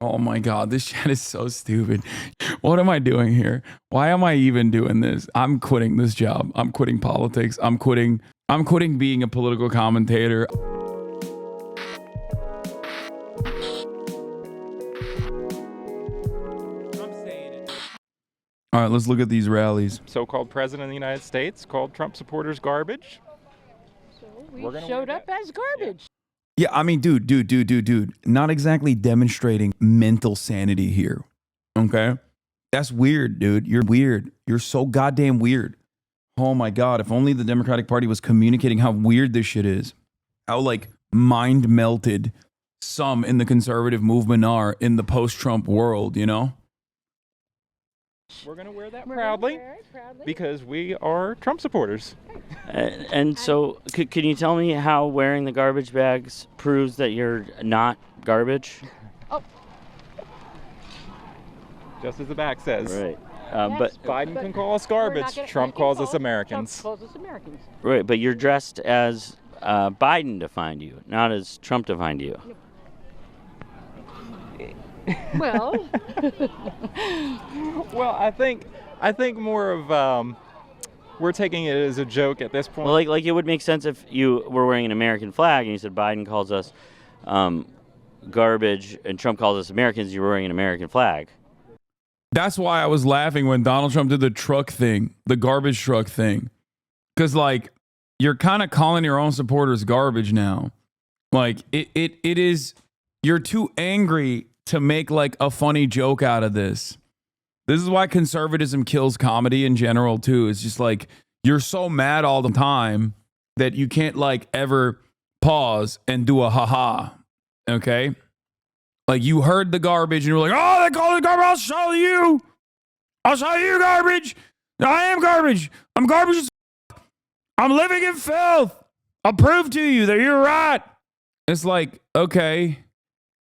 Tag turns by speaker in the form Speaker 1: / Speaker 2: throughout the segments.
Speaker 1: Oh my God, this chat is so stupid. What am I doing here? Why am I even doing this? I'm quitting this job. I'm quitting politics. I'm quitting being a political commentator. All right, let's look at these rallies.
Speaker 2: So-called president of the United States called Trump supporters garbage.
Speaker 3: So we showed up as garbage.
Speaker 1: Yeah, I mean, dude. Not exactly demonstrating mental sanity here. Okay? That's weird, dude. You're weird. You're so goddamn weird. Oh my God. If only the Democratic Party was communicating how weird this shit is. How, like, mind melted some in the conservative movement are in the post-Trump world, you know?
Speaker 2: We're going to wear that proudly because we are Trump supporters.
Speaker 4: And so, can you tell me how wearing the garbage bags proves that you're not garbage?
Speaker 3: Oh.
Speaker 2: Just as the back says.
Speaker 4: Right.
Speaker 3: Yes,
Speaker 4: but
Speaker 2: Biden can call us garbage. Trump calls us Americans.
Speaker 3: Trump calls us Americans.
Speaker 4: Right, but you're dressed as Biden defined you, not as Trump defined you.
Speaker 3: Well,
Speaker 2: well, I think more of we're taking it as a joke at this point.
Speaker 4: Well, like it would make sense if you were wearing an American flag and you said Biden calls us garbage and Trump calls us Americans. You're wearing an American flag.
Speaker 1: That's why I was laughing when Donald Trump did the truck thing, the garbage truck thing. Because, like, you're kind of calling your own supporters garbage now. Like, it is, you're too angry to make, like, a funny joke out of this. This is why conservatism kills comedy in general, too. It's just like, you're so mad all the time that you can't, like, ever pause and do a ha-ha. Okay? Like, you heard the garbage and you're like, oh, they call it garbage. I'll show you. I'll show you garbage. I am garbage. I'm garbage as f***. I'm living in filth. I'll prove to you that you're right. It's like, okay,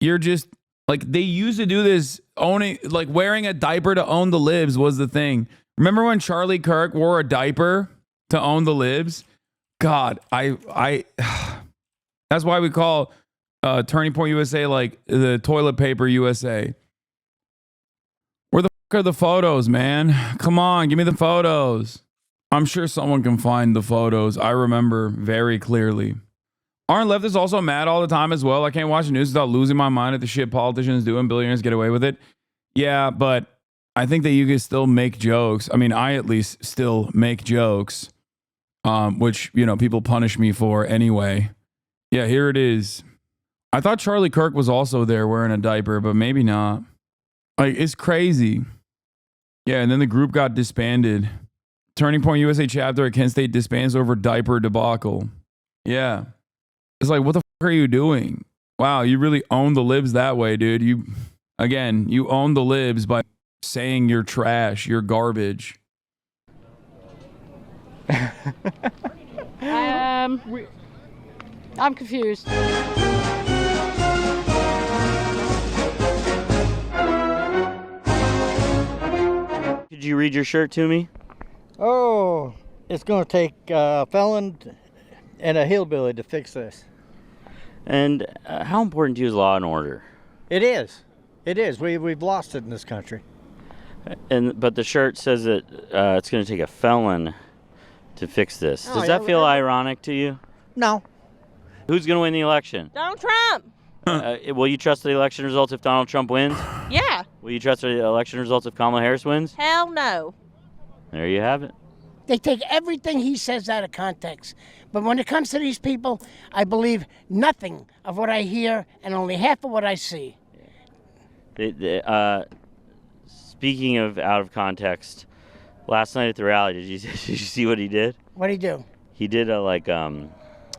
Speaker 1: you're just, like, they used to do this, owning, like, wearing a diaper to own the libs was the thing. Remember when Charlie Kirk wore a diaper to own the libs? God, I that's why we call Turning Point USA like the toilet paper USA. Where the fuck are the photos, man? Come on, give me the photos. I'm sure someone can find the photos. I remember very clearly. Aren't leftists also mad all the time as well? I can't watch the news without losing my mind at the shit politicians do and billionaires get away with it. Yeah, but I think that you can still make jokes. I mean, I at least still make jokes, which, you know, people punish me for anyway. Yeah, here it is. I thought Charlie Kirk was also there wearing a diaper, but maybe not. Like, it's crazy. Yeah, and then the group got disbanded. Turning Point USA chapter at Kent State disbands over diaper debacle. Yeah. It's like, what the fuck are you doing? Wow, you really own the libs that way, dude. You own the libs by saying you're trash, you're garbage.
Speaker 3: I'm confused.
Speaker 4: Could you read your shirt to me?
Speaker 5: Oh, it's going to take a felon and a hillbilly to fix this.
Speaker 4: And how important to you is law and order?
Speaker 5: It is. It is. We've lost it in this country.
Speaker 4: But the shirt says that it's going to take a felon to fix this.
Speaker 5: Oh,
Speaker 4: Does
Speaker 5: yeah,
Speaker 4: that feel ironic to you?
Speaker 5: No.
Speaker 4: Who's going to win the election?
Speaker 3: Donald Trump.
Speaker 4: Will you trust the election results if Donald Trump wins?
Speaker 3: Yeah.
Speaker 4: Will you trust the election results if Kamala Harris wins?
Speaker 3: Hell no.
Speaker 4: There you have it.
Speaker 6: They take everything he says out of context. But when it comes to these people, I believe nothing of what I hear and only half of what I see.
Speaker 4: Speaking of out of context, last night at the rally, did you see what he did?
Speaker 6: What'd he do?
Speaker 4: He did a, like, I don't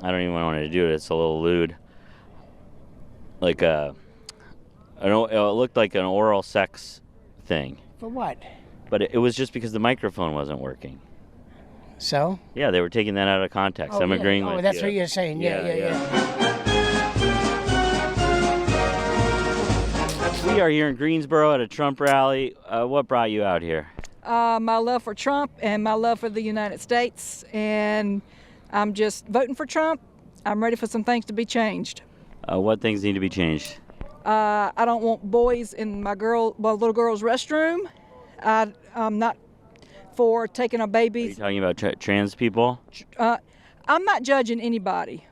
Speaker 4: even want to do it. It's a little lewd. Like it looked like an oral sex thing.
Speaker 6: For what?
Speaker 4: But it was just because the microphone wasn't working.
Speaker 6: So?
Speaker 4: Yeah, they were taking that out of context. I'm agreeing with you.
Speaker 6: Oh, that's what you're saying. Yeah.
Speaker 4: We are here in Greensboro at a Trump rally. What brought you out here?
Speaker 7: My love for Trump and my love for the United States. And I'm just voting for Trump. I'm ready for some things to be changed.
Speaker 4: What things need to be changed?
Speaker 7: I don't want boys in my little girl's restroom. I'm not for taking a
Speaker 4: Are you
Speaker 7: baby.
Speaker 4: talking about trans people?
Speaker 7: I'm not judging anybody.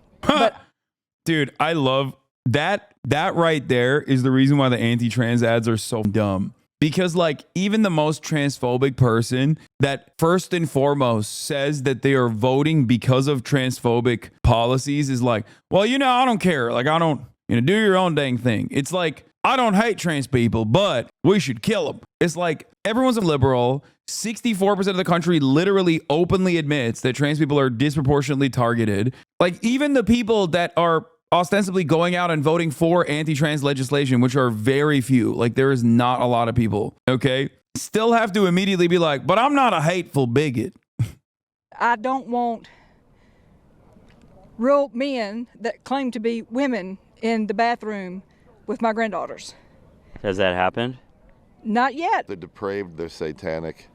Speaker 1: Dude, I love that. That right there is the reason why the anti-trans ads are so dumb. Because like even the most transphobic person that first and foremost says that they are voting because of transphobic policies is like, well, I don't care. Like, I don't, do your own dang thing. It's like, I don't hate trans people, but we should kill them. It's like everyone's a liberal. 64% of the country literally openly admits that trans people are disproportionately targeted. Like even the people that are ostensibly going out and voting for anti-trans legislation, which are very few, like there is not a lot of people, okay, still have to immediately be like, but I'm not a hateful bigot.
Speaker 7: I don't want real men that claim to be women in the bathroom with my granddaughters.
Speaker 4: Has that happened?
Speaker 7: Not yet.
Speaker 8: They're depraved, they're satanic,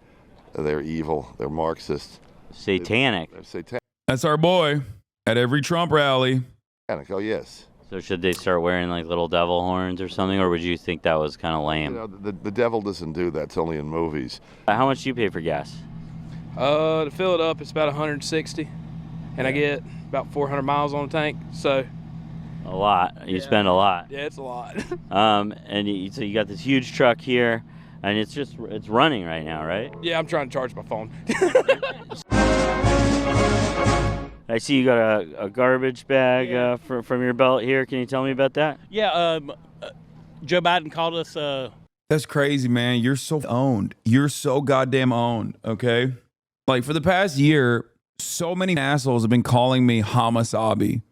Speaker 8: they're evil, they're Marxist.
Speaker 4: Satanic.
Speaker 8: They're satanic.
Speaker 1: That's our boy at every Trump rally.
Speaker 8: Oh, yes.
Speaker 4: So should they start wearing like little devil horns or something, or would you think that was kind of lame?
Speaker 8: The devil doesn't do that. It's only in movies.
Speaker 4: How much do you pay for gas?
Speaker 9: To fill it up, it's about 160, and I get about 400 miles on the tank. So
Speaker 4: A lot. You spend a lot.
Speaker 9: yeah, it's a lot.
Speaker 4: So you got this huge truck here, and it's running right now, right?
Speaker 9: Yeah, I'm trying to charge my phone.
Speaker 4: I see you got a garbage bag from your belt here. Can you tell me about that?
Speaker 10: Yeah, Joe Biden called us.
Speaker 1: That's crazy, man. You're so owned. You're so goddamn owned, okay? Like for the past year, so many assholes have been calling me Hasanabi,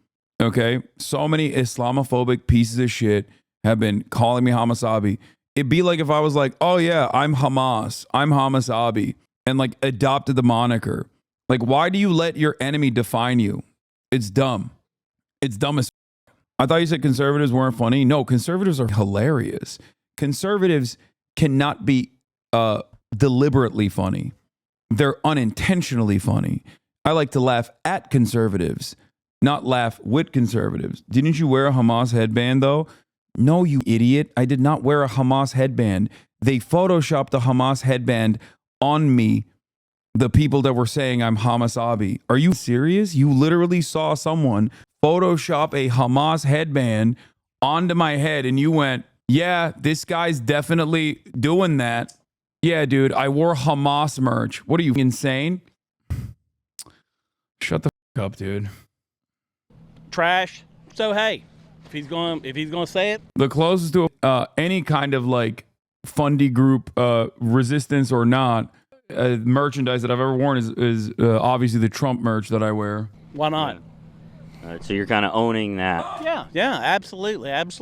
Speaker 1: okay? So many Islamophobic pieces of shit have been calling me Hasanabi. It'd be like if I was like, oh yeah, I'm Hamas, I'm Hasanabi, and like adopted the moniker. Like, why do you let your enemy define you? It's dumb. It's dumb as I thought you said conservatives weren't funny. No, conservatives are hilarious. Conservatives cannot be deliberately funny. They're unintentionally funny. I like to laugh at conservatives, not laugh with conservatives. Didn't you wear a Hamas headband, though? No, you idiot. I did not wear a Hamas headband. They photoshopped the Hamas headband on me. The people that were saying I'm Hasanabi. Are you serious? You literally saw someone Photoshop a Hamas headband onto my head and you went, yeah, this guy's definitely doing that. Yeah, dude, I wore Hamas merch. What are you, insane? Shut the fuck up, dude.
Speaker 10: Trash. So hey, if he's gonna say it,
Speaker 1: The closest to any kind of like fundy group, resistance or not, merchandise that I've ever worn is obviously the Trump merch that I wear.
Speaker 10: why not?
Speaker 4: All right, so you're kind of owning that.
Speaker 10: Yeah, absolutely. If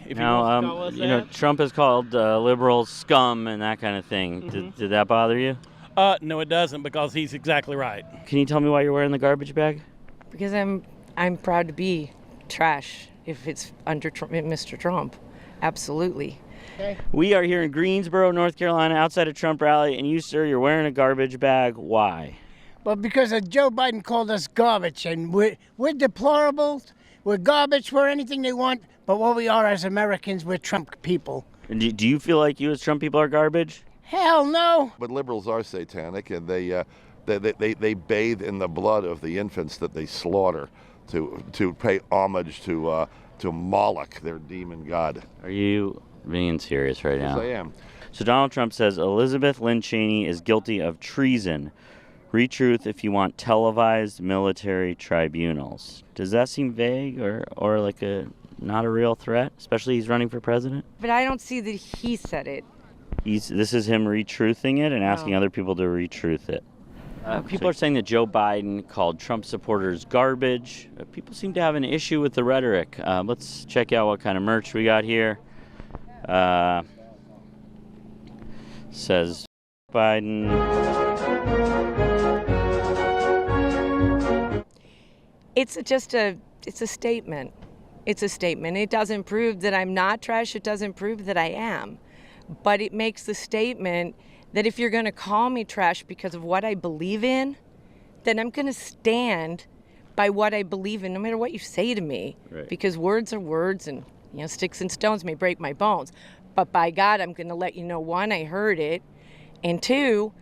Speaker 10: he
Speaker 4: Now,
Speaker 10: wants to call us that.
Speaker 4: Trump has called liberals scum and that kind of thing. Did that bother you?
Speaker 10: No, it doesn't, because he's exactly right.
Speaker 4: Can you tell me why you're wearing the garbage bag?
Speaker 11: Because I'm proud to be trash if it's under Mr. Trump. Absolutely.
Speaker 4: We are here in Greensboro, North Carolina, outside a Trump rally, and you, sir, you're wearing a garbage bag. Why?
Speaker 6: Well, because Joe Biden called us garbage, and we're deplorables. We're garbage. We're anything they want. But what we are as Americans, we're Trump people.
Speaker 4: And do you feel like you as Trump people are garbage?
Speaker 6: Hell no.
Speaker 8: But liberals are satanic, and they bathe in the blood of the infants that they slaughter to pay homage to Moloch, their demon god.
Speaker 4: Are you being serious right now?
Speaker 8: Yes, I am.
Speaker 4: So Donald Trump says Elizabeth Lynn Cheney is guilty of treason. Read truth if you want televised military tribunals. Does that seem vague or like not a real threat? Especially he's running for president?
Speaker 11: But I don't see that he said it.
Speaker 4: This is him retruthing it and asking other people to retruth it. People are saying that Joe Biden called Trump supporters garbage. People seem to have an issue with the rhetoric. Let's check out what kind of merch we got here. Says Biden.
Speaker 11: It's a statement. It's a statement. It doesn't prove that I'm not trash. It doesn't prove that I am. But it makes the statement that if you're going to call me trash because of what I believe in, then I'm going to stand by what I believe in, no matter what you say to me.
Speaker 4: Right.
Speaker 11: Because words are words, and You know, sticks and stones may break my bones, but by God, I'm going to let you know, one, I heard it, and two,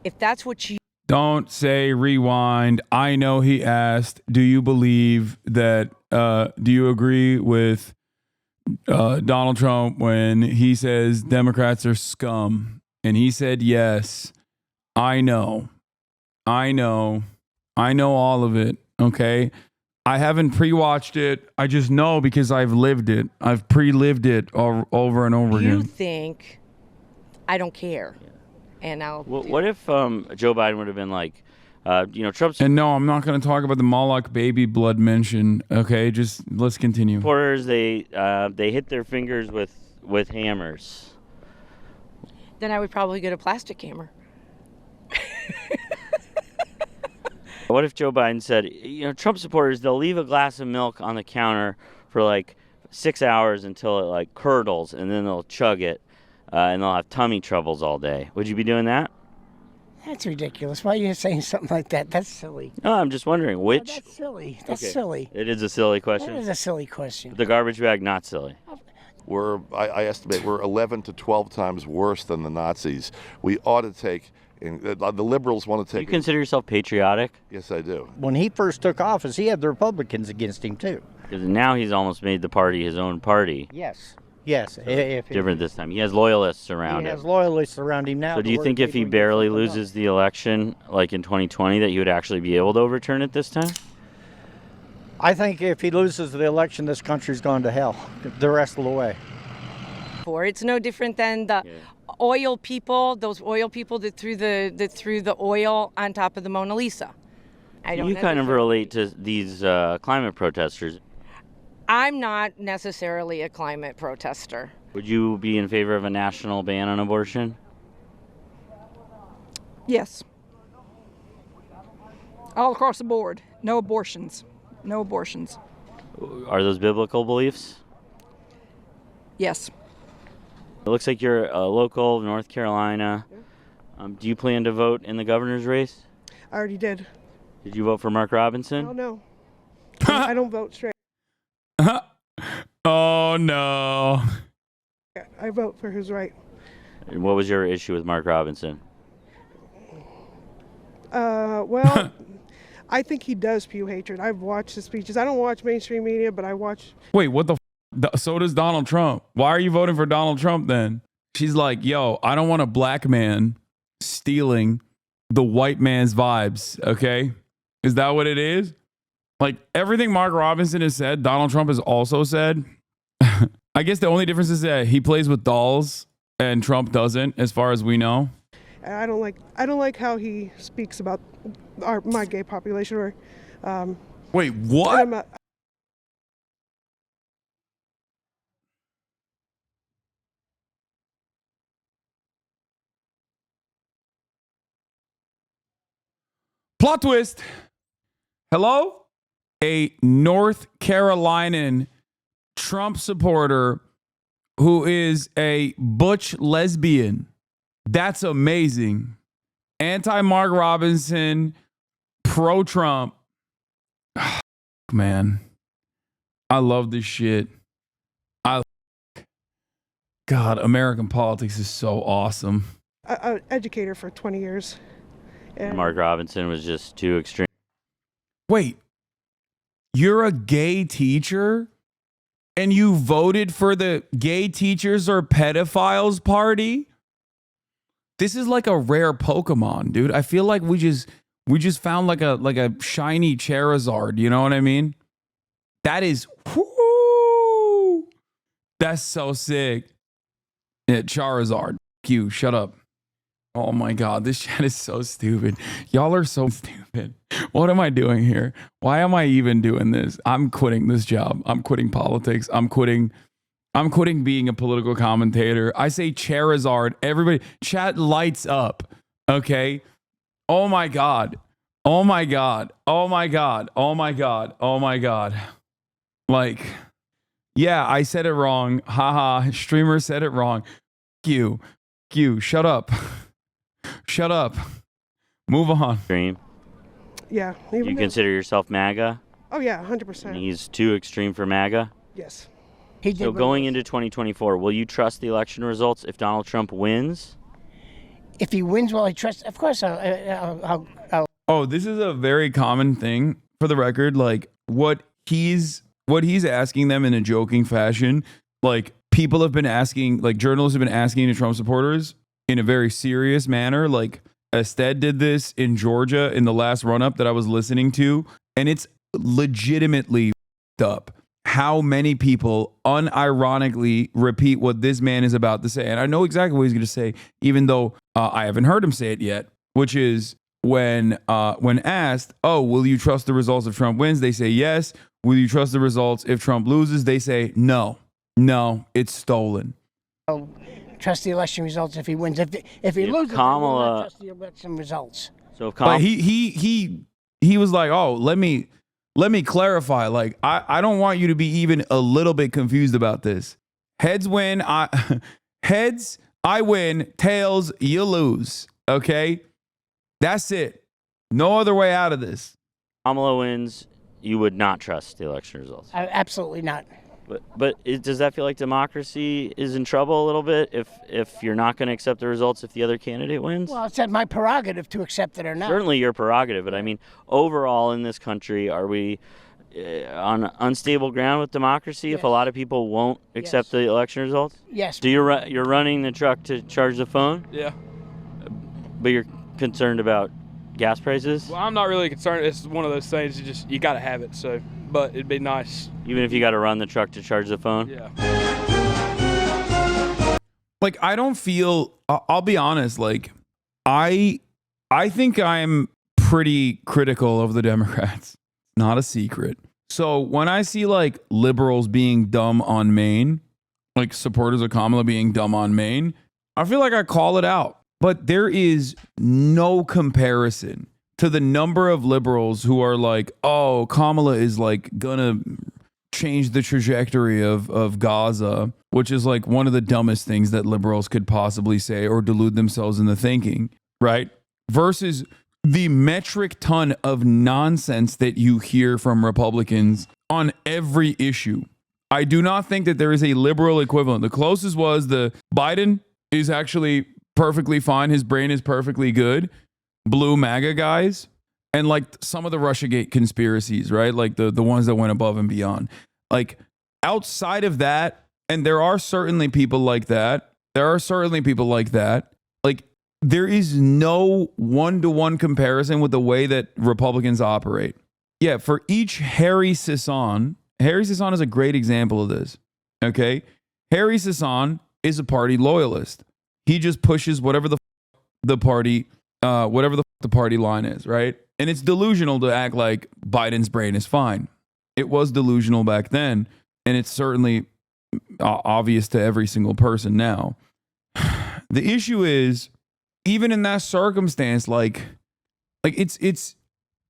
Speaker 11: if that's what you...
Speaker 1: Don't say rewind. I know he asked, do you believe that, do you agree with Donald Trump when he says Democrats are scum? And he said, yes. I know all of it. Okay. I haven't pre-watched it. I just know because I've lived it. I've pre-lived it over and over again.
Speaker 11: You think I don't care. And I'll...
Speaker 4: What if Joe Biden would have been like, Trump's...
Speaker 1: And no, I'm not going to talk about the Moloch baby blood mention. Okay, just let's continue.
Speaker 4: Supporters, they hit their fingers with hammers.
Speaker 11: Then I would probably get a plastic hammer.
Speaker 4: What if Joe Biden said, Trump supporters, they'll leave a glass of milk on the counter for like 6 hours until it like curdles, and then they'll chug it, and they'll have tummy troubles all day. Would you be doing that?
Speaker 6: That's ridiculous. Why are you saying something like that? That's silly.
Speaker 4: No, I'm just wondering which.
Speaker 6: No, that's silly. That's
Speaker 4: Okay.
Speaker 6: silly.
Speaker 4: It is a silly question.
Speaker 6: That is a silly question.
Speaker 4: The garbage bag, not silly.
Speaker 8: I estimate we're 11 to 12 times worse than the Nazis. We ought to take, the liberals want to
Speaker 4: Do
Speaker 8: take.
Speaker 4: you consider yourself patriotic?
Speaker 8: Yes, I do.
Speaker 5: When he first took office, he had the Republicans against him, too.
Speaker 4: Because now he's almost made the party his own party.
Speaker 5: Yes. Yes.
Speaker 4: Different this time. He has loyalists around
Speaker 5: He
Speaker 4: him.
Speaker 5: has loyalists around him now.
Speaker 4: So do you think if he barely loses the election, like in 2020, that he would actually be able to overturn it this time?
Speaker 5: I think if he loses the election, this country's gone to hell the rest of the way.
Speaker 11: It's no different than the oil people, those oil people that threw the oil on top of the Mona Lisa.
Speaker 4: You kind of relate to these climate protesters.
Speaker 11: I'm not necessarily a climate protester.
Speaker 4: Would you be in favor of a national ban on abortion?
Speaker 7: Yes. All across the board. No abortions. No abortions.
Speaker 4: Are those biblical beliefs?
Speaker 7: Yes.
Speaker 4: It looks like you're a local, North Carolina. Do you plan to vote in the governor's race?
Speaker 12: I already did.
Speaker 4: Did you vote for Mark Robinson?
Speaker 12: Oh, no. I don't vote straight.
Speaker 1: Oh, no.
Speaker 12: I vote for who's right.
Speaker 4: And what was your issue with Mark Robinson?
Speaker 12: Well, I think he does spew hatred. I've watched his speeches. I don't watch mainstream media, but I watch.
Speaker 1: Wait, what the so does Donald Trump. Why are you voting for Donald Trump then? She's like, yo, I don't want a black man stealing the white man's vibes, okay? Is that what it is? Like, everything Mark Robinson has said, Donald Trump has also said. I guess the only difference is that he plays with dolls and Trump doesn't, as far as we know.
Speaker 12: And I don't like how he speaks about my gay population. Or,
Speaker 1: wait, what? Plot twist. Hello? A North Carolinian Trump supporter who is a butch lesbian. That's amazing. Anti-Mark Robinson, pro-Trump. Man, I love this shit. God, American politics is so awesome.
Speaker 12: An educator for 20 years. And
Speaker 4: Mark Robinson was just too extreme.
Speaker 1: Wait, you're a gay teacher and you voted for the gay teachers or pedophiles party? This is like a rare Pokemon, dude. I feel like we just found like a shiny Charizard, you know what I mean? That is whoo, that's so sick. Yeah, Charizard. You shut up. Oh my God, this chat is so stupid. Y'all are so stupid. What am I doing here? Why am I even doing this? I'm quitting this job. I'm quitting politics. I'm quitting being a political commentator. I say Charizard. Everybody, chat lights up. Okay. Oh my God. Oh my God. Oh my God. Oh my God. Oh my God. Like, yeah, I said it wrong. Haha. Streamer said it wrong. You. Shut up. Shut up. Move on.
Speaker 4: Extreme.
Speaker 12: Yeah.
Speaker 4: You consider yourself MAGA?
Speaker 12: Oh yeah, 100%.
Speaker 4: And he's too extreme for MAGA?
Speaker 12: Yes.
Speaker 6: He did
Speaker 4: So going into 2024, will you trust the election results if Donald Trump wins?
Speaker 6: If he wins, well, I trust. Of course, I'll
Speaker 1: Oh, this is a very common thing for the record. Like what he's asking them in a joking fashion. Like people have been asking, like journalists have been asking to Trump supporters in a very serious manner. Like Ested did this in Georgia in the last run up that I was listening to. And it's legitimately up how many people unironically repeat what this man is about to say. And I know exactly what he's going to say, even though I haven't heard him say it yet, which is when asked, oh, will you trust the results if Trump wins? They say yes. Will you trust the results if Trump loses? They say no. No, it's stolen.
Speaker 6: I'll trust the election results if he wins. If he loses,
Speaker 4: Kamala-
Speaker 6: I will not trust the election results.
Speaker 4: So if
Speaker 1: But he was like, oh, let me clarify. Like, I don't want you to be even a little bit confused about this. Heads win, heads, I win. Tails, you lose. Okay? That's it. No other way out of this.
Speaker 4: Kamala wins, you would not trust the election results.
Speaker 6: Absolutely not.
Speaker 4: But does that feel like democracy is in trouble a little bit if you're not going to accept the results if the other candidate wins?
Speaker 6: Well, it's at my prerogative to accept it or not.
Speaker 4: Certainly your prerogative, but I mean, overall in this country, are we on unstable ground with democracy if a lot of people won't accept the election results?
Speaker 6: Yes.
Speaker 4: Do you're running the truck to charge the phone?
Speaker 9: Yeah.
Speaker 4: But you're concerned about gas prices?
Speaker 9: Well, I'm not really concerned. It's one of those things you got to have it. So, but it'd be nice.
Speaker 4: Even if you got to run the truck to charge the phone?
Speaker 9: Yeah.
Speaker 1: Like, I don't feel, I'll be honest, like, I think I'm pretty critical of the Democrats. Not a secret. So when I see like liberals being dumb on Maine, like supporters of Kamala being dumb on Maine, I feel like I call it out. But there is no comparison to the number of liberals who are like, oh, Kamala is like gonna change the trajectory of Gaza, which is like one of the dumbest things that liberals could possibly say or delude themselves into thinking, right? Versus the metric ton of nonsense that you hear from Republicans on every issue. I do not think that there is a liberal equivalent. The closest was the Biden is actually perfectly fine. His brain is perfectly good. Blue MAGA guys. And like some of the Russiagate conspiracies, right? Like the ones that went above and beyond. Like outside of that, and there are certainly people like that. Like there is no one-to-one comparison with the way that Republicans operate. Yeah, for each Harry Sisson is a great example of this. Okay? Harry Sisson is a party loyalist. He just pushes whatever the party line is, right? And it's delusional to act like Biden's brain is fine. It was delusional back then, and it's certainly obvious to every single person now. The issue is, even in that circumstance, like it's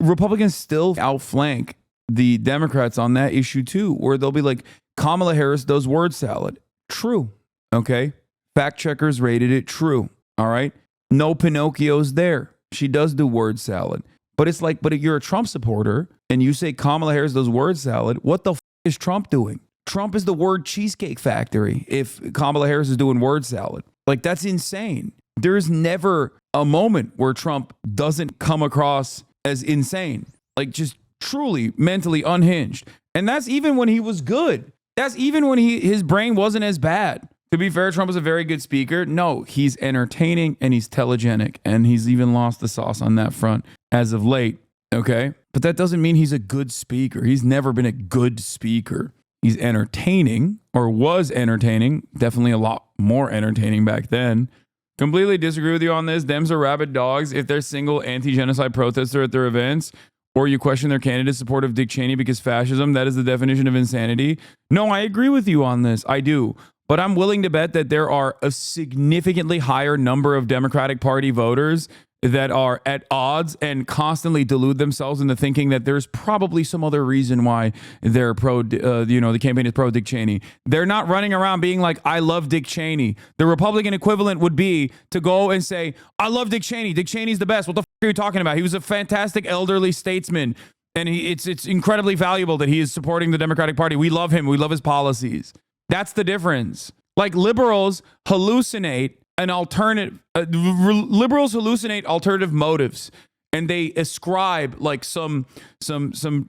Speaker 1: Republicans still outflank the Democrats on that issue too, where they'll be like, Kamala Harris does word salad. True. Okay. Fact checkers rated it true. All right. No Pinocchio's there. She does do word salad. But it's like, but if you're a Trump supporter and you say Kamala Harris does word salad, what the is Trump doing? Trump is the word cheesecake factory if Kamala Harris is doing word salad. Like, that's insane. There's never a moment where Trump doesn't come across as insane, like just truly mentally unhinged. And that's even when he was good. That's even when his brain wasn't as bad. To be fair, Trump is a very good speaker. No, he's entertaining and he's telegenic, and he's even lost the sauce on that front as of late. Okay. But that doesn't mean he's a good speaker. He's never been a good speaker. He's entertaining, or was entertaining, definitely a lot more entertaining back then. Completely disagree with you on this. Dems are rabid dogs. If they're single anti-genocide protester at their events, or you question their candidate's support of Dick Cheney because fascism, that is the definition of insanity. No, I agree with you on this. I do. But I'm willing to bet that there are a significantly higher number of Democratic Party voters that are at odds and constantly delude themselves into thinking that there's probably some other reason why they're the campaign is pro Dick Cheney. They're not running around being like, I love Dick Cheney. The Republican equivalent would be to go and say, I love Dick Cheney. Dick Cheney's the best. What the are you talking about? He was a fantastic elderly statesman, and it's incredibly valuable that he is supporting the Democratic Party. We love him. We love his policies. That's the difference. Like liberals hallucinate an alternative. Liberals hallucinate alternative motives, and they ascribe like some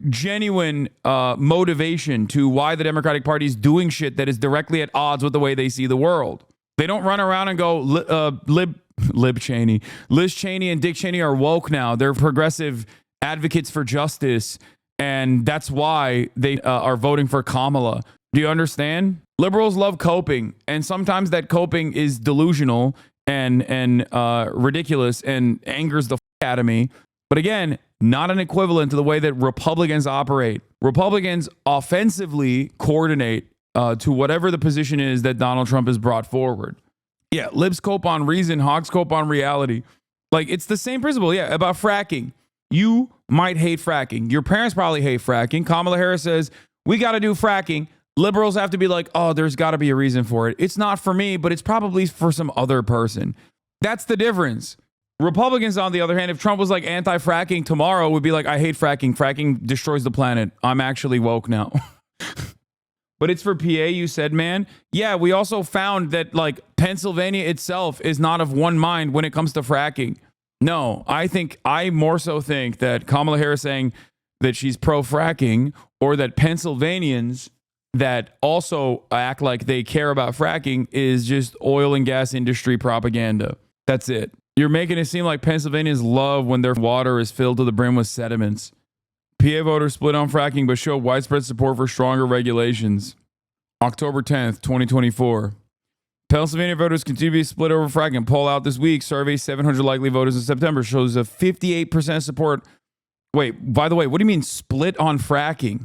Speaker 1: genuine motivation to why the Democratic Party is doing shit that is directly at odds with the way they see the world. They don't run around and go, Liz Cheney and Dick Cheney are woke now. They're progressive advocates for justice, and that's why they are voting for Kamala. Do you understand? Liberals love coping, and sometimes that coping is delusional and ridiculous and angers the out of me. But again, not an equivalent to the way that Republicans operate. Republicans offensively coordinate to whatever the position is that Donald Trump has brought forward. Yeah, libs cope on reason, hogs cope on reality. Like, it's the same principle, yeah, about fracking. You might hate fracking. Your parents probably hate fracking. Kamala Harris says, we got to do fracking. Liberals have to be like, oh, there's got to be a reason for it. It's not for me, but it's probably for some other person. That's the difference. Republicans, on the other hand, if Trump was like anti-fracking tomorrow, would be like, I hate fracking. Fracking destroys the planet. I'm actually woke now. But it's for PA, you said, man. Yeah, we also found that like Pennsylvania itself is not of one mind when it comes to fracking. No, I more so think that Kamala Harris saying that she's pro-fracking, or that Pennsylvanians that also act like they care about fracking, is just oil and gas industry propaganda. That's it. You're making it seem like Pennsylvanians love when their water is filled to the brim with sediments. PA voters split on fracking but show widespread support for stronger regulations. October 10th, 2024. Pennsylvania voters continue to be split over fracking. Poll out this week. Survey 700 likely voters in September shows a 58% support. Wait, by the way, what do you mean split on fracking?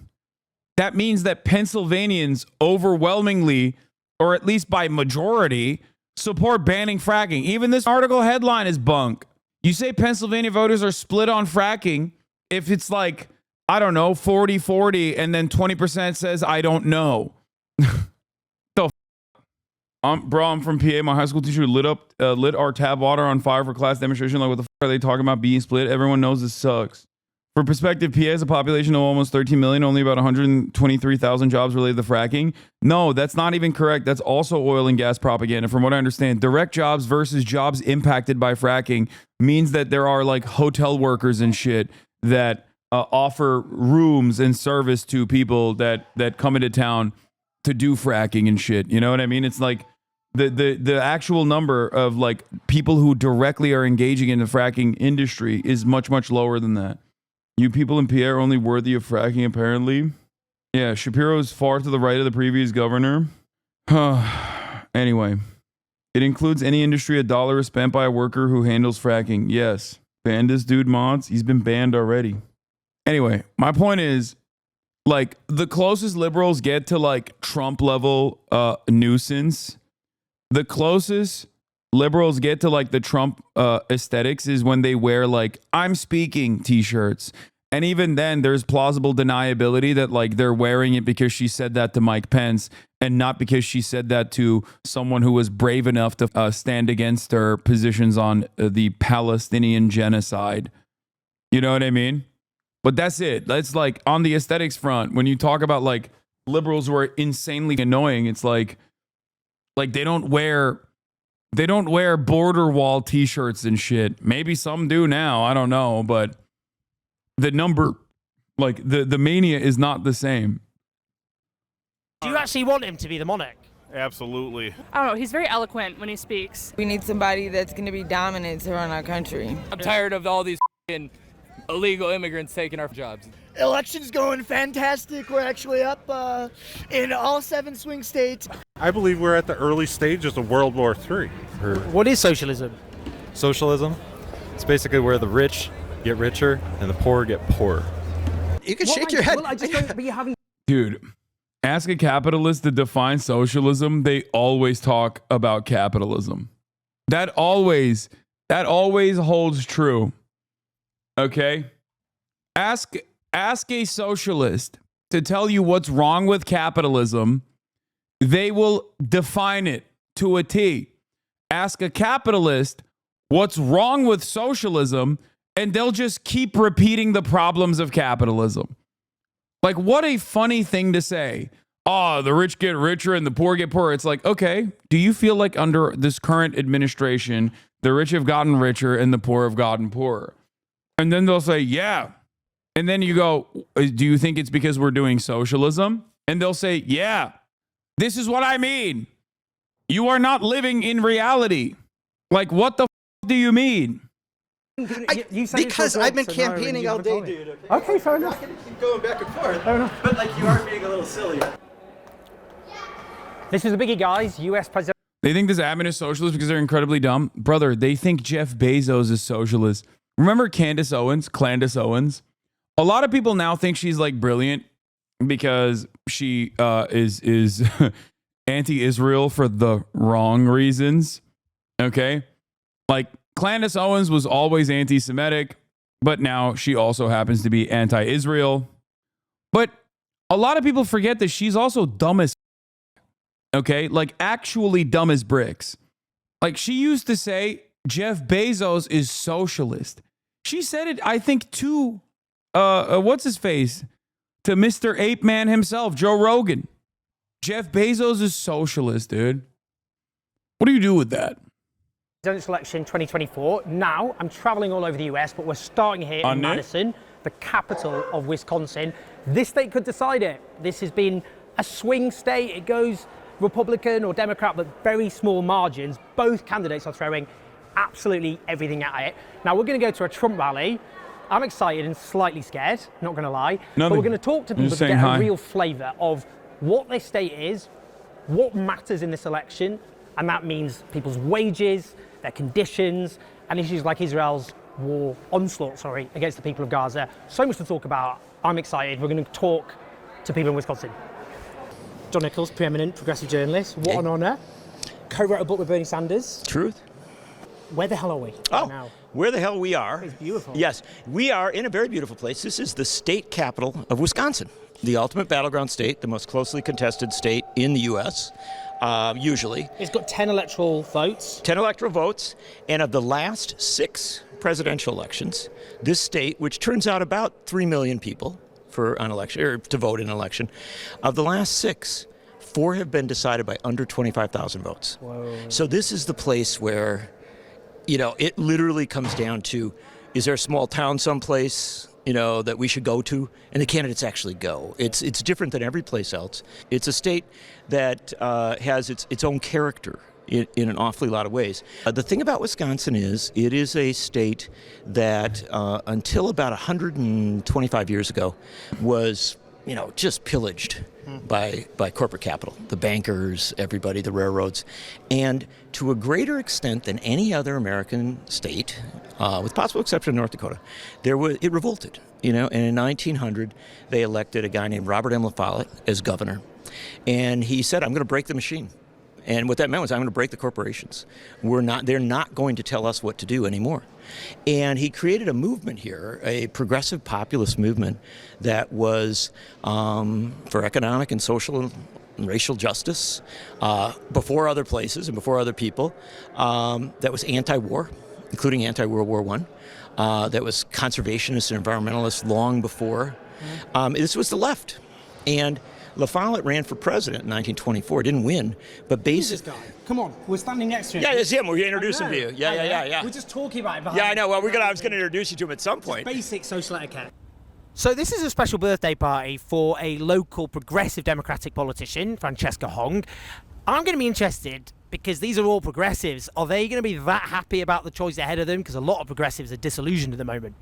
Speaker 1: That means that Pennsylvanians overwhelmingly, or at least by majority, support banning fracking. Even this article headline is bunk. You say Pennsylvania voters are split on fracking if it's like, I don't know, 40-40, and then 20% says, I don't know. The bro, I'm from PA. My high school teacher lit our tap water on fire for class demonstration. Like, what the fuck are they talking about being split? Everyone knows this sucks. For perspective, PA has a population of almost 13 million, only about 123,000 jobs related to fracking. No, that's not even correct. That's also oil and gas propaganda. From what I understand, direct jobs versus jobs impacted by fracking means that there are like hotel workers and shit that offer rooms and service to people that come into town to do fracking and shit. You know what I mean? It's like the actual number of like people who directly are engaging in the fracking industry is much, much lower than that. You people in PA are only worthy of fracking, apparently. Yeah, Shapiro is far to the right of the previous governor. Anyway, it includes any industry $1 is spent by a worker who handles fracking. Yes. Ban this dude, mods. He's been banned already. Anyway, my point is, like, the closest liberals get to like Trump level nuisance, the closest liberals get to like the Trump aesthetics is when they wear like I'm speaking t-shirts. And even then there's plausible deniability that like they're wearing it because she said that to Mike Pence and not because she said that to someone who was brave enough to stand against her positions on the Palestinian genocide. You know what I mean? But that's it. That's like on the aesthetics front. When you talk about like liberals who are insanely annoying, it's like they don't wear border wall t-shirts and shit. Maybe some do now. I don't know. But the number, like the mania is not the same.
Speaker 13: Do you actually want him to be the monarch?
Speaker 14: Absolutely.
Speaker 15: I don't know. He's very eloquent when he speaks.
Speaker 16: We need somebody that's going to be dominant to run our country.
Speaker 17: I'm tired of all these illegal immigrants taking our jobs.
Speaker 18: Election's going fantastic. We're actually up in all 7 swing states.
Speaker 14: I believe we're at the early stages of World War III.
Speaker 13: What is socialism?
Speaker 19: Socialism? It's basically where the rich get richer and the poor get poorer.
Speaker 18: You can shake your head.
Speaker 1: Dude, ask a capitalist to define socialism. They always talk about capitalism. That always holds true. Okay? Ask a socialist to tell you what's wrong with capitalism. They will define it to a T. Ask a capitalist what's wrong with socialism, and they'll just keep repeating the problems of capitalism. Like, what a funny thing to say. oh, the rich get richer and the poor get poorer. It's like, okay, do you feel like under this current administration, the rich have gotten richer and the poor have gotten poorer? And then they'll say, yeah. And then you go, do you think it's because we're doing socialism? And they'll say, yeah, this is what I mean. You are not living in reality. Like, what the do you mean?
Speaker 20: Because I've been campaigning all day, dude.
Speaker 18: Okay, fair enough.
Speaker 20: Keep going back and forth. But like, you are being a little silly.
Speaker 13: This is a biggie, guys. U.S. president.
Speaker 1: They think this admin is socialist because they're incredibly dumb. Brother, they think Jeff Bezos is socialist. Remember Candace Owens? A lot of people now think she's like brilliant because she is anti-Israel for the wrong reasons. Okay? Like, Candace Owens was always anti-Semitic, but now she also happens to be anti-Israel. But a lot of people forget that she's also dumb as okay? Like, actually dumb as bricks. Like, she used to say Jeff Bezos is socialist. She said it, I think, to, what's his face? To Mr. Ape Man himself, Joe Rogan. Jeff Bezos is socialist, dude. What do you do with that?
Speaker 13: Presidential election 2024. Now, I'm traveling all over the US, but we're starting here in Madison, the capital of Wisconsin. This state could decide it. This has been a swing state. It goes Republican or Democrat, but very small margins. Both candidates are throwing absolutely everything at it. Now, we're going to go to a Trump rally. I'm excited and slightly scared, not going to lie. But we're going to talk to people to get a real flavour of what this state is, what matters in this election, and that means people's wages, their conditions, and issues like Israel's onslaught against the people of Gaza. So much to talk about. I'm excited. We're going to talk to people in Wisconsin. John Nichols, preeminent progressive journalist. What an honour. Co-wrote a book with Bernie Sanders.
Speaker 21: Truth.
Speaker 13: Where the hell are we right now?
Speaker 21: Where the hell we are.
Speaker 13: It's beautiful.
Speaker 21: Yes, we are in a very beautiful place. This is the state capital of Wisconsin, the ultimate battleground state, the most closely contested state in the U.S., usually.
Speaker 13: It's got 10 electoral votes.
Speaker 21: 10 electoral votes, and of the last 6 presidential elections, this state, which turns out about 3 million people for an election, or to vote in an election, of the last 6, 4 have been decided by under 25,000 votes.
Speaker 13: Whoa.
Speaker 21: So this is the place where, you know, it literally comes down to, is there a small town someplace, you know, that we should go to? And the candidates actually go. It's different than every place else. It's a state that has its own character in an awfully lot of ways. The thing about Wisconsin is it is a state that until about 125 years ago was, you know, just pillaged by corporate capital, the bankers, everybody, the railroads, and to a greater extent than any other American state, with possible exception of North Dakota, it revolted. You know, and in 1900 they elected a guy named Robert M. La Follette as governor, and he said, "I'm going to break the machine." And what that meant was, I'm going to break the corporations. They're not going to tell us what to do anymore. And he created a movement here, a progressive populist movement that was for economic and social and racial justice before other places and before other people, that was anti-war, including anti-World War I, that was conservationist and environmentalist long before. This was the left. And La Follette ran for president in 1924, didn't win, but basically...
Speaker 13: Come on, we're standing next to him.
Speaker 21: Yeah, it's him. We're going to introduce him to you. Yeah.
Speaker 13: We're just talking about it behind.
Speaker 21: Yeah, I know. Well, I was going to introduce you to him at some point.
Speaker 13: Just basic social etiquette. So this is a special birthday party for a local progressive Democratic politician, Francesca Hong. I'm going to be interested, because these are all progressives. Are they going to be that happy about the choice ahead of them? Because a lot of progressives are disillusioned at the moment.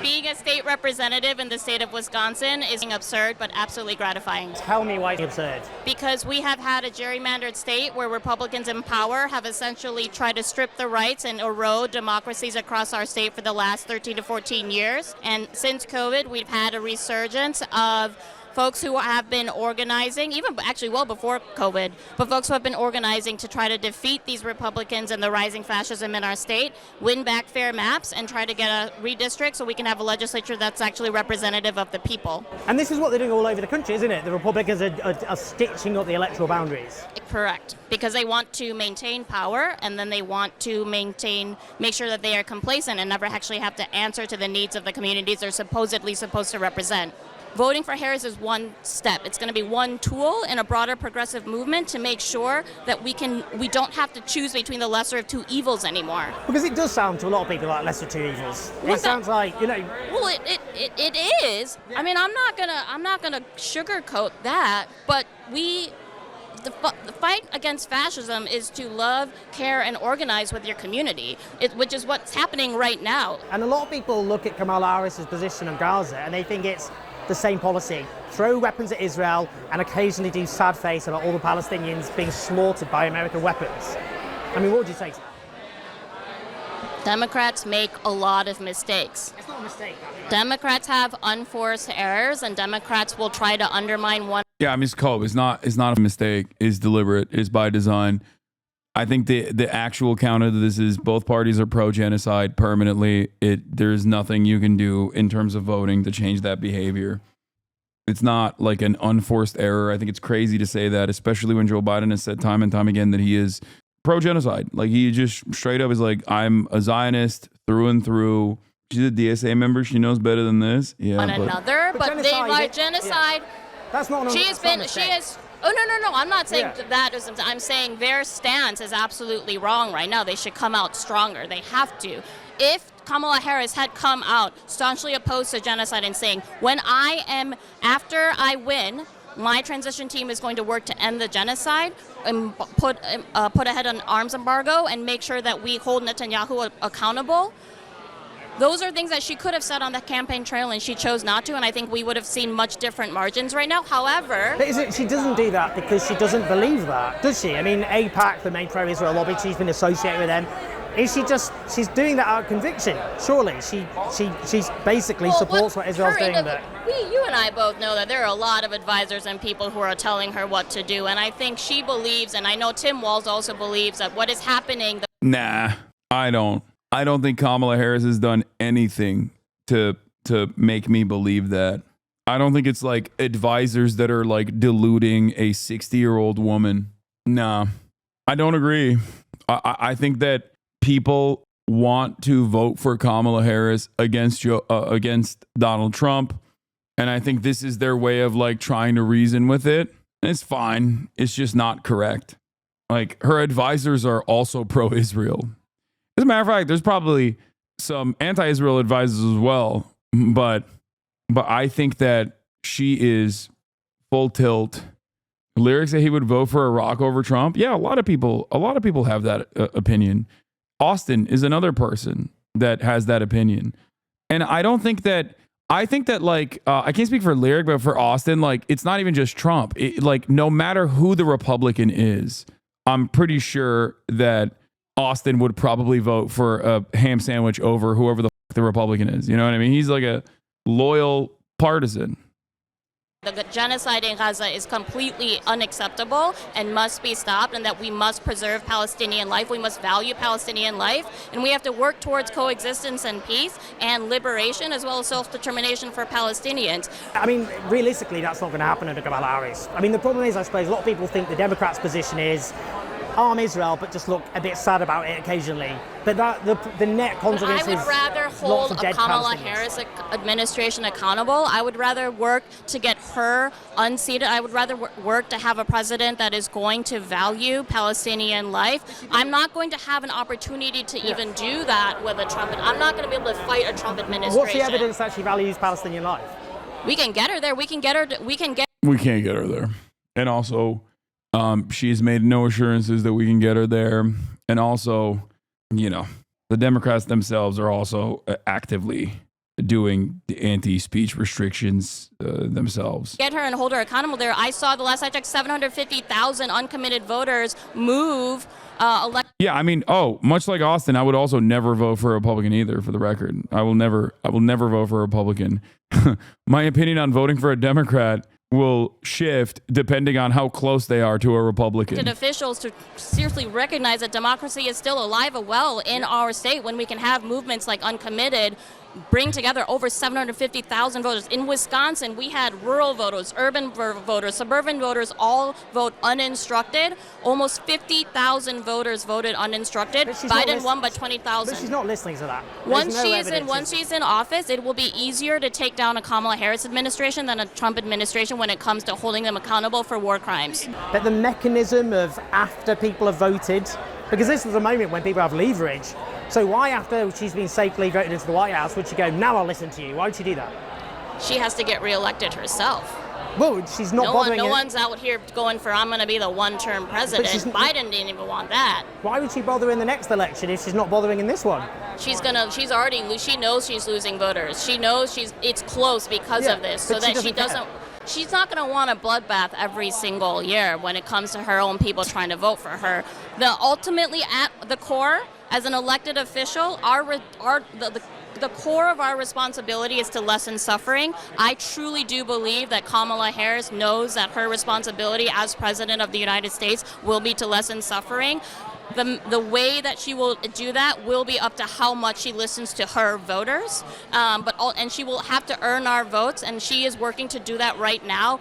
Speaker 22: Being a state representative in the state of Wisconsin is absurd, but absolutely gratifying.
Speaker 13: Tell me why it's absurd.
Speaker 22: Because we have had a gerrymandered state where Republicans in power have essentially tried to strip the rights and erode democracies across our state for the last 13 to 14 years. And since COVID, we've had a resurgence of folks who have been organizing, even actually well before COVID, but folks who have been organizing to try to defeat these Republicans and the rising fascism in our state, win back fair maps, and try to get a redistrict so we can have a legislature that's actually representative of the people.
Speaker 13: And this is what they're doing all over the country, isn't it? The Republicans are stitching up the electoral boundaries.
Speaker 22: Correct, because they want to maintain power, and then they want to make sure that they are complacent and never actually have to answer to the needs of the communities they're supposedly supposed to represent. voting for Harris is one step. It's going to be one tool in a broader progressive movement to make sure that we don't have to choose between the lesser of two evils anymore.
Speaker 13: Because it does sound to a lot of people like lesser of two evils. It sounds like, you know.
Speaker 22: Well, it is. I mean, I'm not gonna sugarcoat that, but the fight against fascism is to love, care, and organize with your community, which is what's happening right now.
Speaker 13: And a lot of people look at Kamala Harris's position on Gaza and they think it's the same policy. Throw weapons at Israel and occasionally do sad face about all the Palestinians being slaughtered by American weapons. I mean, what would you say to that?
Speaker 22: Democrats make a lot of mistakes.
Speaker 13: It's not a mistake.
Speaker 22: Democrats have unforced errors, and Democrats will try to undermine one.
Speaker 1: Yeah, I mean, it's cold. It's not a mistake. It's deliberate. It's by design. I think the actual counter to this is both parties are pro-genocide permanently. There's nothing you can do in terms of voting to change that behavior. It's not like an unforced error. I think it's crazy to say that, especially when Joe Biden has said time and time again that he is pro-genocide. Like, he just straight up is like, I'm a Zionist through and through. She's a DSA member. She knows better than this. Yeah,
Speaker 22: another, but they like genocide.
Speaker 13: Yeah. That's not.
Speaker 22: She has. Oh no! I'm not saying that isn't. I'm saying their stance is absolutely wrong right now. They should come out stronger. They have to. If Kamala Harris had come out staunchly opposed to genocide and saying, after I win, my transition team is going to work to end the genocide and put ahead an arms embargo and make sure that we hold Netanyahu accountable. Those are things that she could have said on the campaign trail, and she chose not to, and I think we would have seen much different margins right now. However...
Speaker 13: But she doesn't do that because she doesn't believe that, does she? I mean, AIPAC, the main pro-Israel lobby, she's been associated with them. She's doing that out of conviction, surely. She basically supports what Israel's doing.
Speaker 22: You and I both know that there are a lot of advisors and people who are telling her what to do, and I think she believes, and I know Tim Walz also believes, that what is happening...
Speaker 1: Nah, I don't. I don't think Kamala Harris has done anything to make me believe that. I don't think it's like advisors that are like deluding a 60-year-old woman. Nah, I don't agree. I think that people want to vote for Kamala Harris against Donald Trump. And I think this is their way of like trying to reason with it. And it's fine. It's just not correct. Like, her advisors are also pro-Israel. As a matter of fact, there's probably some anti-Israel advisors as well, but I think that she is full tilt. Lyric say he would vote for Iraq over Trump. Yeah, a lot of people have that opinion. Austin is another person that has that opinion, and I think that like I can't speak for Lyric, but for Austin, like, it's not even just Trump. Like, no matter who the Republican is, I'm pretty sure that Austin would probably vote for a ham sandwich over whoever the Republican is. You know what I mean? He's like a loyal partisan.
Speaker 22: The genocide in Gaza is completely unacceptable and must be stopped, and that we must preserve Palestinian life. We must value Palestinian life, and we have to work towards coexistence and peace and liberation, as well as self-determination for Palestinians.
Speaker 13: I mean, realistically, that's not going to happen under Kamala Harris. I mean, the problem is, I suppose, a lot of people think the Democrats' position is arm Israel, but just look a bit sad about it occasionally. But the net consequence is
Speaker 22: I would rather hold a Kamala Harris administration accountable. I would rather work to get her unseated. I would rather work to have a president that is going to value Palestinian life. I'm not going to have an opportunity to even do that with a Trump. I'm not going to be able to fight a Trump administration.
Speaker 13: What's the evidence that she values Palestinian life?
Speaker 22: We can get her there. We can't get
Speaker 1: her there. And also, she's made no assurances that we can get her there. And also, you know, the Democrats themselves are also actively doing the anti-speech restrictions themselves.
Speaker 22: Get her and hold her accountable there. I saw the last I checked, 750,000 uncommitted voters move.
Speaker 1: Yeah, I mean, much like Austin, I would also never vote for a Republican either, for the record. I will never vote for a Republican. My opinion on voting for a Democrat will shift depending on how close they are to a Republican.
Speaker 22: Officials to seriously recognize that democracy is still alive and well in our state when we can have movements like Uncommitted bring together over 750,000 voters. In Wisconsin, we had rural voters, urban voters, suburban voters all vote uninstructed. Almost 50,000 voters voted uninstructed. Biden won by 20,000.
Speaker 13: But she's not listening to that.
Speaker 22: Once she's in office, it will be easier to take down a Kamala Harris administration than a Trump administration when it comes to holding them accountable for war crimes.
Speaker 13: But the mechanism of after people have voted, because this is a moment when people have leverage. So why, after she's been safely voted into the White House, would she go, now I'll listen to you? Why would she do that?
Speaker 22: She has to get reelected herself.
Speaker 13: Well, she's not bothering.
Speaker 22: No one's out here going for, I'm going to be the one-term president. Biden didn't even want that.
Speaker 13: Why would she bother in the next election if she's not bothering in this one?
Speaker 22: She knows she's losing voters. She knows it's close because of this, so that she doesn't. She's not going to want a bloodbath every single year when it comes to her own people trying to vote for her. Ultimately, at the core, as an elected official, the core of our responsibility is to lessen suffering. I truly do believe that Kamala Harris knows that her responsibility as President of the United States will be to lessen suffering. The way that she will do that will be up to how much she listens to her voters, and she will have to earn our votes, and she is working to do that right now.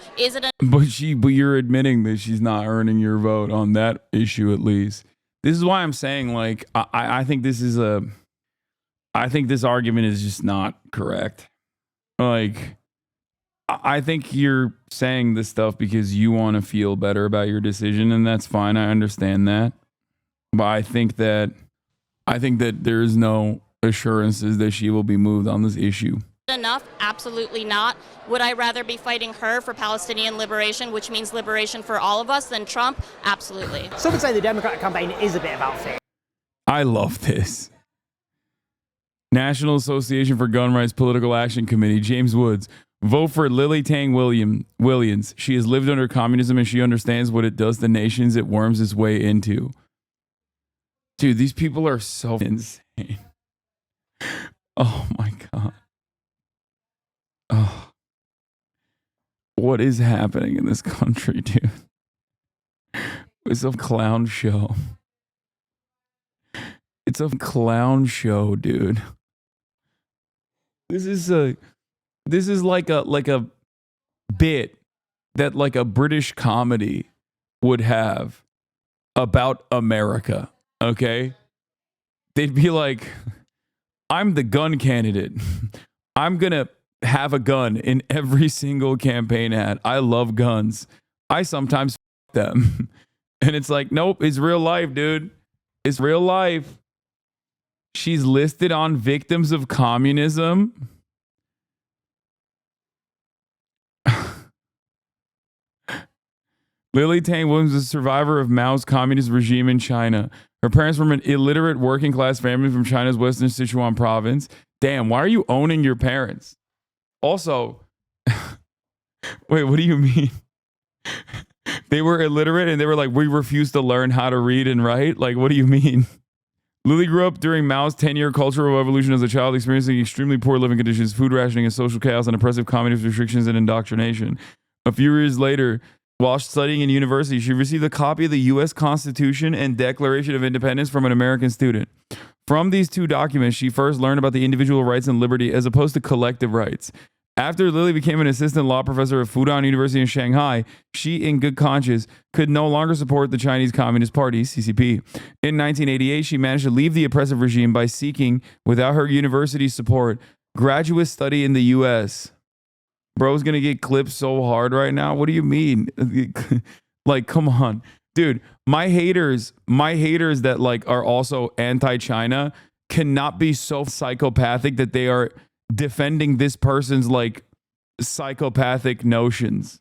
Speaker 1: But you're admitting that she's not earning your vote on that issue, at least. This is why I'm saying, like, I think this argument is just not correct. Like, I think you're saying this stuff because you want to feel better about your decision, and that's fine. I understand that. But I think that there's no assurances that she will be moved on this issue.
Speaker 22: Enough? Absolutely not. Would I rather be fighting her for Palestinian liberation, which means liberation for all of us, than Trump? Absolutely.
Speaker 13: Some would say the Democratic campaign is a bit about fear.
Speaker 1: I love this. National Association for Gun Rights Political Action Committee, James Woods. Vote for Lily Tang Williams. She has lived under communism and she understands what it does to nations it worms its way into. Dude, these people are so insane. Oh my God. Oh. What is happening in this country, dude? It's a clown show. It's a clown show, dude. This is like a bit that like a British comedy would have about America. Okay? They'd be like, I'm the gun candidate. I'm going to have a gun in every single campaign ad. I love guns. I sometimes them. And it's like, nope, it's real life, dude. It's real life. She's listed on victims of communism. Lily Tang Williams is a survivor of Mao's communist regime in China. Her parents were from an illiterate working class family from China's western Sichuan province. Damn, why are you owning your parents? Also, wait, what do you mean? They were illiterate and they were like, we refuse to learn how to read and write? Like, what do you mean? Lily grew up during Mao's 10-year cultural revolution as a child, experiencing extremely poor living conditions, food rationing, and social chaos, and oppressive communist restrictions and indoctrination. A few years later, while studying in university, she received a copy of the U.S. Constitution and Declaration of Independence from an American student. From these two documents, she first learned about the individual rights and liberty as opposed to collective rights. After Lily became an assistant law professor at Fudan University in Shanghai, she, in good conscience, could no longer support the Chinese Communist Party, CCP. In 1988, she managed to leave the oppressive regime by seeking, without her university's support, graduate study in the U.S. Bro's gonna get clipped so hard right now. What do you mean? Like, come on. Dude, my haters that like are also anti-China cannot be so psychopathic that they are defending this person's like psychopathic notions.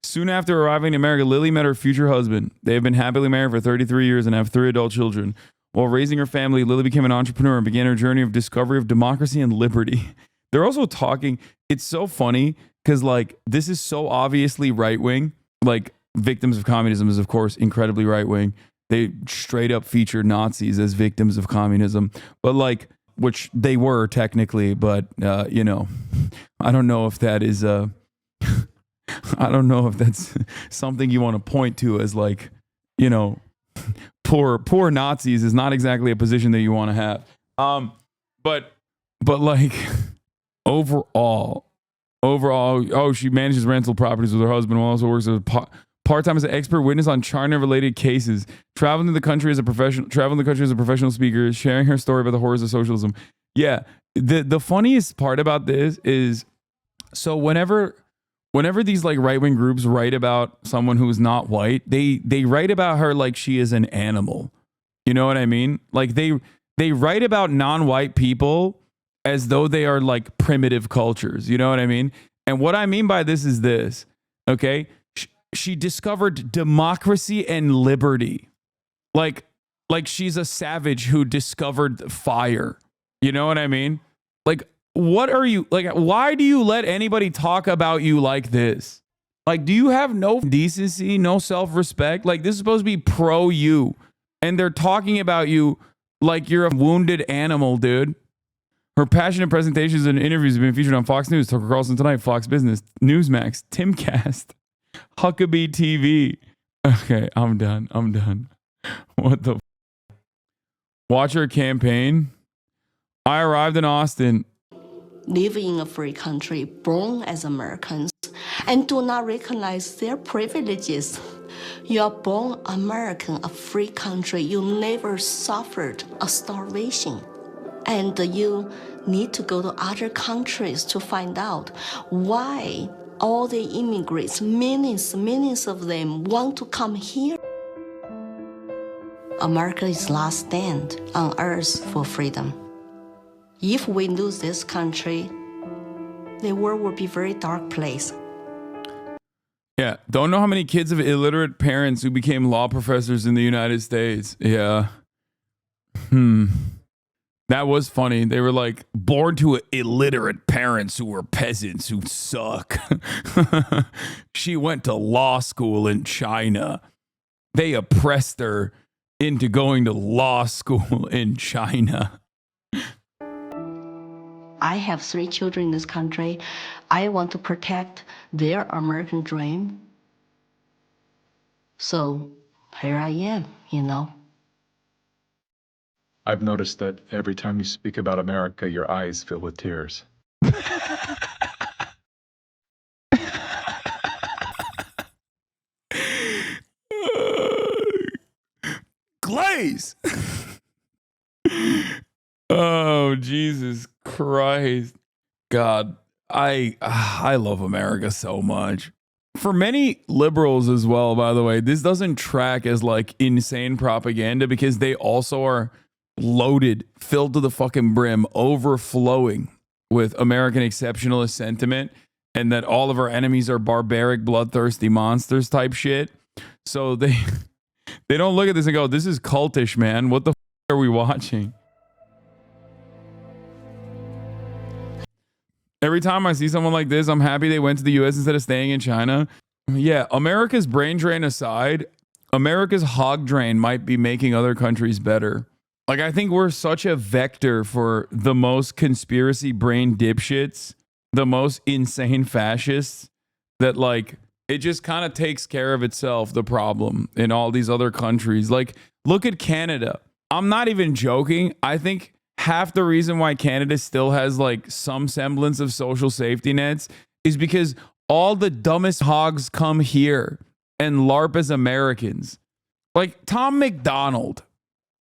Speaker 1: Soon after arriving in America, Lily met her future husband. They have been happily married for 33 years and have 3 adult children. While raising her family, Lily became an entrepreneur and began her journey of discovery of democracy and liberty. They're also talking, it's so funny because like this is so obviously right-wing. Like victims of communism is of course incredibly right-wing. They straight up feature Nazis as victims of communism, but like, which they were technically, but you know, I don't know if that is I don't know if that's something you want to point to as like, you know, poor Nazis is not exactly a position that you want to have. But But like overall, oh, she manages rental properties with her husband while also works as a part-time as an expert witness on China-related cases, traveling to the country as a professional speaker, sharing her story about the horrors of socialism. Yeah, the funniest part about this is, so whenever these like right-wing groups write about someone who's not white, they write about her like she is an animal. You know what I mean? Like they write about non-white people as though they are like primitive cultures. You know what I mean? And what I mean by this is this, okay? She discovered democracy and liberty. Like she's a savage who discovered fire. You know what I mean? Like, what are you, like, why do you let anybody talk about you like this? Like, do you have no decency, no self-respect? Like, this is supposed to be pro you. And they're talking about you like you're a wounded animal, dude. Her passionate presentations and interviews have been featured on Fox News, Tucker Carlson Tonight, Fox Business, Newsmax, Timcast, Huckabee TV. Okay, I'm done. What the Watch her campaign. I arrived in Austin.
Speaker 2: Live in a free country, born as Americans, and do not recognize their privileges. You are born American, a free country. You never suffered a starvation. And you need to go to other countries to find out why all the immigrants, millions of them, want to come here. America is last stand on earth for freedom. If we lose this country, the world will be a very dark place.
Speaker 1: Yeah, don't know how many kids of illiterate parents who became law professors in the United States. Yeah. That was funny. They were like born to illiterate parents who were peasants who suck. She went to law school in China. They oppressed her into going to law school in China.
Speaker 2: I have 3 children in this country. I want to protect their American dream. So here I am, you know.
Speaker 3: I've noticed that every time you speak about America, your eyes fill with tears.
Speaker 1: Glaze! Oh, Jesus Christ. God, I love America so much. For many liberals as well, by the way, this doesn't track as like insane propaganda because they also are loaded, filled to the fucking brim, overflowing with American exceptionalist sentiment and that all of our enemies are barbaric, bloodthirsty monsters type shit. So they don't look at this and go, this is cultish, man. What the f are we watching? Every time I see someone like this, I'm happy they went to the US instead of staying in China. Yeah, America's brain drain aside, America's hog drain might be making other countries better. Like, I think we're such a vector for the most conspiracy brain dipshits, the most insane fascists, that like it just kind of takes care of itself, the problem in all these other countries. Like, look at Canada. I'm not even joking. I think half the reason why Canada still has like some semblance of social safety nets is because all the dumbest hogs come here and LARP as Americans. Like Tom McDonald,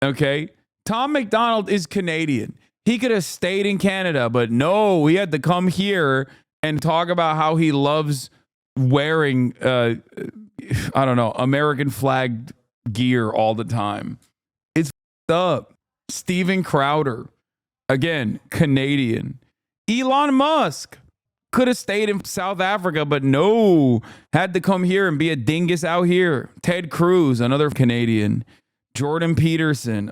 Speaker 1: okay? Tom McDonald is Canadian. He could have stayed in Canada, but no, he had to come here and talk about how he loves wearing, I don't know, American flagged gear all the time. It's up. Steven Crowder, again, Canadian. Elon Musk could have stayed in South Africa, but no, had to come here and be a dingus out here. Ted Cruz, another Canadian. Jordan Peterson.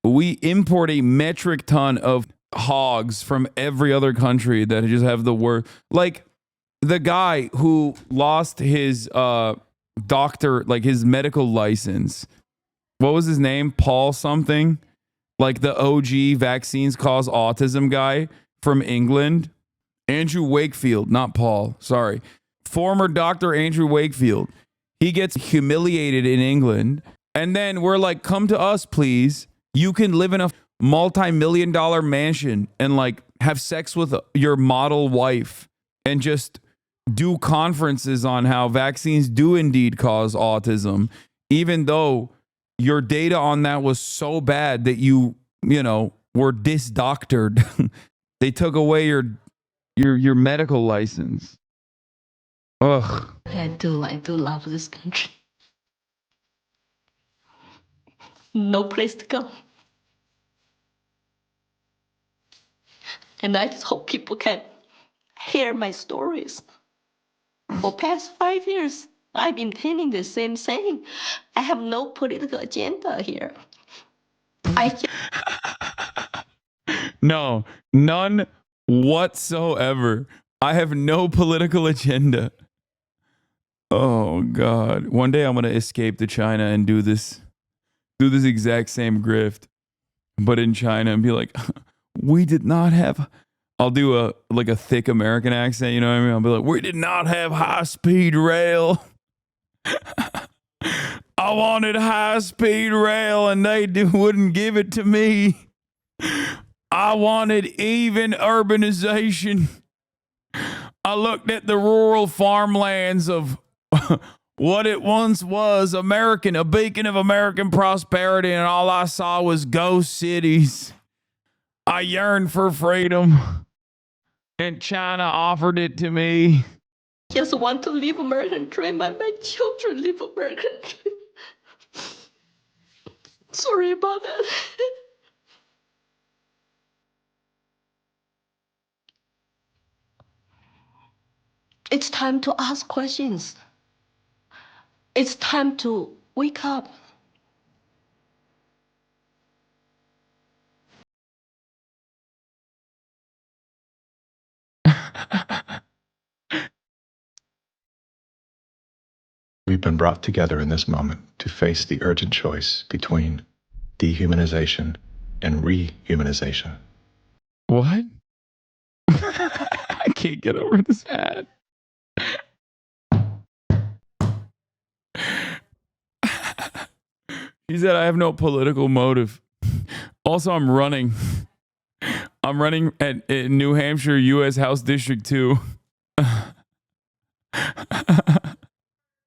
Speaker 1: We import a metric ton of hogs from every other country that just have the word. Like the guy who lost his doctor, like his medical license. What was his name? Paul something? Like the OG vaccines cause autism guy from England. Andrew Wakefield, not Paul. Sorry. Former Dr. Andrew Wakefield. He gets humiliated in England. And then we're like, come to us, please. You can live in a multi-million-dollar mansion and like have sex with your model wife and just do conferences on how vaccines do indeed cause autism, even though your data on that was so bad that you know, were disdoctored. They took away your medical license. Ugh.
Speaker 2: I do love this country. No place to go. And I just hope people can hear my stories. For past 5 years, I've been telling the same thing. I have no political agenda here.
Speaker 1: No, none whatsoever. I have no political agenda. Oh God. One day I'm gonna escape to China and do this exact same grift, but in China, and be like, we did not have. I'll do a thick American accent, you know what I mean? I'll be like, we did not have high-speed rail. I wanted high-speed rail and they wouldn't give it to me. I wanted even urbanization. I looked at the rural farmlands of what it once was, American, a beacon of American prosperity, and all I saw was ghost cities. I yearned for freedom, and China offered it to me.
Speaker 2: Just want to live American dream, and my children live American dream. Sorry about that. It's time to ask questions. It's time to wake up.
Speaker 3: We've been brought together in this moment to face the urgent choice between dehumanization and rehumanization.
Speaker 1: What? I can't get over this ad. He said, I have no political motive. Also, I'm running. I'm running at New Hampshire, U.S. House District 2.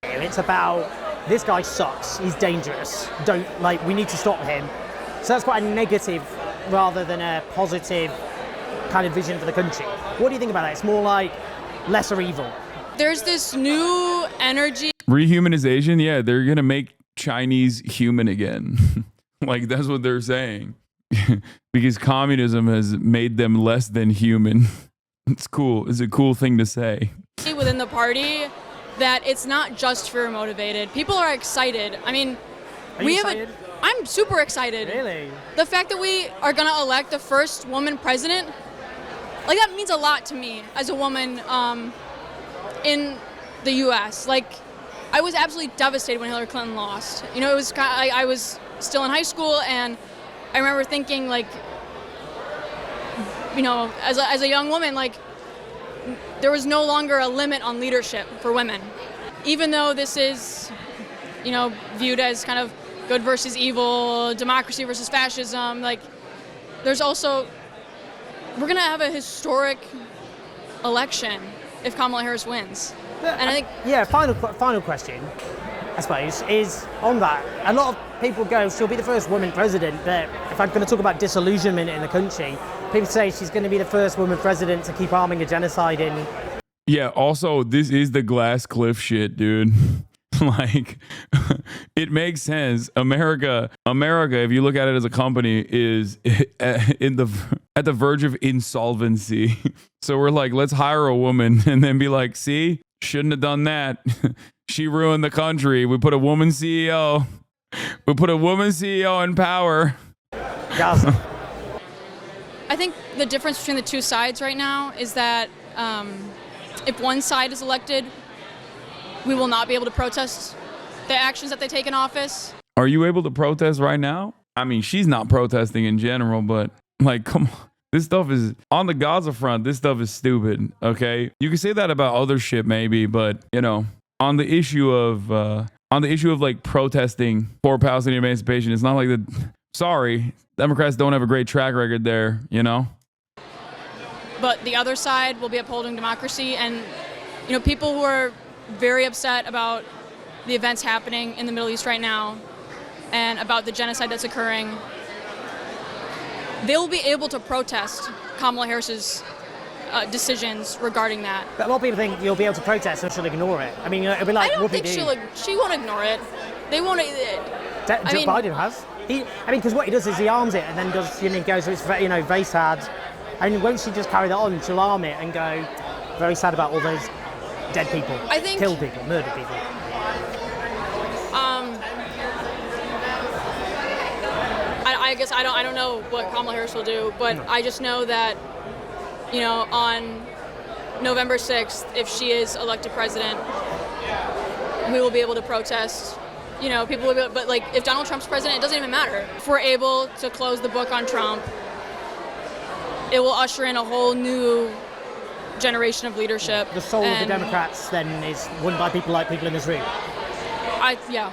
Speaker 13: It's about, this guy sucks, he's dangerous, we need to stop him. So that's quite a negative rather than a positive kind of vision for the country. What do you think about that? It's more like lesser evil.
Speaker 15: There's this new energy.
Speaker 1: Rehumanization, yeah, they're going to make Chinese human again. Like, that's what they're saying. Because communism has made them less than human. It's cool. It's a cool thing to say.
Speaker 15: Within the party that it's not just fear motivated. People are excited. I mean, I'm super excited.
Speaker 13: Really?
Speaker 15: The fact that we are going to elect the first woman president, like, that means a lot to me as a woman in the U.S. Like, I was absolutely devastated when Hillary Clinton lost. You know, it was I was still in high school, and I remember thinking, like, you know, as a young woman, like, there was no longer a limit on leadership for women. Even though this is, you know, viewed as kind of good versus evil, democracy versus fascism, like, there's also, we're gonna have a historic election if Kamala Harris wins. And I think...
Speaker 13: Yeah, final question, I suppose, is on that. A lot of people go, she'll be the first woman president, but if I'm going to talk about disillusionment in the country, people say she's going to be the first woman president to keep arming a genocide in...
Speaker 1: Yeah, also, this is the glass cliff shit, dude. Like, it makes sense. America, if you look at it as a company, is at the verge of insolvency. So we're like, let's hire a woman and then be like, see, shouldn't have done that. She ruined the country. We put a woman CEO. We put a woman CEO in power.
Speaker 13: Gaza.
Speaker 15: I think the difference between the two sides right now is that if one side is elected, we will not be able to protest the actions that they take in office.
Speaker 1: Are you able to protest right now? I mean, she's not protesting in general, but like, come on. This stuff is, on the Gaza front, this stuff is stupid, okay? You can say that about other shit maybe, but, you know, on the issue of like protesting for Palestinian emancipation, it's not like Sorry, Democrats don't have a great track record there, you know?
Speaker 15: But the other side will be upholding democracy, and people who are very upset about the events happening in the Middle East right now and about the genocide that's occurring, they will be able to protest Kamala Harris's decisions regarding that.
Speaker 13: But a lot of people think you'll be able to protest and she'll ignore it. I mean, it'll be like
Speaker 15: I don't think she won't ignore it. They won't.
Speaker 13: Joe Biden has. Because what he does is he arms it and then he goes, it's very sad. And won't she just carry that on? She'll arm it and go, very sad about all those dead people, killed people, murdered people.
Speaker 15: I guess I don't know what Kamala Harris will do, but I just know that, on November 6th, if she is elected president, we will be able to protest. People will be, but if Donald Trump's president, it doesn't even matter. If we're able to close the book on Trump, it will usher in a whole new generation of leadership.
Speaker 13: The soul of the Democrats then is won by people like people in this room.
Speaker 15: Yeah,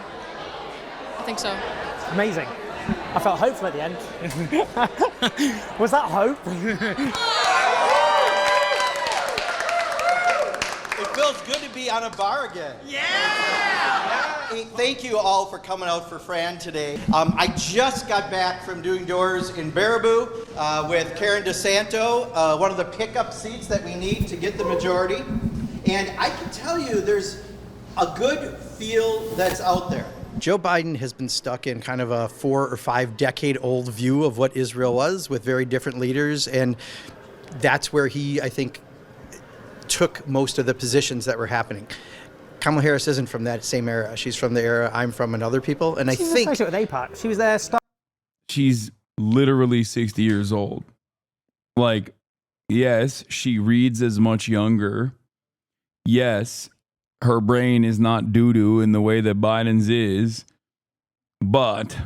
Speaker 15: I think so.
Speaker 13: Amazing. I felt hopeful at the end. Was that hope?
Speaker 20: It feels good to be on a bar again. Yeah! Hey, thank you all for coming out for Fran today. I just got back from doing doors in Baraboo with Karen DeSanto, one of the pickup seats that we need to get the majority. And I can tell you there's a good feel that's out there. Joe Biden has been stuck in kind of a 4 or 5 decade old view of what Israel was with very different leaders. And that's where he, I think, took most of the positions that were happening. Kamala Harris isn't from that same era. She's from the era I'm from and other people. And
Speaker 13: She's associated with AIPAC. She was there.
Speaker 1: She's literally 60 years old. Yes, she reads as much younger. Yes, her brain is not doo-doo in the way that Biden's is. But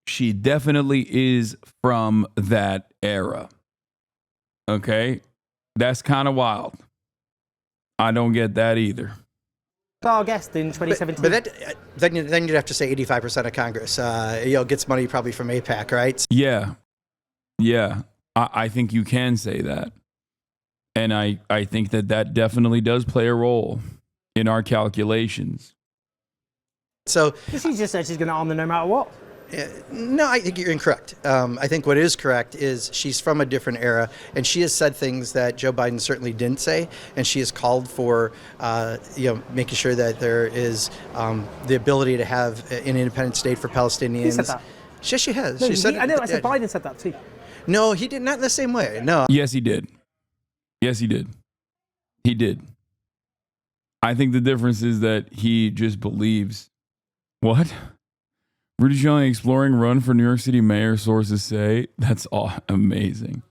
Speaker 1: she definitely is from that era. Okay? That's kind of wild. I don't get that either.
Speaker 13: Our guest in 2017.
Speaker 20: But then you'd have to say 85% of Congress gets money probably from AIPAC, right?
Speaker 1: Yeah. I think you can say that. And I think that definitely does play a role in our calculations.
Speaker 20: So
Speaker 13: she just said she's going to arm them no matter what.
Speaker 20: No, I think you're incorrect. I think what is correct is she's from a different era, and she has said things that Joe Biden certainly didn't say, and she has called for, making sure that there is the ability to have an independent state for Palestinians.
Speaker 13: He said that.
Speaker 20: Yes, she has.
Speaker 13: No,
Speaker 20: she said.
Speaker 13: I know. I said Biden said that too.
Speaker 20: No, he did not in the same way. No.
Speaker 1: Yes, he did. Yes, he did. He did. I think the difference is that he just believes. What? Rudy Giuliani exploring run for New York City mayor, sources say. That's amazing.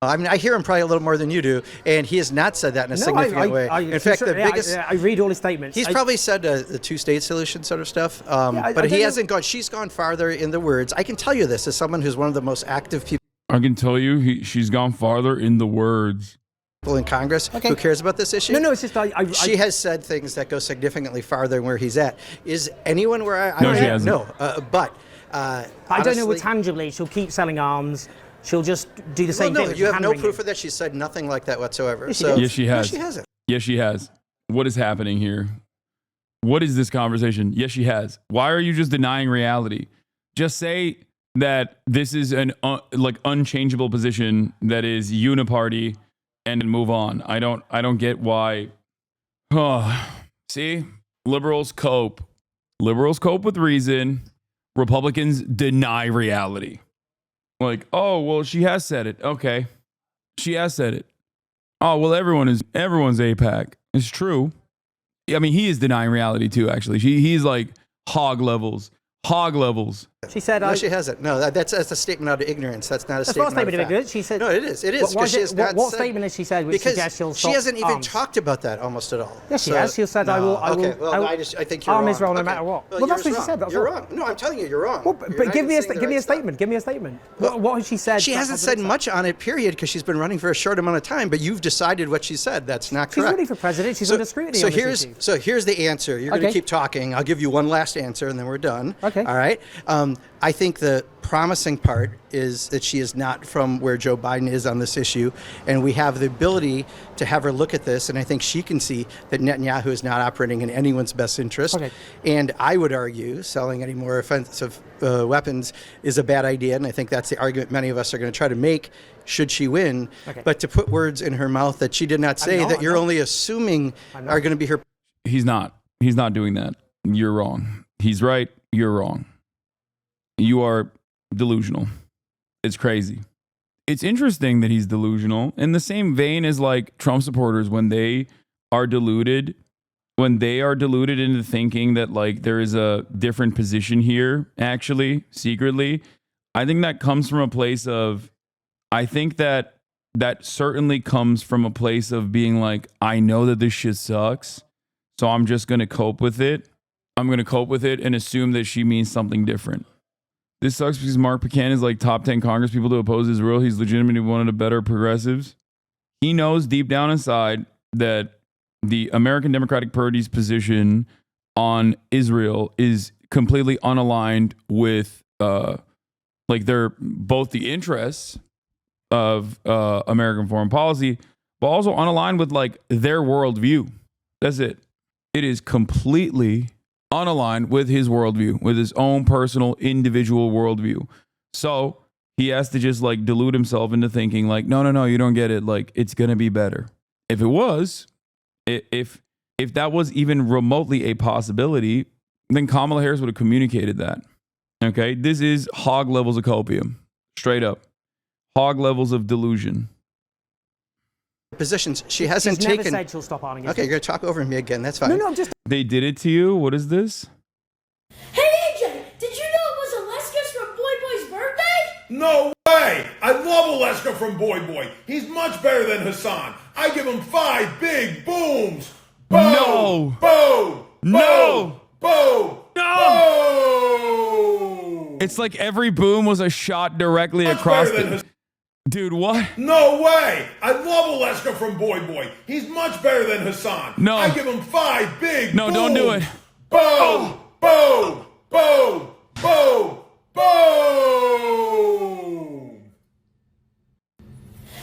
Speaker 20: I mean, I hear him probably a little more than you do, and he has not said that in a significant way. In fact, the biggest...
Speaker 13: I read all his statements.
Speaker 20: He's probably said the two-state solution sort of stuff, but he hasn't gone... She's gone farther in the words. I can tell you this as someone who's one of the most active people...
Speaker 1: I can tell you she's gone farther in the words.
Speaker 20: In Congress who cares about this issue?
Speaker 13: No, it's just
Speaker 20: she has said things that go significantly farther than where he's at. Is anyone where I
Speaker 1: no, she hasn't.
Speaker 20: No, but
Speaker 13: I don't know tangibly. She'll keep selling arms. She'll just do the same thing.
Speaker 20: No, you have no proof of that. She said nothing like that whatsoever.
Speaker 1: Yes, she has.
Speaker 20: No, she hasn't.
Speaker 1: Yes, she has. What is happening here? What is this conversation? Yes, she has. Why are you just denying reality? Just say that this is an unchangeable position that is uniparty. And move on. I don't get why. See, liberals cope. Liberals cope with reason. Republicans deny reality. Oh, well, she has said it. Okay, she has said it. Oh, well, everyone's AIPAC. It's true. I mean, he is denying reality too. Actually, he's like hog levels. Hog levels.
Speaker 13: She said.
Speaker 20: No, she hasn't. No, that's a statement out of ignorance. That's not a statement.
Speaker 13: That's not a statement of ignorance. She said.
Speaker 20: No, it is. It is.
Speaker 13: What statement has she said? Which
Speaker 20: because
Speaker 13: she'll
Speaker 20: she hasn't even talked about that almost at all.
Speaker 13: Yes, she has. She said, no, I will.
Speaker 20: Okay. Well, I think you're
Speaker 13: arm
Speaker 20: wrong.
Speaker 13: Israel no matter what. Well, that's what she said.
Speaker 20: You're wrong. No, I'm telling you, you're wrong.
Speaker 13: Well, but give me a statement. Give me a statement. What has she said?
Speaker 20: She hasn't said much on it. Period. Because she's been running for a short amount of time. But you've decided what she said. That's not correct.
Speaker 13: She's running for president. She's under scrutiny.
Speaker 20: So here's the answer. You're going to keep talking. I'll give you one last answer, and then we're done.
Speaker 13: Okay.
Speaker 20: All right. I think the promising part is that she is not from where Joe Biden is on this issue, and we have the ability to have her look at this, and I think she can see that Netanyahu is not operating in anyone's best interest.
Speaker 13: Okay.
Speaker 20: And I would argue selling any more offensive weapons is a bad idea, and I think that's the argument many of us are going to try to make should she win.
Speaker 13: Okay.
Speaker 20: But to put words in her mouth that she did not say, that you're only assuming are going to be her.
Speaker 1: He's not doing that. You're wrong. He's right. You're wrong. You are delusional. It's crazy. It's interesting that he's delusional in the same vein as like Trump supporters when they are deluded into thinking that like there is a different position here, actually, secretly. I think that comes from a place of, I think that certainly comes from a place of being like, I know that this shit sucks, so I'm just going to cope with it. I'm going to cope with it and assume that she means something different. This sucks because Mark Buchanan is like top 10 Congress people to oppose Israel. He's legitimately one of the better progressives. He knows deep down inside that the American Democratic Party's position on Israel is completely unaligned with like they're both the interests of American foreign policy, but also unaligned with like their worldview. That's it. It is completely unaligned with his worldview, with his own personal individual worldview. So he has to just like delude himself into thinking like, no, you don't get it. Like it's going to be better. If it was, if that was even remotely a possibility, then Kamala Harris would have communicated that. Okay. This is hog levels of copium. Straight up. Hog levels of delusion.
Speaker 20: Positions. She hasn't
Speaker 13: She's
Speaker 20: taken.
Speaker 13: never said she'll stop arguing.
Speaker 20: Okay, you're going to talk over me again. That's fine.
Speaker 13: No, I'm just.
Speaker 1: They did it to you? What is this?
Speaker 8: Hey AJ, did you know it was Alaska's from Boy Boy's birthday?
Speaker 10: No way! I love Alaska from Boy Boy. He's much better than Hasan. I give him 5 big booms. Boom!
Speaker 1: No!
Speaker 10: Boom!
Speaker 1: No!
Speaker 10: Boom!
Speaker 1: No!
Speaker 10: Boom!
Speaker 1: It's like every boom was a shot directly across the... Dude, what?
Speaker 10: No way! I love Alaska from Boy Boy. He's much better than Hasan.
Speaker 1: No.
Speaker 10: I give him 5 big
Speaker 1: No,
Speaker 10: booms.
Speaker 1: don't do it.
Speaker 10: Boom! Boom! Boom! Boom! Boom!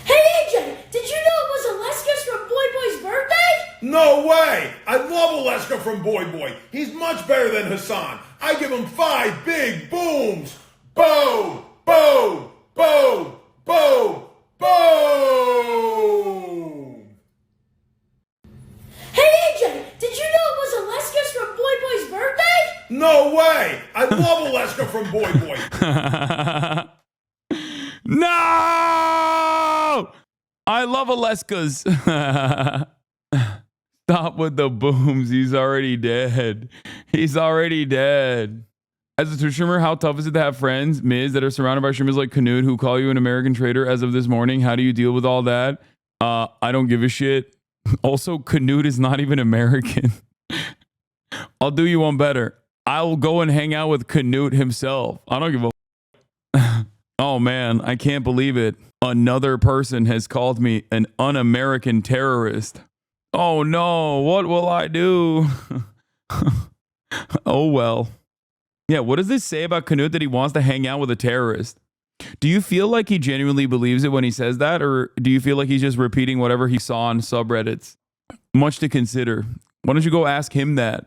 Speaker 8: Hey AJ, did you know it was Alaska's from Boy Boy's birthday?
Speaker 10: No way! I love Alaska from Boy Boy. He's much better than Hasan. I give him 5 big booms. Boom! Boom! Boom! Boom! Boom!
Speaker 8: Hey AJ, did you know it was Alaska's from Boy Boy's birthday?
Speaker 10: No way! I love Alaska from Boy Boy.
Speaker 1: No! I love Alaska's. Stop with the booms. He's already dead. He's already dead. As a Twitch streamer, how tough is it to have friends, Miz, that are surrounded by streamers like Canute who call you an American traitor as of this morning? How do you deal with all that? I don't give a shit. Also, Canute is not even American. I'll do you one better. I'll go and hang out with Canute himself. I don't give a Oh man, I can't believe it. Another person has called me an un-American terrorist. Oh no, what will I do? Oh well. Yeah, what does this say about Canute that he wants to hang out with a terrorist? Do you feel like he genuinely believes it when he says that? Or do you feel like he's just repeating whatever he saw on subreddits? Much to consider. Why don't you go ask him that?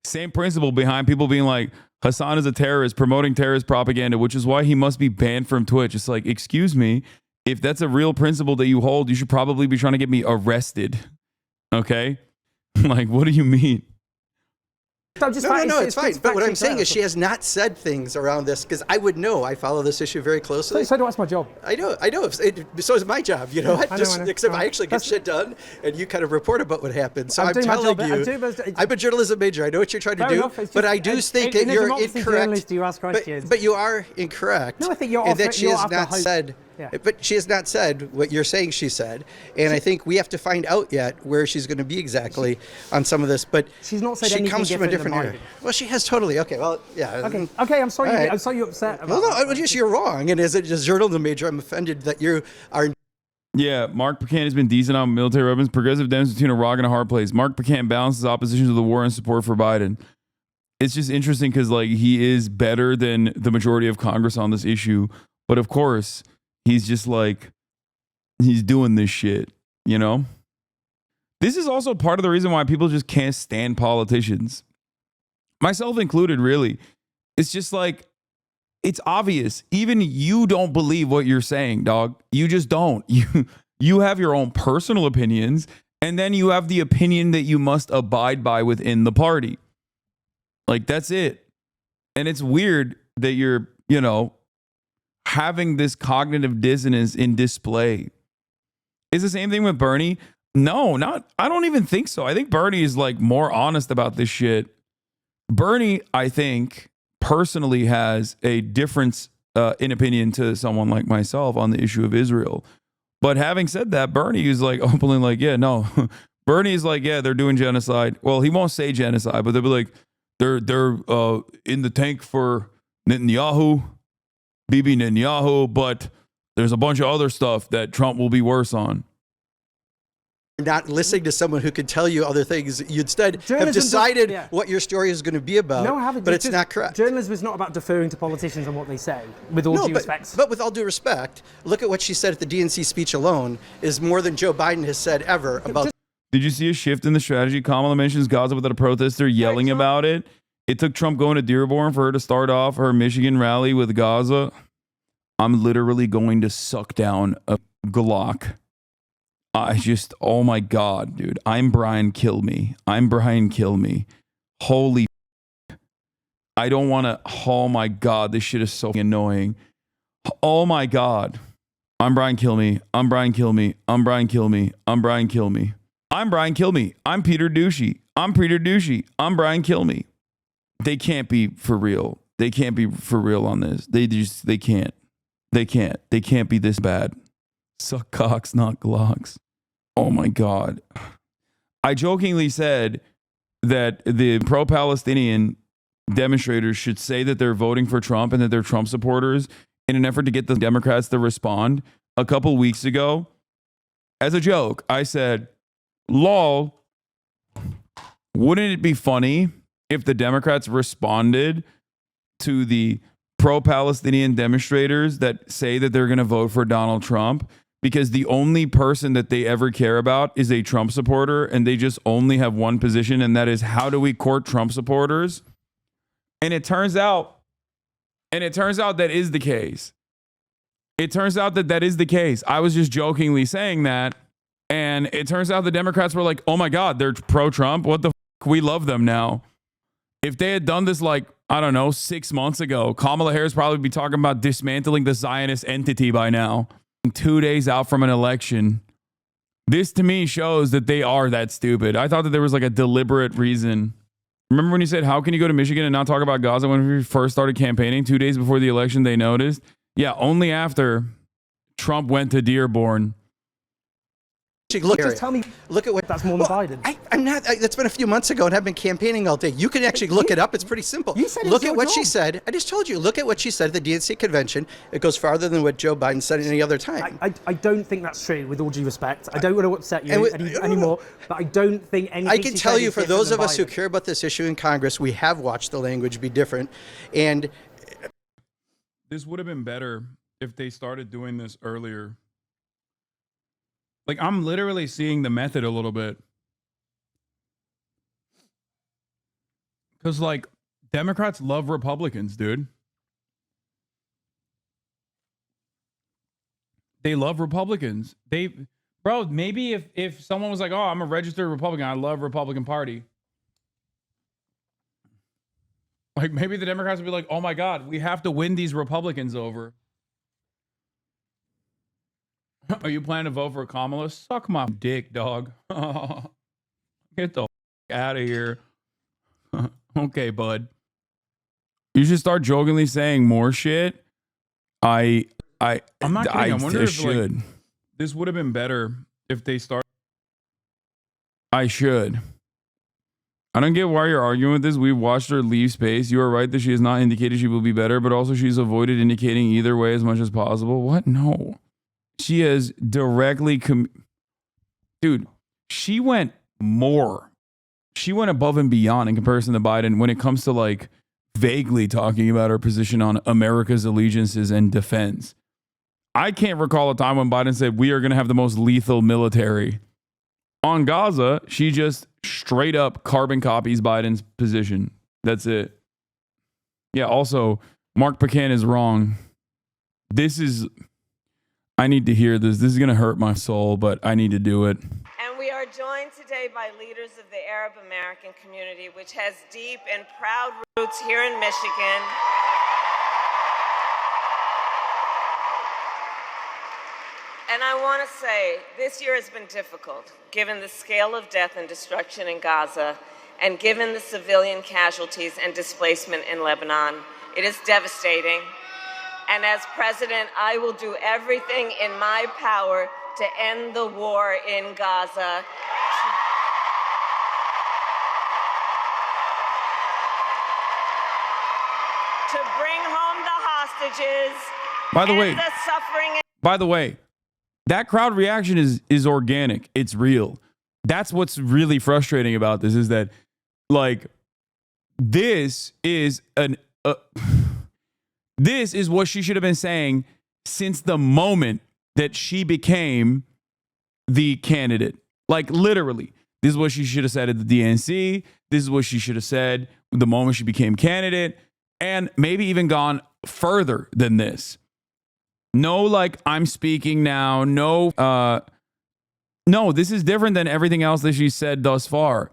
Speaker 1: Same principle behind people being like, Hasan is a terrorist, promoting terrorist propaganda, which is why he must be banned from Twitch. It's like, excuse me, if that's a real principle that you hold, you should probably be trying to get me arrested. Okay? Like, what do you mean?
Speaker 20: No, it's fine. But what I'm saying is she has not said things around this because I would know. I follow this issue very closely.
Speaker 13: So that's my job.
Speaker 20: I know. So is my job, you know. Except I actually get shit done and you kind of report about what happened. So I'm telling you, I'm a journalism major. I know what you're trying to do. But I do think that you're incorrect.
Speaker 13: You ask questions.
Speaker 20: But you are incorrect.
Speaker 13: No, I think you're
Speaker 20: in that she has not said. Yeah. But she has not said what you're saying she said. And I think we have to find out yet where she's going to be exactly on some of this. But
Speaker 13: she's not said
Speaker 20: she
Speaker 13: anything
Speaker 20: comes from a different area. Well, she has totally. Okay, well, yeah.
Speaker 13: Okay, I'm sorry.
Speaker 20: Right.
Speaker 13: I'm sorry you're upset about
Speaker 20: well, no, just you're wrong. And as a journalism major, I'm offended that you are.
Speaker 1: Yeah, Mark Buchanan has been decent on military weapons. Progressive Dems between a rock and a hard place. Mark Buchanan balances opposition to the war and support for Biden. it's just interesting because like he is better than the majority of Congress on this issue. But of course, he's just like, he's doing this shit, you know? This is also part of the reason why people just can't stand politicians. Myself included, really. It's just like, it's obvious. Even you don't believe what you're saying, dog. You just don't. You have your own personal opinions, and then you have the opinion that you must abide by within the party. Like, that's it. And it's weird that you're, you know, having this cognitive dissonance in display. Is the same thing with Bernie? No, I don't even think so. I think Bernie is like more honest about this shit. Bernie, I think, personally has a difference in opinion to someone like myself on the issue of Israel. But having said that, Bernie is like openly like, yeah, no. Bernie is like, yeah, they're doing genocide. Well, he won't say genocide, but they'll be like, they're in the tank for Netanyahu, Bibi Netanyahu, but there's a bunch of other stuff that Trump will be worse on.
Speaker 20: Not listening to someone who could tell you other things. You instead have decided what your story is going to be about.
Speaker 13: No, I haven't.
Speaker 20: But it's not correct.
Speaker 13: Journalism is not about deferring to politicians and what they say, with all due respect.
Speaker 20: But with all due respect, look at what she said at the DNC speech alone is more than Joe Biden has said ever about.
Speaker 1: Did you see a shift in the strategy? Kamala mentions Gaza without a protester yelling about it. It took Trump going to Dearborn for her to start off her Michigan rally with Gaza. I'm literally going to suck down a Glock. Oh my God, dude. I'm Brian Kill Me. Holy I don't want to, oh my God, this shit is so annoying. Oh my God. I'm Brian Kill Me. I'm Brian Kill Me. I'm Brian Kill Me. I'm Brian Kill Me. I'm Brian Kill Me. I'm Peter Douchey. I'm Peter Douchey. I'm Brian Kill Me. They can't be for real. They can't be for real on this. They can't. They can't be this bad. Suck cocks, not Glocks. Oh my God. I jokingly said that the pro-Palestinian demonstrators should say that they're voting for Trump and that they're Trump supporters in an effort to get the Democrats to respond. A couple weeks ago, as a joke, I said, lol, wouldn't it be funny if the Democrats responded to the pro-Palestinian demonstrators that say that they're going to vote for Donald Trump? Because the only person that they ever care about is a Trump supporter, and they just only have one position, and that is, how do we court Trump supporters? And it turns out that is the case. It turns out that is the case. I was just jokingly saying that, and it turns out the Democrats were like, oh my God, they're pro-Trump. What the f***? We love them now. If they had done this like, I don't know, 6 months ago, Kamala Harris probably be talking about dismantling the Zionist entity by now. 2 days out from an election. This to me shows that they are that stupid. I thought that there was like a deliberate reason. Remember when you said, how can you go to Michigan and not talk about Gaza when we first started campaigning? 2 days before the election, they noticed. Yeah, only after Trump went to Dearborn.
Speaker 13: Just tell me, look at what that's more than Biden.
Speaker 20: I'm not. That's been a few months ago, and I've been campaigning all day. You can actually look it up. It's pretty simple.
Speaker 13: You said
Speaker 20: look at what she said. I just told you. Look at what she said at the DNC convention. It goes farther than what Joe Biden said at any other time.
Speaker 13: I don't think that's true. With all due respect, I don't want to upset you anymore, but I don't think anything.
Speaker 20: I can tell you, for those of us who care about this issue in Congress, we have watched the language be different, and
Speaker 1: this would have been better if they started doing this earlier. Like, I'm literally seeing the method a little bit. Because, like, Democrats love Republicans, dude. They love Republicans. Bro, maybe if someone was like, oh, I'm a registered Republican, I love Republican Party. Like, maybe the Democrats would be like, oh my God, we have to win these Republicans over. Are you planning to vote for Kamala? Suck my dick, dog. Get the out of here. Okay, bud. You should start jokingly saying more shit. I'm not kidding. I wonder if like, this would have been better if they start. I should. I don't get why you're arguing with this. We've watched her leave space. You are right that she has not indicated she will be better, but also she's avoided indicating either way as much as possible. What? No. She has directly... Dude, she went more. she went above and beyond in comparison to Biden when it comes to like vaguely talking about her position on America's allegiances and defense. I can't recall a time when Biden said we are going to have the most lethal military. On Gaza, she just straight up carbon copies Biden's position. That's it. Yeah, also, Mark Pecan is wrong. I need to hear this. This is going to hurt my soul, but I need to do it.
Speaker 5: And we are joined today by leaders of the Arab American community, which has deep and proud roots here in Michigan. And I want to say, this year has been difficult, given the scale of death and destruction in Gaza, and given the civilian casualties and displacement in Lebanon. It is devastating. And as president, I will do everything in my power to end the war in Gaza. To bring home the hostages.
Speaker 1: By the
Speaker 5: end
Speaker 1: way,
Speaker 5: the suffering.
Speaker 1: By the way, that crowd reaction is organic. It's real. That's what's really frustrating about this is that, like, this is what she should have been saying since the moment that she became the candidate. Like, literally, this is what she should have said at the DNC. This is what she should have said the moment she became candidate, and maybe even gone further than this. No, like, I'm speaking now. No, this is different than everything else that she said thus far.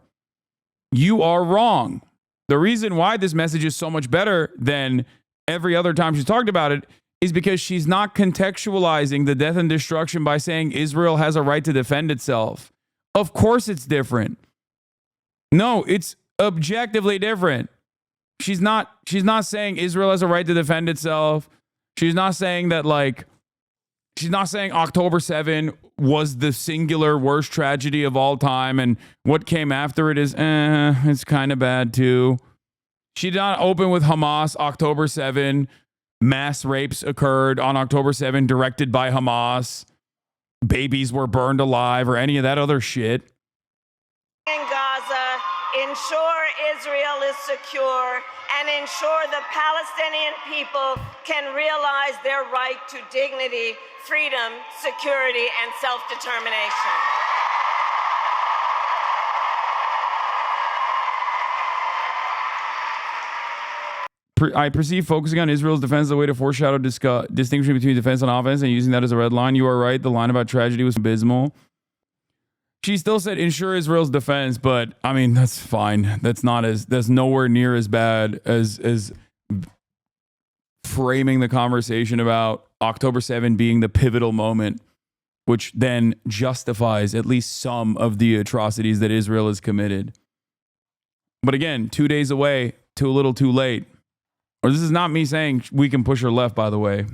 Speaker 1: You are wrong. The reason why this message is so much better than every other time she's talked about it is because she's not contextualizing the death and destruction by saying Israel has a right to defend itself. Of course it's different. No, it's objectively different. She's not saying Israel has a right to defend itself. She's not saying that, like, she's not saying October 7 was the singular worst tragedy of all time and what came after it is, it's kind of bad too. She did not open with Hamas October 7. Mass rapes occurred on October 7 directed by Hamas. Babies were burned alive or any of that other shit.
Speaker 5: In Gaza, ensure Israel is secure, and ensure the Palestinian people can realize their right to dignity, freedom, security, and self-determination.
Speaker 1: I perceive focusing on Israel's defense as a way to foreshadow distinction between defense and offense and using that as a red line. You are right. The line about tragedy was abysmal. She still said ensure Israel's defense, but I mean, that's fine. That's nowhere near as bad as framing the conversation about October 7 being the pivotal moment, which then justifies at least some of the atrocities that Israel has committed. But again, 2 days away, too little, too late. Or this is not me saying we can push her left, by the way.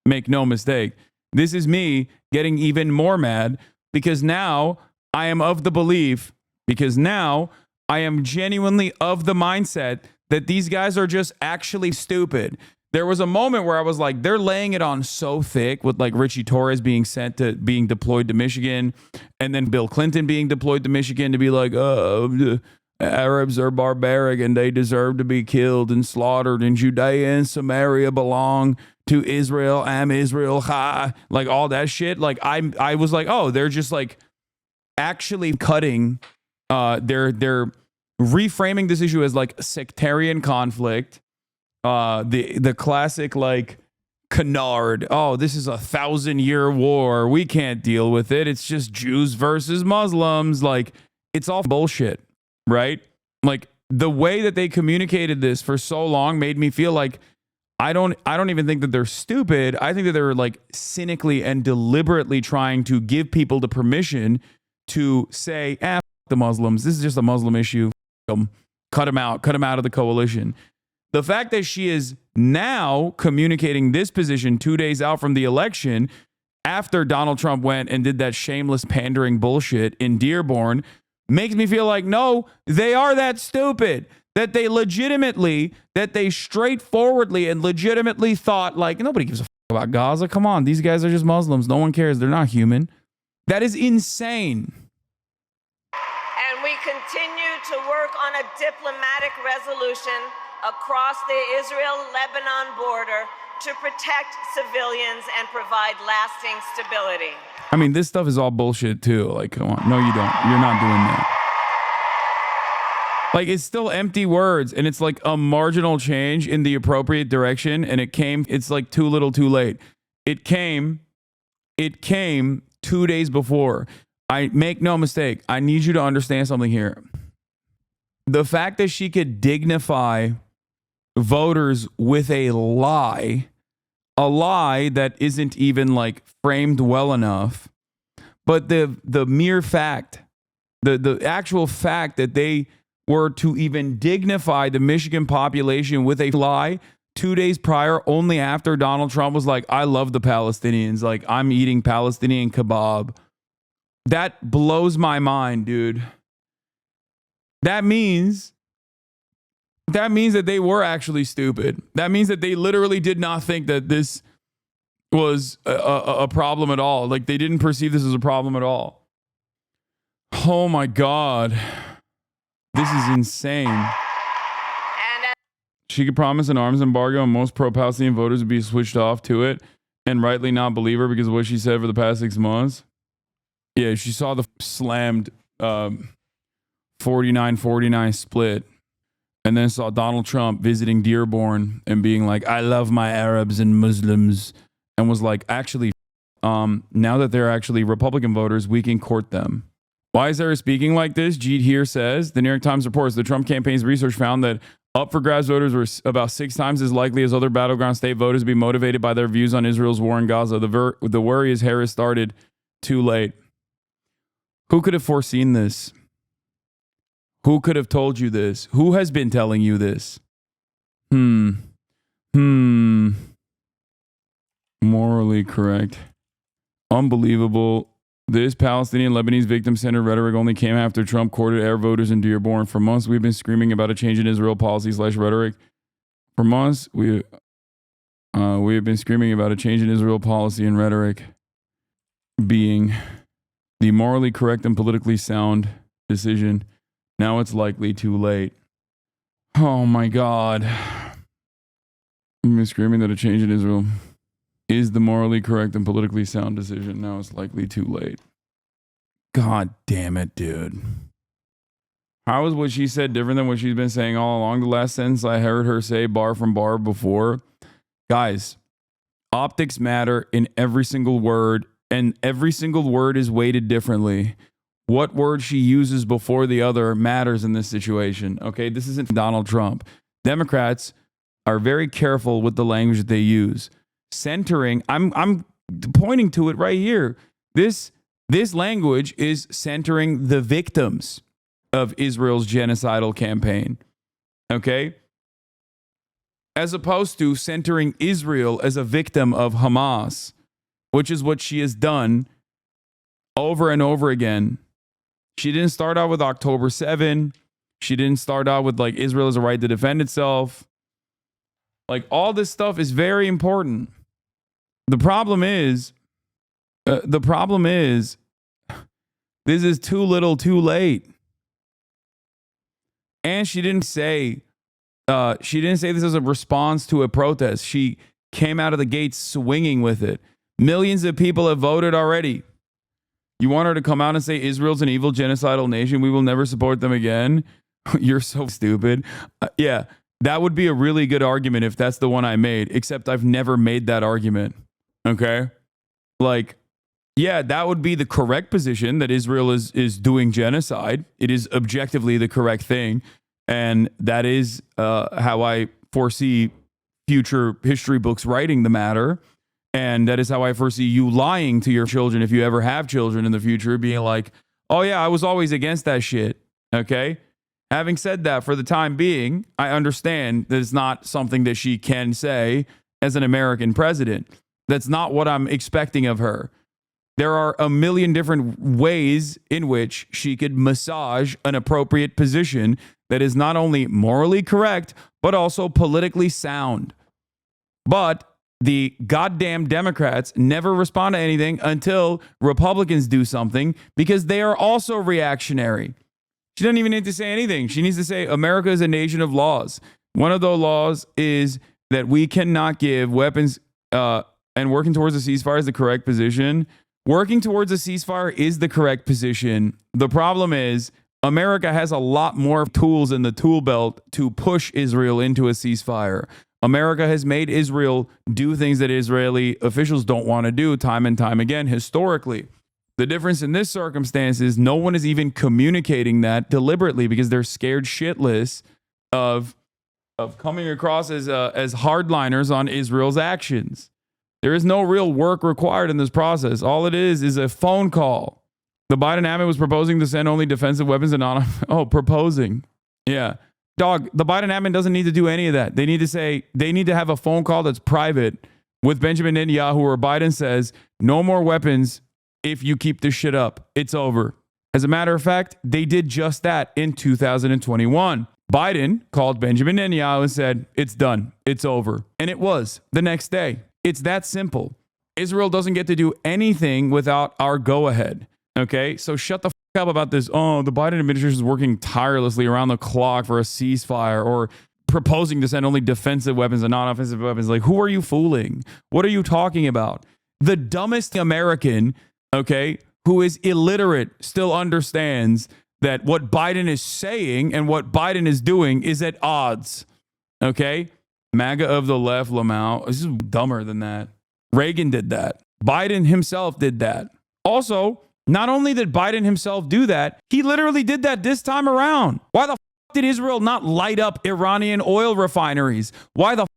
Speaker 1: Make no mistake. This is me getting even more mad because now I am of the belief, because now I am genuinely of the mindset that these guys are just actually stupid. There was a moment where I was like, they're laying it on so thick with like Richie Torres being deployed to Michigan, and then Bill Clinton being deployed to Michigan to be like, the Arabs are barbaric and they deserve to be killed and slaughtered, and Judea and Samaria belong to Israel. Am Israel, ha, like all that shit. Like I was like, oh, they're just like actually cutting. They're reframing this issue as like sectarian conflict. The classic like canard. Oh, this is a 1,000-year war. We can't deal with it. It's just Jews versus Muslims. Like, it's all bullshit, right? Like, the way that they communicated this for so long made me feel like I don't even think that they're stupid. I think that they're like cynically and deliberately trying to give people the permission to say, f the Muslims. This is just a Muslim issue. Cut them out of the coalition. The fact that she is now communicating this position 2 days out from the election, after Donald Trump went and did that shameless pandering bullshit in Dearborn, makes me feel like, no, they are that stupid. That they straightforwardly and legitimately thought, like, nobody gives a f about Gaza. Come on, these guys are just Muslims. No one cares. They're not human. That is insane.
Speaker 5: And we continue to work on a diplomatic resolution across the Israel-Lebanon border to protect civilians and provide lasting stability.
Speaker 1: I mean, this stuff is all bullshit too. Like, come on. No, you don't. You're not doing that. Like, it's still empty words, and it's like a marginal change in the appropriate direction, and it's like too little too late. It came 2 days before. I make no mistake. I need you to understand something here. The fact that she could dignify voters with a lie that isn't even like framed well enough, but the mere fact, the actual fact that they were to even dignify the Michigan population with a lie 2 days prior, only after Donald Trump was like, I love the Palestinians, like I'm eating Palestinian kebab. That blows my mind, dude. That means that they were actually stupid. That means that they literally did not think that this was a problem at all. Like, they didn't perceive this as a problem at all. Oh my God. This is insane. She could promise an arms embargo and most pro-Palestinian voters would be switched off to it and rightly not believe her because of what she said for the past 6 months. Yeah, she saw the slammed 49-49 split and then saw Donald Trump visiting Dearborn and being like, I love my Arabs and Muslims, and was like, actually, now that they're actually Republican voters, we can court them. Why is Sarah speaking like this? Jeet here says, the New York Times reports the Trump campaign's research found that up for grabs voters were about 6 times as likely as other battleground state voters to be motivated by their views on Israel's war in Gaza. The worry is Harris started too late. Who could have foreseen this? Who could have told you this? Who has been telling you this? Morally correct. Unbelievable. This Palestinian-Lebanese victim-centered rhetoric only came after Trump courted Arab voters in Dearborn. For months, we've been screaming about a change in Israel policy/rhetoric. For months, we have been screaming about a change in Israel policy and rhetoric being the morally correct and politically sound decision. Now it's likely too late. Oh my God. We've been screaming that a change in Israel is the morally correct and politically sound decision. Now it's likely too late. God damn it, dude. How is what she said different than what she's been saying all along? The last sentence I heard her say bar from bar before. Guys, optics matter in every single word, and every single word is weighted differently. What word she uses before the other matters in this situation. Okay, this isn't Donald Trump. Democrats are very careful with the language that they use. Centering, I'm pointing to it right here. This language is centering the victims of Israel's genocidal campaign. Okay? As opposed to centering Israel as a victim of Hamas, which is what she has done over and over again. She didn't start out with October 7. She didn't start out with like Israel has a right to defend itself. Like, all this stuff is very important. The problem is, this is too little, too late. And she didn't say this as a response to a protest. She came out of the gates swinging with it. Millions of people have voted already. You want her to come out and say Israel's an evil genocidal nation? We will never support them again. You're so stupid. Yeah, that would be a really good argument if that's the one I made, except I've never made that argument. Okay? Like, yeah, that would be the correct position, that Israel is doing genocide. It is objectively the correct thing. And that is how I foresee future history books writing the matter. And that is how I foresee you lying to your children, if you ever have children in the future, being like, oh yeah, I was always against that shit. Okay? Having said that, for the time being, I understand that it's not something that she can say as an American president. That's not what I'm expecting of her. There are a million different ways in which she could massage an appropriate position that is not only morally correct, but also politically sound. But the goddamn Democrats never respond to anything until Republicans do something, because they are also reactionary. She doesn't even need to say anything. She needs to say America is a nation of laws. One of the laws is that we cannot give weapons, and working towards a ceasefire is the correct position. Working towards a ceasefire is the correct position. The problem is America has a lot more tools in the tool belt to push Israel into a ceasefire. America has made Israel do things that Israeli officials don't want to do time and time again historically. The difference in this circumstance is no one is even communicating that deliberately because they're scared shitless of coming across as hardliners on Israel's actions. There is no real work required in this process. All it is a phone call. The Biden admin was proposing to send only defensive weapons and proposing. Yeah. Dog, the Biden admin doesn't need to do any of that. They need to have a phone call that's private with Benjamin Netanyahu where Biden says, no more weapons if you keep this shit up. It's over. As a matter of fact, they did just that in 2021. Biden called Benjamin Netanyahu and said, it's done. It's over. And it was the next day. It's that simple. Israel doesn't get to do anything without our go-ahead. Okay? So shut the fuck up about this. Oh, the Biden administration is working tirelessly around the clock for a ceasefire or proposing to send only defensive weapons and non-offensive weapons. Like, who are you fooling? What are you talking about? The dumbest American, okay, who is illiterate still understands that what Biden is saying and what Biden is doing is at odds. Okay? MAGA of the left, Lamau. This is dumber than that. Reagan did that. Biden himself did that. Also, not only did Biden himself do that, he literally did that this time around. Why the f did Israel not light up Iranian oil refineries? Why the f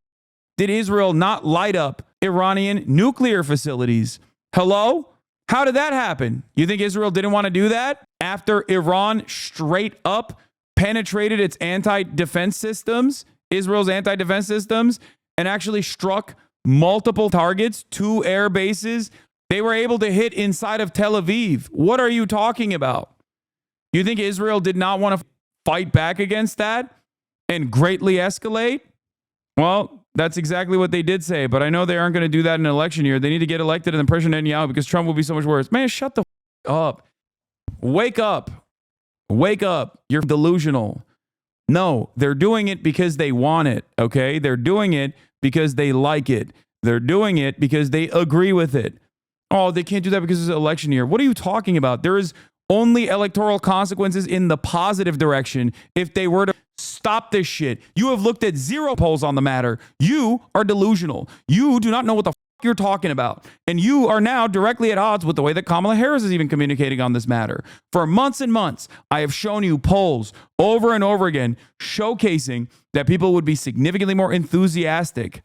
Speaker 1: did Israel not light up Iranian nuclear facilities? Hello? How did that happen? You think Israel didn't want to do that after Iran straight up penetrated its anti-defense systems, Israel's anti-defense systems, and actually struck multiple targets, 2 air bases? They were able to hit inside of Tel Aviv. What are you talking about? You think Israel did not want to fight back against that and greatly escalate? Well, that's exactly what they did say, but I know they aren't going to do that in an election year. They need to get elected and then pressure Netanyahu because Trump will be so much worse. Man, shut the f up. Wake up. Wake up. You're delusional. No, they're doing it because they want it, okay? They're doing it because they like it. They're doing it because they agree with it. Oh, they can't do that because it's an election year. What are you talking about? There is only electoral consequences in the positive direction if they were to stop this shit. You have looked at 0 polls on the matter. You are delusional. You do not know what the f you're talking about. And you are now directly at odds with the way that Kamala Harris is even communicating on this matter. For months and months, I have shown you polls over and over again showcasing that people would be significantly more enthusiastic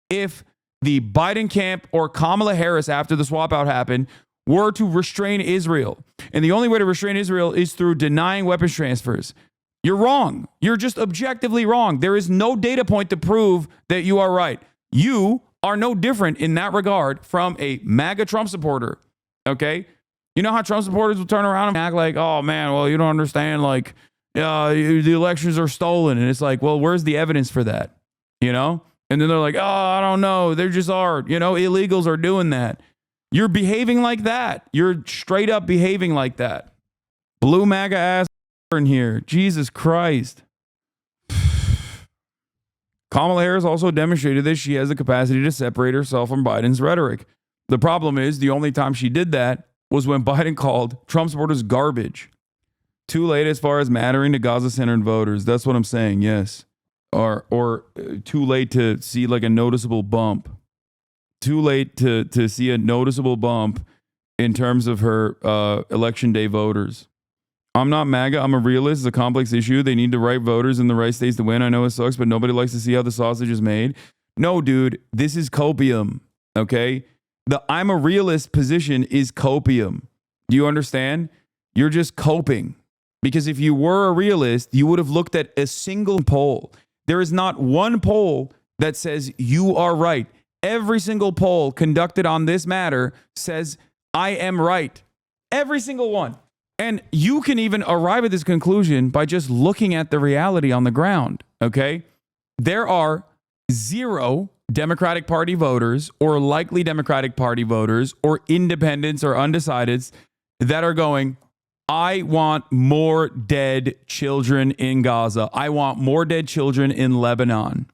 Speaker 1: if the Biden camp or Kamala Harris after the swap out happened were to restrain Israel. And the only way to restrain Israel is through denying weapons transfers. You're wrong. You're just objectively wrong. There is no data point to prove that you are right. You are no different in that regard from a MAGA Trump supporter. Okay? You know how Trump supporters will turn around and act like, oh man, well, you don't understand, like, the elections are stolen. And it's like, well, where's the evidence for that? You know? And then they're like, oh, I don't know. They just are. You know, illegals are doing that. You're behaving like that. You're straight up behaving like that. Blue MAGA ass in here. Jesus Christ. Kamala Harris also demonstrated that she has the capacity to separate herself from Biden's rhetoric. The problem is the only time she did that was when Biden called Trump supporters garbage. Too late as far as mattering to Gaza-centered voters. That's what I'm saying, yes. Or too late to see like a noticeable bump. Too late to see a noticeable bump in terms of her election day voters. I'm not MAGA. I'm a realist. It's a complex issue. They need the right voters in the right states to win. I know it sucks, but nobody likes to see how the sausage is made. No, dude, this is copium, okay? The I'm a realist position is copium. Do you understand? You're just coping. Because if you were a realist, you would have looked at a single poll. There is not one poll that says you are right. Every single poll conducted on this matter says I am right. Every single one. And you can even arrive at this conclusion by just looking at the reality on the ground, okay? There are 0 Democratic Party voters or likely Democratic Party voters or independents or undecideds that are going, I want more dead children in Gaza. I want more dead children in Lebanon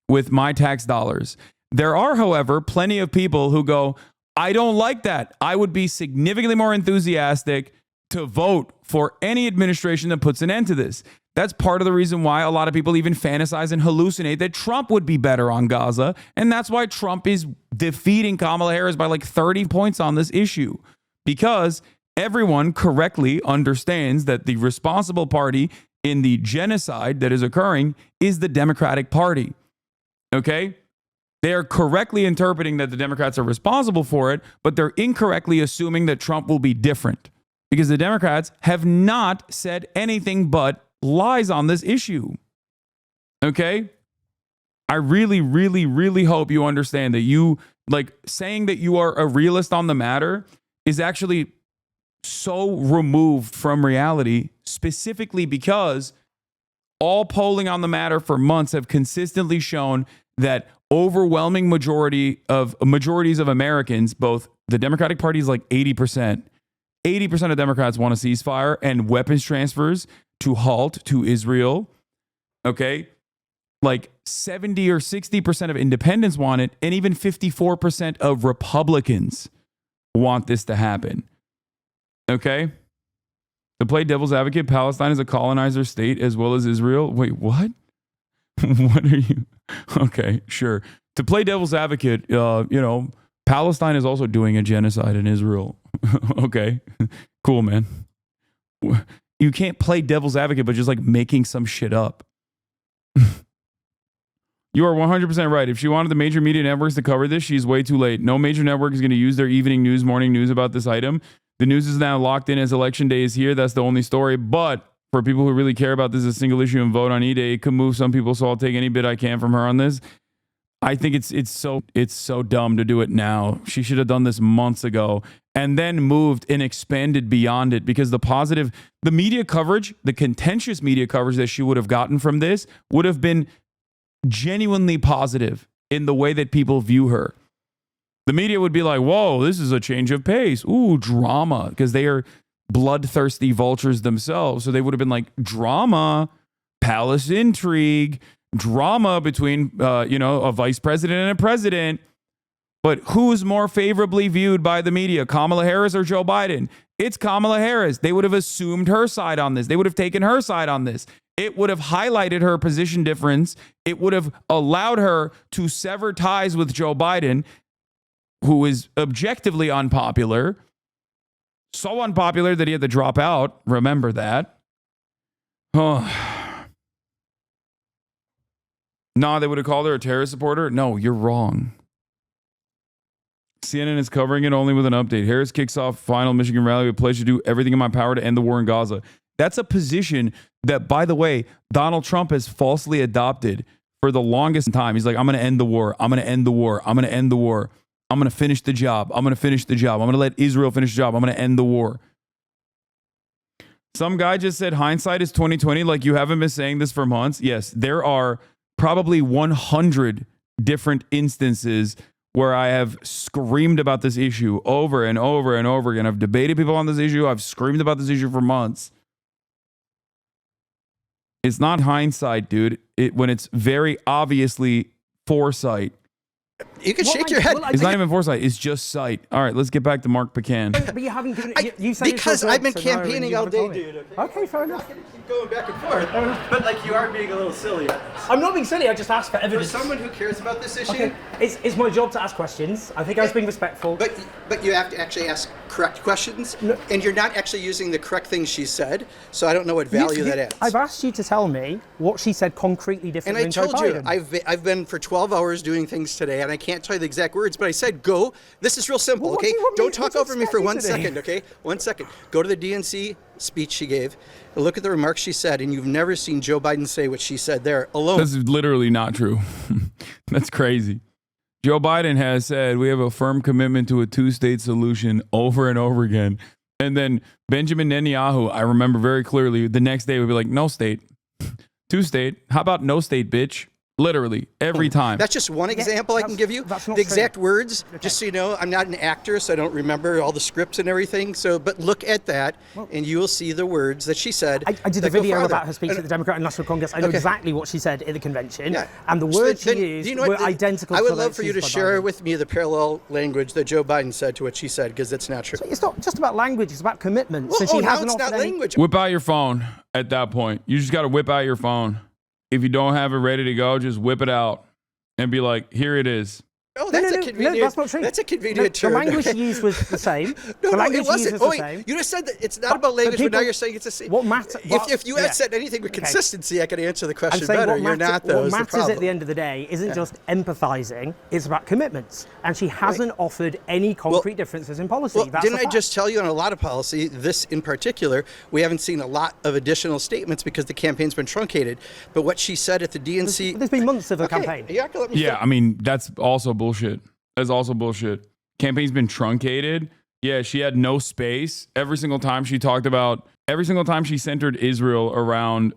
Speaker 1: with my tax dollars. There are, however, plenty of people who go, I don't like that. I would be significantly more enthusiastic to vote for any administration that puts an end to this. That's part of the reason why a lot of people even fantasize and hallucinate that Trump would be better on Gaza. And that's why Trump is defeating Kamala Harris by like 30 points on this issue. Because everyone correctly understands that the responsible party in the genocide that is occurring is the Democratic Party. Okay? They are correctly interpreting that the Democrats are responsible for it, but they're incorrectly assuming that Trump will be different. Because the Democrats have not said anything but lies on this issue. Okay? I really, really, really hope you understand that you, like, saying that you are a realist on the matter is actually so removed from reality, specifically because all polling on the matter for months have consistently shown that overwhelming majorities of Americans, both the Democratic Party is like 80%. 80% of Democrats want a ceasefire and weapons transfers to halt to Israel. Okay? Like 70 or 60% of independents want it, and even 54% of Republicans want this to happen. Okay? To play devil's advocate, Palestine is a colonizer state as well as Israel. Wait, what? What are you? Okay, sure. To play devil's advocate, Palestine is also doing a genocide in Israel. Okay, cool, man. You can't play devil's advocate, but just like making some shit up. You are 100% right. If she wanted the major media networks to cover this, she's way too late. No major network is going to use their evening news, morning news about this item. The news is now locked in as election day is here. That's the only story. But for people who really care about this as a single issue and vote on E-Day, it could move some people, so I'll take any bit I can from her on this. I think it's so dumb to do it now. She should have done this months ago and then moved and expanded beyond it, because the media coverage, the contentious media coverage that she would have gotten from this would have been genuinely positive in the way that people view her. The media would be like, whoa, this is a change of pace. Ooh, drama, because they are bloodthirsty vultures themselves. So they would have been like, drama, palace intrigue, drama between, a vice president and a president. But who's more favorably viewed by the media, Kamala Harris or Joe Biden? It's Kamala Harris. They would have assumed her side on this. They would have taken her side on this. It would have highlighted her position difference. It would have allowed her to sever ties with Joe Biden, who is objectively unpopular. So unpopular that he had to drop out. Remember that. Oh. No, they would have called her a terrorist supporter. No, you're wrong. CNN is covering it only with an update. Harris kicks off final Michigan rally with pledge to do everything in my power to end the war in Gaza. That's a position that, by the way, Donald Trump has falsely adopted for the longest time. He's like, I'm going to end the war. I'm going to end the war. I'm going to end the war. I'm going to finish the job. I'm going to finish the job. I'm going to let Israel finish the job. I'm going to end the war. Some guy just said hindsight is 2020. Like, you haven't been saying this for months. Yes, there are probably 100 different instances where I have screamed about this issue over and over and over again. I've debated people on this issue. I've screamed about this issue for months. It's not hindsight, dude. When it's very obviously foresight.
Speaker 7: You can shake your head.
Speaker 1: It's not even foresight. It's just sight. All right, let's get back to Mark Pecan.
Speaker 13: But you haven't given it. You said
Speaker 7: because I've been campaigning all day, dude.
Speaker 13: Okay, fair enough.
Speaker 7: Keep going back and forth, but like you are being a little silly.
Speaker 13: I'm not being silly. I just asked for evidence.
Speaker 7: For someone who cares about this issue,
Speaker 13: okay. It's my job to ask questions. I think I was being respectful.
Speaker 7: But you have to actually ask correct questions, and you're not actually using the correct things she said. So I don't know what value that adds.
Speaker 13: I've asked you to tell me what she said concretely differently.
Speaker 7: And I told you I've been for 12 hours doing things today, and I can't tell you the exact words, but I said go. This is real simple, okay? Don't talk over me for 1 second, okay? 1 second. Go to the DNC speech she gave, and look at the remarks she said, and you've never seen Joe Biden say what she said there alone.
Speaker 1: This is literally not true. That's crazy. Joe Biden has said we have a firm commitment to a two-state solution over and over again. And then Benjamin Netanyahu, I remember very clearly, the next day would be like, no state, two-state. How about no state, bitch? Literally every time.
Speaker 7: That's just one example I can give you.
Speaker 13: That's not
Speaker 7: the exact
Speaker 13: true.
Speaker 7: words, just so you know, I'm not an actor, so I don't remember all the scripts and everything. So, but look at that, and you will see the words that she said.
Speaker 13: I did a video about her speech at the Democratic National Congress. I know exactly what she said at the convention, and the words she used were identical
Speaker 7: I
Speaker 13: to
Speaker 7: would
Speaker 13: those
Speaker 7: love for you to
Speaker 13: used by
Speaker 7: share
Speaker 13: Biden.
Speaker 7: with me the parallel language that Joe Biden said to what she said, because it's not true.
Speaker 13: It's not just about language, it's about commitment.
Speaker 7: Well,
Speaker 13: So she
Speaker 7: now
Speaker 13: hasn't
Speaker 7: it's not
Speaker 13: offered any-
Speaker 7: language.
Speaker 1: Whip out your phone at that point. You just got to whip out your phone. If you don't have it ready to go, just whip it out and be like, here it is.
Speaker 7: Oh, that's a convenient.
Speaker 13: No, that's not true.
Speaker 7: That's a convenient term.
Speaker 13: The language she used was the same.
Speaker 7: No,
Speaker 13: the
Speaker 7: no,
Speaker 13: language
Speaker 7: it
Speaker 13: she
Speaker 7: wasn't.
Speaker 13: used was
Speaker 7: Oh,
Speaker 13: the
Speaker 7: wait,
Speaker 13: same.
Speaker 7: you just said that it's not about language, but now you're saying it's the same.
Speaker 13: What matters?
Speaker 7: If you had said anything with consistency, I could answer the
Speaker 13: I'm
Speaker 7: question
Speaker 13: saying
Speaker 7: better.
Speaker 13: what
Speaker 7: You're not, though.
Speaker 13: What
Speaker 7: is the
Speaker 13: matters at
Speaker 7: problem.
Speaker 13: the end of the day isn't just empathizing, it's about commitments. And she hasn't offered any concrete differences in policy.
Speaker 7: Well,
Speaker 13: That's
Speaker 7: didn't
Speaker 13: a
Speaker 7: I
Speaker 13: fact.
Speaker 7: just tell you on a lot of policy, this in particular, we haven't seen a lot of additional statements because the campaign's been truncated. But what she said at the DNC...
Speaker 13: There's been months of a campaign.
Speaker 7: Yeah, let me
Speaker 1: Yeah, I mean, that's also bullshit. That's also bullshit. Campaign's been truncated. Yeah, she had no space. Every single time she centered Israel around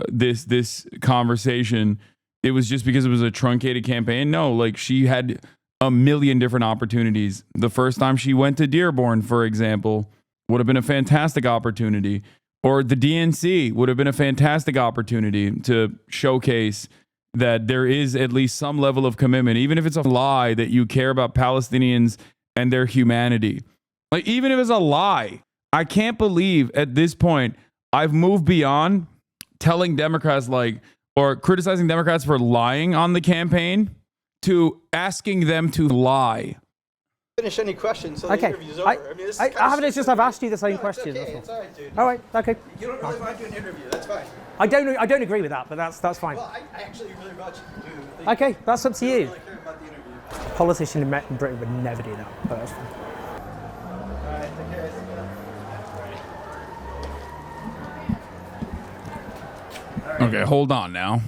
Speaker 1: this conversation, it was just because it was a truncated campaign. No, like she had a million different opportunities. The first time she went to Dearborn, for example, would have been a fantastic opportunity. Or the DNC would have been a fantastic opportunity to showcase that there is at least some level of commitment, even if it's a lie that you care about Palestinians and their humanity. Like, even if it's a lie, I can't believe at this point I've moved beyond telling Democrats or criticizing Democrats for lying on the campaign to asking them to lie.
Speaker 7: Finish any questions, so the
Speaker 13: Okay,
Speaker 7: interview's over. I mean, this is
Speaker 13: I
Speaker 7: kind of
Speaker 13: haven't. It's just I've asked you the same
Speaker 7: No,
Speaker 13: question.
Speaker 7: It's okay.
Speaker 13: That's
Speaker 7: It's all right, dude.
Speaker 13: all right. Okay.
Speaker 7: You don't really want to do an interview. That's fine.
Speaker 13: I don't agree with that, but that's fine.
Speaker 7: Well, I actually really want you to do.
Speaker 13: Okay, that's up to you.
Speaker 7: I really care about the interview.
Speaker 13: Politician in Britain would never do that, but that's fine.
Speaker 7: All right, take care.
Speaker 1: Okay, hold on now.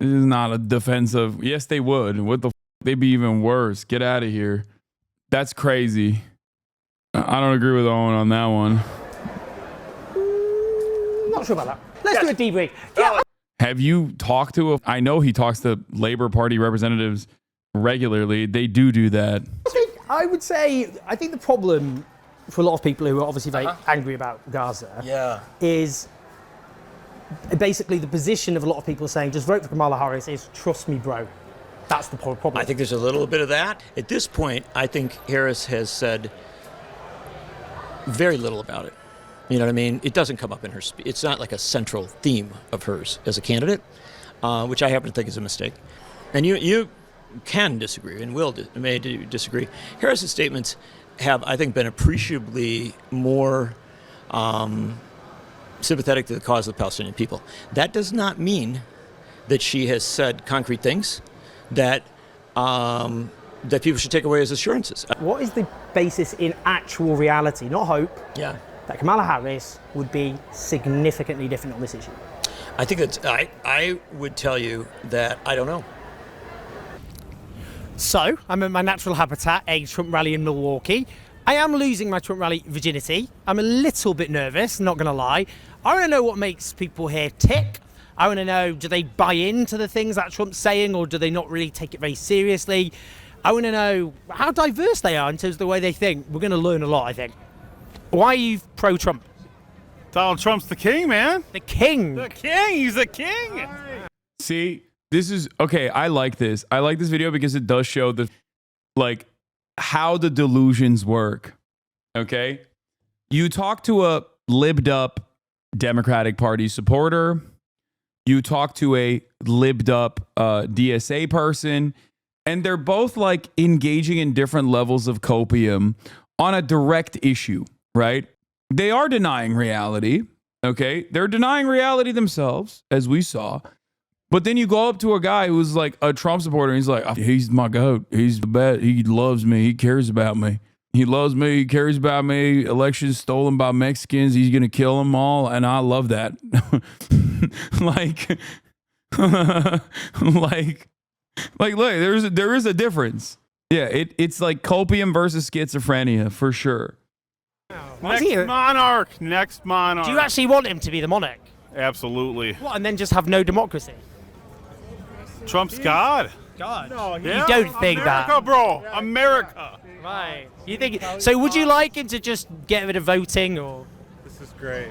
Speaker 1: This is not a defensive. Yes, they would. What the f? They'd be even worse. Get out of here. That's crazy. I don't agree with Owen on that one.
Speaker 13: Not sure about that. Let's do a debrief. Yeah.
Speaker 1: Have you talked to I know he talks to Labor Party representatives regularly. They do that.
Speaker 13: I would say, I think the problem for a lot of people who are obviously very angry about Gaza is basically the position of a lot of people saying just vote for Kamala Harris is trust me, bro. That's the problem.
Speaker 21: I think there's a little bit of that. At this point, I think Harris has said very little about it. You know what I mean? It doesn't come up in her speech. It's not like a central theme of hers as a candidate, which I happen to think is a mistake. And you can disagree and may disagree. Harris's statements have, I think, been appreciably more sympathetic to the cause of the Palestinian people. That does not mean that she has said concrete things that that people should take away as assurances.
Speaker 13: What is the basis in actual reality, not hope, that Kamala Harris would be significantly different on this issue?
Speaker 21: I think that's, I would tell you that I don't know.
Speaker 13: So, I'm in my natural habitat, a Trump rally in Milwaukee. I am losing my Trump rally virginity. I'm a little bit nervous, not gonna lie. I wanna know what makes people here tick. I wanna know, do they buy into the things that Trump's saying, or do they not really take it very seriously? I wanna know how diverse they are in terms of the way they think. We're gonna learn a lot, I think. Why are you pro-Trump?
Speaker 14: Donald Trump's the king, man.
Speaker 13: The king.
Speaker 14: The king. He's the king.
Speaker 1: See, this is okay. I like this. I like this video because it does show how the delusions work. Okay. You talk to a libbed up Democratic Party supporter. You talk to a libbed up DSA person, and they're both like engaging in different levels of copium on a direct issue, right? They are denying reality. Okay. They're denying reality themselves, as we saw. But then you go up to a guy who's like a Trump supporter, and he's like, he's my goat. He's the best. He loves me. He cares about me. He loves me. He cares about me. Elections stolen by Mexicans. He's going to kill them all. And I love that. Look, there is a difference. Yeah, it's like copium versus schizophrenia for sure.
Speaker 14: Next monarch. Next monarch.
Speaker 13: Do you actually want him to be the monarch?
Speaker 14: Absolutely.
Speaker 13: What, and then just have no democracy?
Speaker 14: Trump's God.
Speaker 13: God.
Speaker 14: No,
Speaker 13: you don't think
Speaker 14: America,
Speaker 13: that,
Speaker 14: bro. America.
Speaker 13: right? You think so? Would you like him to just get rid of voting, or?
Speaker 14: This is great.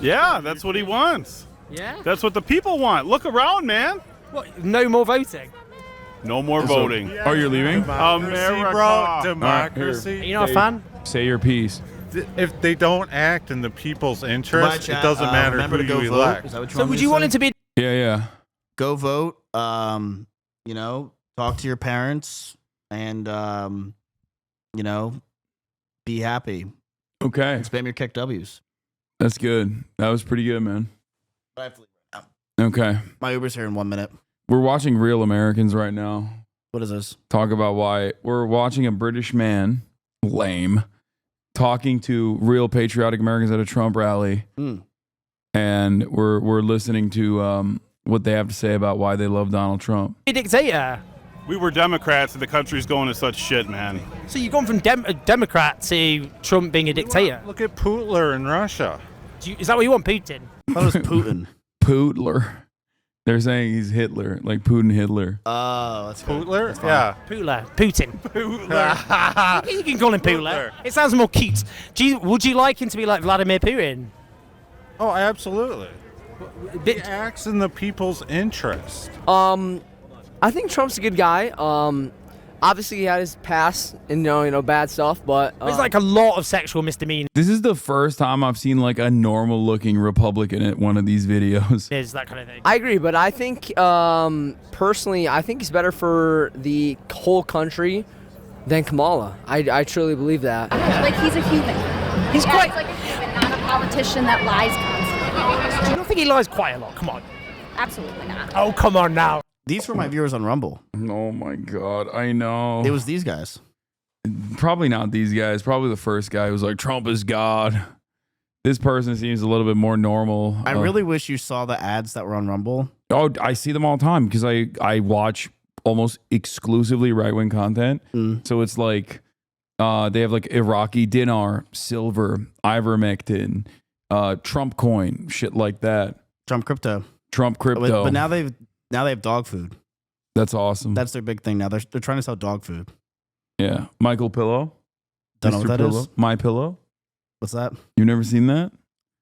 Speaker 14: Yeah, that's what he wants.
Speaker 13: Yeah.
Speaker 14: That's what the people want. Look around, man.
Speaker 13: What? No more voting.
Speaker 14: No more voting.
Speaker 1: Oh, you're leaving?
Speaker 14: America.
Speaker 11: Bro, democracy.
Speaker 13: You're not a fan?
Speaker 1: Say your piece.
Speaker 11: If they don't act in the people's interest,
Speaker 12: Goodbye,
Speaker 11: it doesn't
Speaker 12: chat.
Speaker 11: matter
Speaker 12: Remember
Speaker 11: who
Speaker 12: to go
Speaker 11: you
Speaker 12: vote.
Speaker 11: elect.
Speaker 12: Is that what you
Speaker 13: So would you want it to be?
Speaker 1: Yeah, yeah.
Speaker 12: Go vote. You know, talk to your parents, and you know, be happy.
Speaker 1: Okay.
Speaker 12: And spam your kick W's.
Speaker 1: That's good. That was pretty good, man.
Speaker 12: I have to leave right now.
Speaker 1: Okay.
Speaker 12: My Uber's here in 1 minute.
Speaker 1: We're watching Real Americans right now.
Speaker 12: What is this?
Speaker 1: Talk about why we're watching a British man, lame, talking to real patriotic Americans at a Trump rally. And we're listening to what they have to say about why they love Donald Trump.
Speaker 13: A dictator.
Speaker 14: We were Democrats and the country's going to such shit, man.
Speaker 13: So you've gone from Democrat to Trump being a dictator.
Speaker 11: Look at Putler in Russia.
Speaker 13: Is that what you want, Putin?
Speaker 12: That was Putin.
Speaker 1: Putler. They're saying he's Hitler, like Putin Hitler.
Speaker 12: Oh, that's good.
Speaker 11: Putler?
Speaker 12: That's fine.
Speaker 11: Yeah.
Speaker 13: Putler. Putin.
Speaker 11: Putler.
Speaker 13: You can call him Putler. It sounds more cute. Would you like him to be like Vladimir Putin?
Speaker 11: Oh, absolutely. He acts in the people's interest.
Speaker 23: I think Trump's a good guy. Obviously he had his past and you know bad stuff, but
Speaker 13: There's like a lot of sexual misdemeanors.
Speaker 1: This is the first time I've seen like a normal looking Republican at one of these videos.
Speaker 13: There's that kind of thing.
Speaker 23: I agree, but I think personally, I think he's better for the whole country than Kamala. I truly believe that.
Speaker 24: Like he's a human.
Speaker 13: He's
Speaker 24: He
Speaker 13: quite
Speaker 24: acts like a human, not a politician that lies constantly.
Speaker 13: Do you not think he lies quite a lot? Come on.
Speaker 24: Absolutely not.
Speaker 13: Oh, come on now.
Speaker 12: These were my viewers on Rumble.
Speaker 1: Oh my God, I know.
Speaker 12: It was these guys.
Speaker 1: Probably not these guys. Probably the first guy who was like, Trump is God. This person seems a little bit more normal.
Speaker 12: I really wish you saw the ads that were on Rumble.
Speaker 1: Oh, I see them all the time because I watch almost exclusively right-wing content. So it's like they have like Iraqi dinar, silver, ivermectin, Trump coin, shit like that.
Speaker 12: Trump crypto.
Speaker 1: Trump crypto.
Speaker 12: But now they have dog food.
Speaker 1: That's awesome.
Speaker 12: That's their big thing now. They're trying to sell dog food.
Speaker 1: Yeah. Michael Pillow.
Speaker 12: Don't know what that
Speaker 1: Pillow.
Speaker 12: is.
Speaker 1: My Pillow.
Speaker 12: What's that?
Speaker 1: You've never seen that?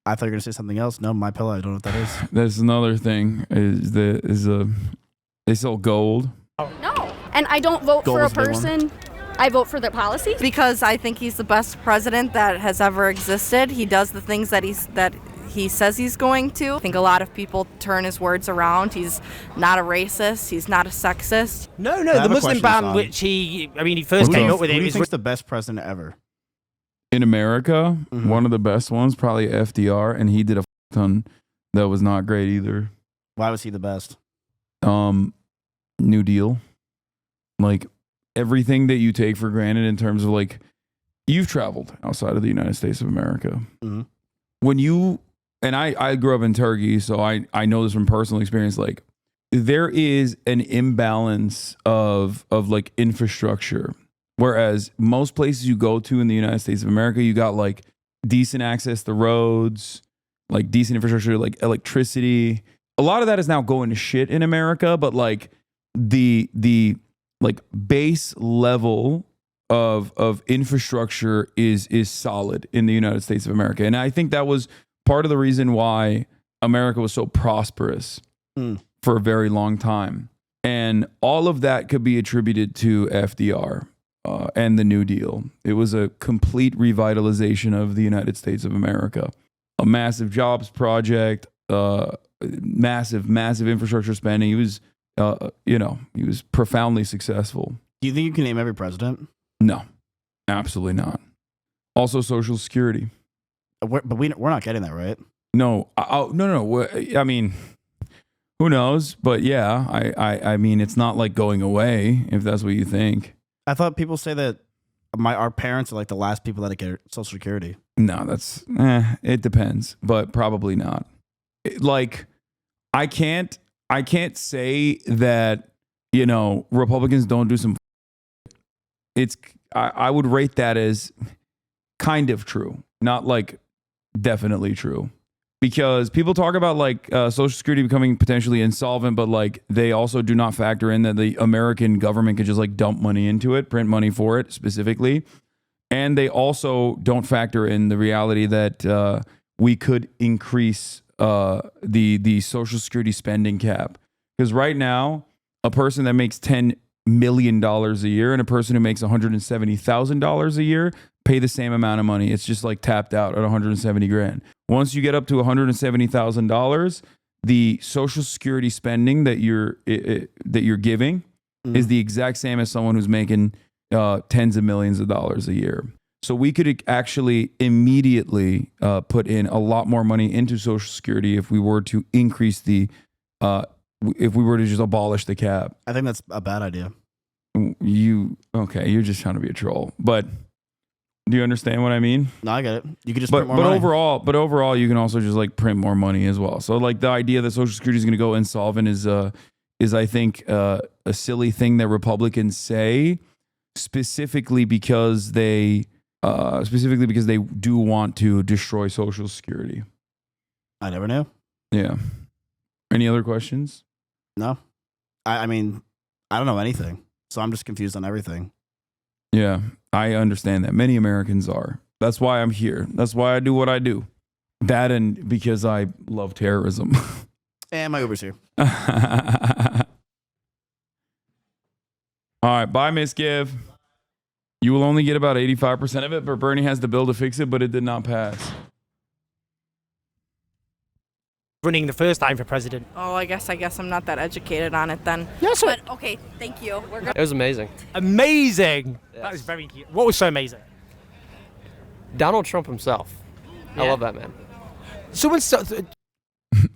Speaker 12: I thought you were gonna say something else. No, My Pillow. I don't know what that is.
Speaker 1: That's another thing. They sell gold.
Speaker 24: No. And I don't vote
Speaker 12: Goal
Speaker 24: for a
Speaker 12: is a big one.
Speaker 24: person. I vote for their policy.
Speaker 25: Because I think he's the best president that has ever existed. He does the things that he says he's going to. I think a lot of people turn his words around. He's not a racist. He's not a sexist.
Speaker 13: No,
Speaker 12: I have
Speaker 13: the
Speaker 12: a
Speaker 13: Muslim
Speaker 12: question,
Speaker 13: ban,
Speaker 12: Hassan.
Speaker 13: which he first came up with
Speaker 12: Who
Speaker 13: it.
Speaker 12: do you
Speaker 13: Was
Speaker 12: think's the best president ever?
Speaker 1: In America, one of the best ones, probably FDR, and he did a ton that was not great either.
Speaker 12: Why was he the best?
Speaker 1: New Deal. Like everything that you take for granted in terms of like, you've traveled outside of the United States of America. When you, and I grew up in Turkey, so I know this from personal experience, like there is an imbalance of like infrastructure. Whereas most places you go to in the United States of America, you got like decent access to roads, like decent infrastructure, like electricity. A lot of that is now going to shit in America, but like the like base level of infrastructure is solid in the United States of America. And I think that was part of the reason why America was so prosperous for a very long time. And all of that could be attributed to FDR. And the New Deal. It was a complete revitalization of the United States of America. A massive jobs project, massive infrastructure spending. He was, he was profoundly successful.
Speaker 12: Do you think you can name every president?
Speaker 1: No, absolutely not. Also, Social Security.
Speaker 12: But we're not getting that, right?
Speaker 1: No, no. I mean, who knows? But yeah, I mean, it's not like going away if that's what you think.
Speaker 12: I thought people say that our parents are like the last people that get Social Security.
Speaker 1: No, that's it depends, but probably not. Like, I can't say that Republicans don't do some. I would rate that as kind of true, not like definitely true. because people talk about like Social Security becoming potentially insolvent, but like they also do not factor in that the American government could just like dump money into it, print money for it specifically. And they also don't factor in the reality that we could increase the Social Security spending cap. Because right now, a person that makes $10 million a year and a person who makes $170,000 a year pay the same amount of money. It's just like tapped out at 170 grand. Once you get up to $170,000, the Social Security spending that you're giving is the exact same as someone who's making tens of millions of dollars a year. So we could actually immediately put in a lot more money into Social Security if we were to increase the, if we were to just abolish the cap.
Speaker 12: I think that's a bad idea.
Speaker 1: Okay, you're just trying to be a troll. But do you understand what I mean?
Speaker 12: No, I get it. You could just print more money.
Speaker 1: Overall, you can also just like print more money as well. So like the idea that Social Security is going to go insolvent is I think a silly thing that Republicans say, specifically because they do want to destroy Social Security.
Speaker 12: I never knew.
Speaker 1: Yeah. Any other questions?
Speaker 12: No. I mean, I don't know anything, so I'm just confused on everything.
Speaker 1: Yeah, I understand that. Many Americans are. That's why I'm here. That's why I do what I do. That and because I love terrorism.
Speaker 12: And my Uber's here.
Speaker 1: All right, bye, Miss Give. You will only get about 85% of it, but Bernie has the bill to fix it, but it did not pass.
Speaker 13: Running the first time for president.
Speaker 25: Oh, I guess I'm not that educated on it then.
Speaker 13: Yes,
Speaker 25: but okay, thank you. We're good.
Speaker 4: It was amazing.
Speaker 13: Amazing.
Speaker 4: Yes.
Speaker 13: That was very cute. What was so amazing?
Speaker 4: Donald Trump himself. I
Speaker 13: Yeah.
Speaker 4: love that man.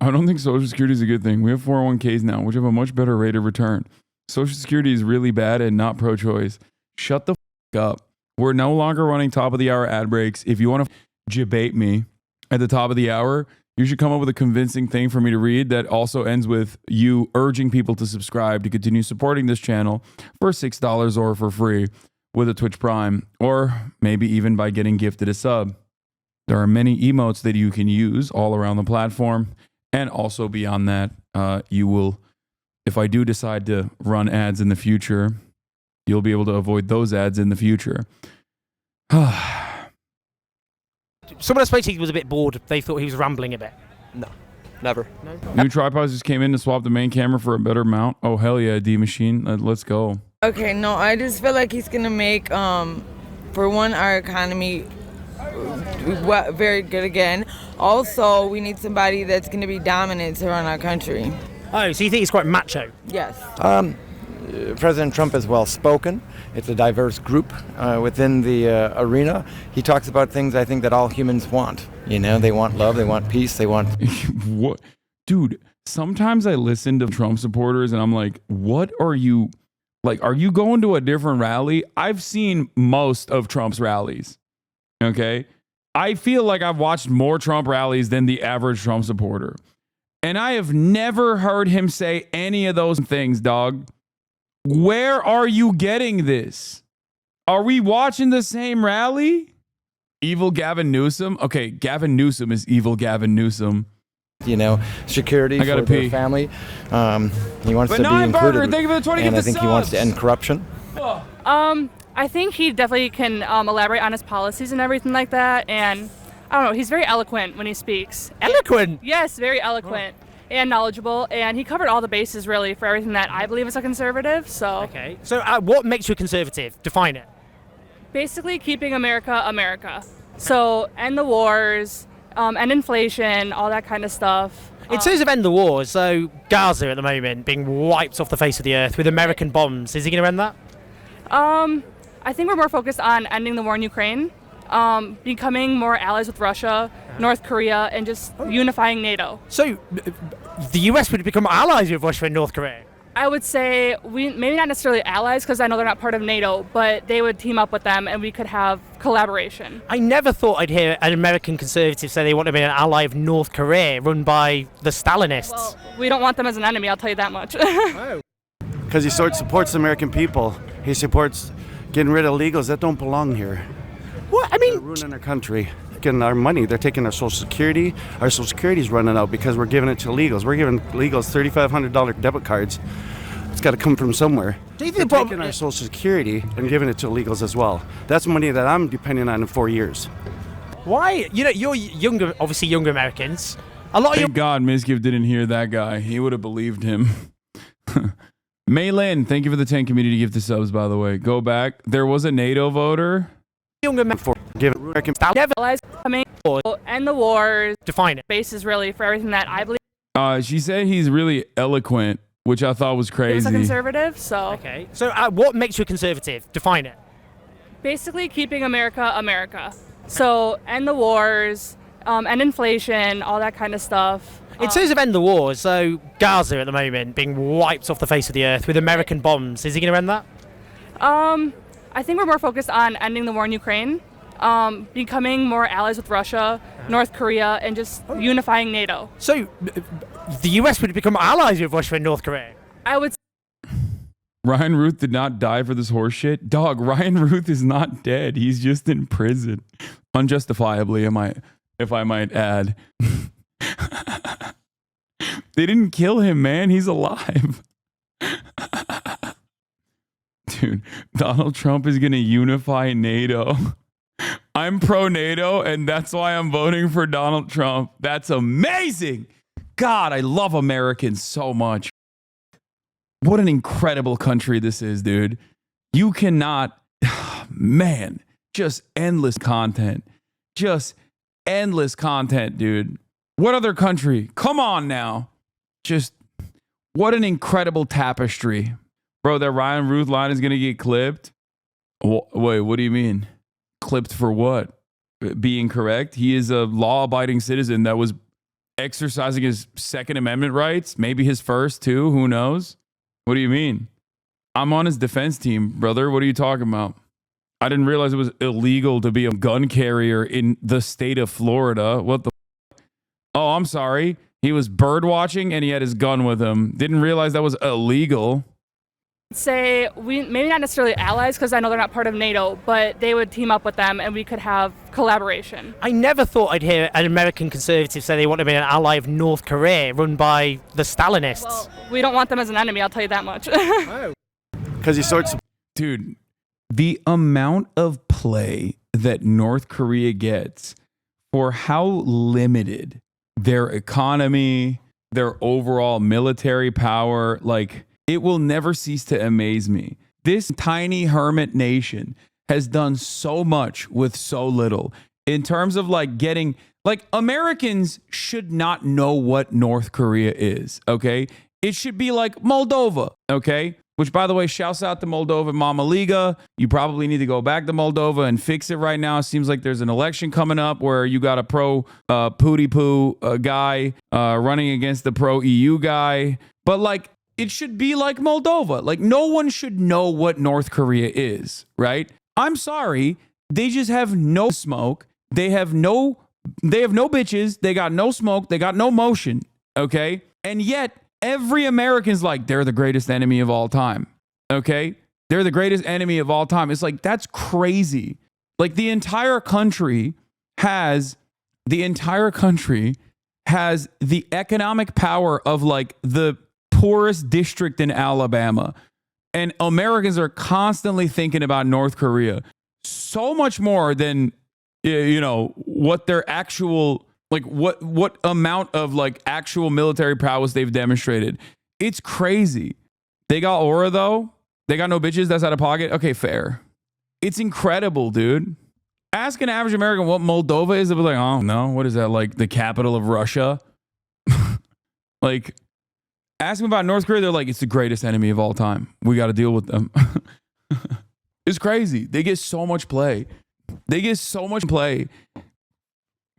Speaker 1: I don't think Social Security is a good thing. We have 401ks now, which have a much better rate of return. Social Security is really bad and not pro-choice. Shut the f*** up. We're no longer running top of the hour ad breaks. If you want to debate me at the top of the hour, you should come up with a convincing thing for me to read that also ends with you urging people to subscribe to continue supporting this channel for $6 or for free with a Twitch Prime, or maybe even by getting gifted a sub. There are many emotes that you can use all around the platform. And also beyond that, you will, if I do decide to run ads in the future, you'll be able to avoid those ads in the future.
Speaker 13: Someone I spoke to was a bit bored. They thought he was rambling a bit.
Speaker 4: No, never.
Speaker 1: New tripods just came in to swap the main camera for a better mount. Oh, hell yeah, D-Machine. Let's go.
Speaker 6: Okay, no, I just feel like he's going to make, for one, our economy very good again. Also, we need somebody that's going to be dominant to run our country.
Speaker 13: Oh, so you think he's quite macho?
Speaker 6: Yes.
Speaker 9: President Trump is well spoken. It's a diverse group within the arena. He talks about things I think that all humans want. You know, they want love, they want peace, they want.
Speaker 1: What, dude? Sometimes I listen to Trump supporters and I'm like, what are you like? Are you going to a different rally? I've seen most of Trump's rallies. Okay, I feel like I've watched more Trump rallies than the average Trump supporter, and I have never heard him say any of those things, dog. Where are you getting this? Are we watching the same rally? Evil Gavin Newsom? Okay, Gavin Newsom is evil Gavin Newsom.
Speaker 9: You know, security
Speaker 1: I gotta
Speaker 9: for their
Speaker 1: pee.
Speaker 9: family. He wants to be
Speaker 1: Burger,
Speaker 9: included.
Speaker 1: thank you for the 20
Speaker 9: and I
Speaker 1: gift
Speaker 9: think he wants to
Speaker 1: subs.
Speaker 9: end corruption.
Speaker 16: I think he definitely can elaborate on his policies and everything like that. And I don't know, he's very eloquent when he speaks.
Speaker 13: Eloquent?
Speaker 16: Yes, very eloquent and knowledgeable. And he covered all the bases really for everything that I believe is a conservative. So
Speaker 13: Okay. So what makes you a conservative? Define it.
Speaker 16: basically keeping America America. So end the wars, end inflation, all that kind of stuff.
Speaker 13: In terms of end the war, so Gaza at the moment being wiped off the face of the earth with American bombs, is he going to end that?
Speaker 16: I think we're more focused on ending the war in Ukraine, becoming more allies with Russia, North Korea, and just unifying NATO.
Speaker 13: So the US would become allies with Russia and North Korea?
Speaker 16: I would say maybe not necessarily allies because I know they're not part of NATO, but they would team up with them and we could have collaboration.
Speaker 13: I never thought I'd hear an American conservative say they want to be an ally of North Korea run by the Stalinists.
Speaker 16: Well, we don't want them as an enemy, I'll tell you that much.
Speaker 17: Because he supports the American people. He supports getting rid of illegals that don't belong here.
Speaker 13: What? I mean,
Speaker 17: they're ruining our country. getting our money. They're taking our Social Security. Our Social Security's running out because we're giving it to illegals. We're giving illegals $3,500 debit cards. It's got to come from somewhere.
Speaker 13: Do you think
Speaker 17: they're taking our Social Security and giving it to illegals as well? That's money that I'm depending on in 4 years.
Speaker 13: Why? You know, you're younger, obviously younger Americans. A lot of
Speaker 1: Thank God Mizgiv didn't hear that guy. He would have believed him. Maylin, thank you for the 10 community gift to subs, by the way. Go back. There was a NATO voter.
Speaker 13: Younger men
Speaker 17: give American
Speaker 15: coming and the wars.
Speaker 13: Define it.
Speaker 15: Basis really for everything that I believe.
Speaker 1: She said he's really eloquent, which I thought was crazy.
Speaker 15: As a conservative, so
Speaker 13: okay. So what makes you a conservative? Define it.
Speaker 15: basically keeping America America. So end the wars, end inflation, all that kind of stuff.
Speaker 13: In terms of end the wars, so Gaza at the moment being wiped off the face of the earth with American bombs, is he going to end that?
Speaker 15: I think we're more focused on ending the war in Ukraine, becoming more allies with Russia, North Korea, and just unifying NATO.
Speaker 13: So the US would become allies with Russia and North Korea?
Speaker 15: I would.
Speaker 1: Ryan Ruth did not die for this horse shit. Dog, Ryan Ruth is not dead. He's just in prison. Unjustifiably, if I might add. They didn't kill him, man. He's alive. Dude, Donald Trump is going to unify NATO. I'm pro-NATO, and that's why I'm voting for Donald Trump. That's amazing. God, I love Americans so much. What an incredible country this is, dude. You cannot, man, just endless content. Just endless content, dude. What other country? Come on now. Just, what an incredible tapestry. Bro, that Ryan Ruth line is going to get clipped? Wait, what do you mean? Clipped for what? Being correct? He is a law-abiding citizen that was exercising his Second Amendment rights. Maybe his first, too. Who knows? What do you mean? I'm on his defense team, brother. What are you talking about? I didn't realize it was illegal to be a gun carrier in the state of Florida. What the Oh, I'm sorry. He was bird watching and he had his gun with him. Didn't realize that was illegal.
Speaker 15: Say we maybe not necessarily allies because I know they're not part of NATO, but they would team up with them and we could have collaboration.
Speaker 13: I never thought I'd hear an American conservative say they want to be an ally of North Korea run by the Stalinists.
Speaker 15: Well, we don't want them as an enemy, I'll tell you that much.
Speaker 17: Because he sorts.
Speaker 1: Dude, the amount of play that North Korea gets for how limited their economy, their overall military power, like, it will never cease to amaze me. This tiny hermit nation has done so much with so little in terms of like getting, like, Americans should not know what North Korea is, okay? It should be like Moldova, okay? Which, by the way, shouts out to Moldova Mama Liga. You probably need to go back to Moldova and fix it right now. It seems like there's an election coming up where you got a pro Pooty Poo guy running against the pro EU guy. But like, it should be like Moldova. Like, no one should know what North Korea is, right? I'm sorry. They just have no smoke. They have no bitches. They got no smoke. They got no motion, okay? And yet, every American's like, they're the greatest enemy of all time, okay? They're the greatest enemy of all time. It's like, that's crazy. Like, the entire country has the economic power of like the poorest district in Alabama. And Americans are constantly thinking about North Korea so much more than, you know, what their actual, like, what amount of like actual military prowess they've demonstrated. It's crazy. They got aura though. They got no bitches. That's out of pocket. Okay, fair. It's incredible, dude. Ask an average American what Moldova is. They'll be like, oh no, what is that? Like the capital of Russia? Like, ask them about North Korea. They're like, it's the greatest enemy of all time. We got to deal with them. It's crazy. They get so much play. They get so much play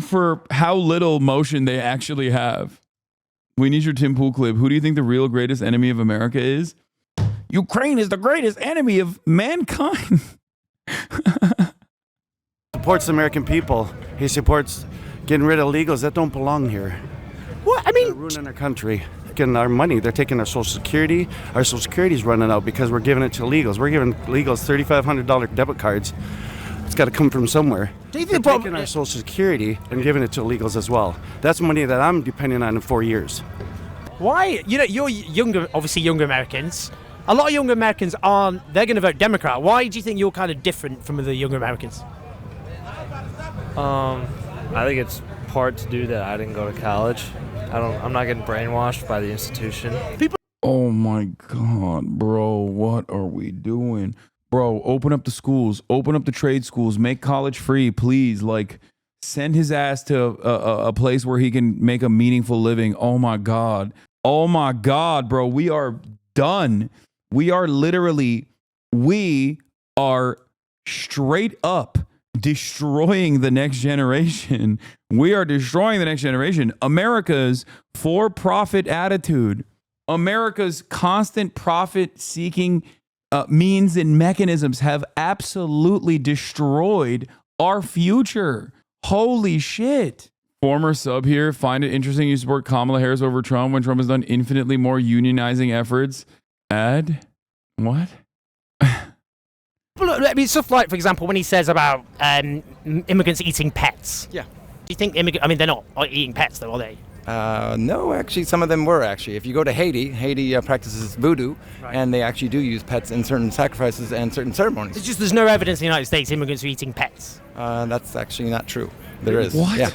Speaker 1: for how little motion they actually have. We need your Tim Pool clip. Who do you think the real greatest enemy of America is? Ukraine is the greatest enemy of mankind.
Speaker 17: Supports the American people. He supports getting rid of illegals that don't belong here.
Speaker 13: What? I mean,
Speaker 17: they're ruining our country. Getting our money. They're taking our Social Security. Our Social Security's running out because we're giving it to illegals. We're giving illegals $3,500 debit cards. It's got to come from somewhere.
Speaker 13: Do you
Speaker 17: They're
Speaker 13: think
Speaker 17: taking our Social Security and giving it to illegals as well. That's money that I'm depending on in 4 years.
Speaker 13: Why? You know, you're younger, obviously younger Americans. A lot of younger Americans they're going to vote Democrat. Why do you think you're kind of different from the younger Americans?
Speaker 2: I think it's hard to do that. I didn't go to college. I'm not getting brainwashed by the institution.
Speaker 1: Oh my God, bro, what are we doing? Bro, open up the schools, open up the trade schools, make college free, please. Like, send his ass to a place where he can make a meaningful living. Oh my God. Oh my God, bro, we are done. We are straight up destroying the next generation. We are destroying the next generation. America's for-profit attitude, America's constant profit-seeking means and mechanisms have absolutely destroyed our future. Holy shit. Former sub here, find it interesting you support Kamala Harris over Trump when Trump has done infinitely more unionizing efforts. What?
Speaker 13: I mean, stuff like, for example, when he says about immigrants eating pets.
Speaker 9: Yeah.
Speaker 13: Do you think they're not eating pets, though, are they?
Speaker 9: No, actually, some of them were, actually. If you go to Haiti practices voodoo, and they actually do use pets in certain sacrifices and certain ceremonies.
Speaker 13: It's just there's no evidence in the United States immigrants are eating pets.
Speaker 9: That's actually not true. There is.
Speaker 13: What?
Speaker 9: Yeah.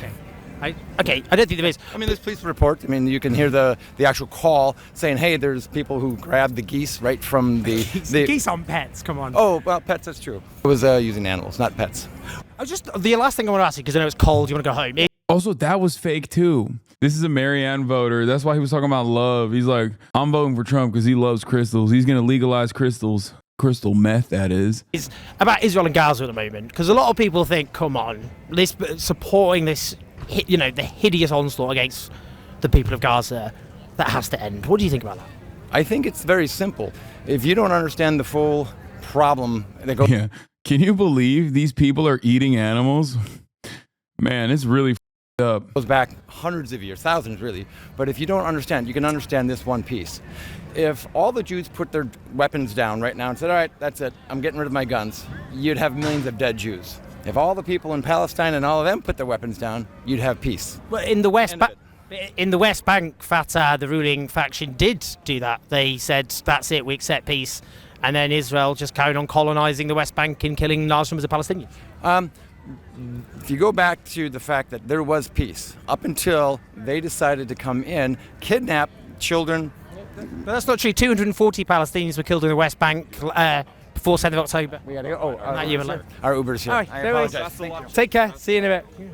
Speaker 13: I don't think there is.
Speaker 9: I mean, there's police report. I mean, you can hear the actual call saying, hey, there's people who grabbed the geese right from the...
Speaker 13: Geese on pets, come on.
Speaker 9: Oh, well, pets, that's true. It was using animals, not pets.
Speaker 13: The last thing I want to ask you, because I know it's cold, you want to go home.
Speaker 1: Also, that was fake too. This is a Marianne voter. That's why he was talking about love. He's like, I'm voting for Trump because he loves crystals. He's going to legalize crystals. Crystal meth, that is.
Speaker 13: It's about Israel and Gaza at the moment, because a lot of people think, come on, supporting this, the hideous onslaught against the people of Gaza, that has to end. What do you think about that?
Speaker 9: I think it's very simple. If you don't understand the full problem,
Speaker 1: yeah. Can you believe these people are eating animals? Man, it's really up.
Speaker 9: It goes back hundreds of years, thousands really. But if you don't understand, you can understand this one piece. If all the Jews put their weapons down right now and said, all right, that's it, I'm getting rid of my guns, you'd have millions of dead Jews. If all the people in Palestine and all of them put their weapons down, you'd have peace.
Speaker 13: Well, in the West Bank, Fatah, the ruling faction, did do that. They said, that's it, we accept peace. And then Israel just carried on colonizing the West Bank and killing large numbers of Palestinians.
Speaker 9: If you go back to the fact that there was peace, up until they decided to come in, kidnap children.
Speaker 13: But that's not true. 240 Palestinians were killed in the West Bank before 7th of October.
Speaker 9: We gotta go.
Speaker 13: Our
Speaker 9: Uber's here.
Speaker 13: Right, I apologize. Take care. See you in a bit.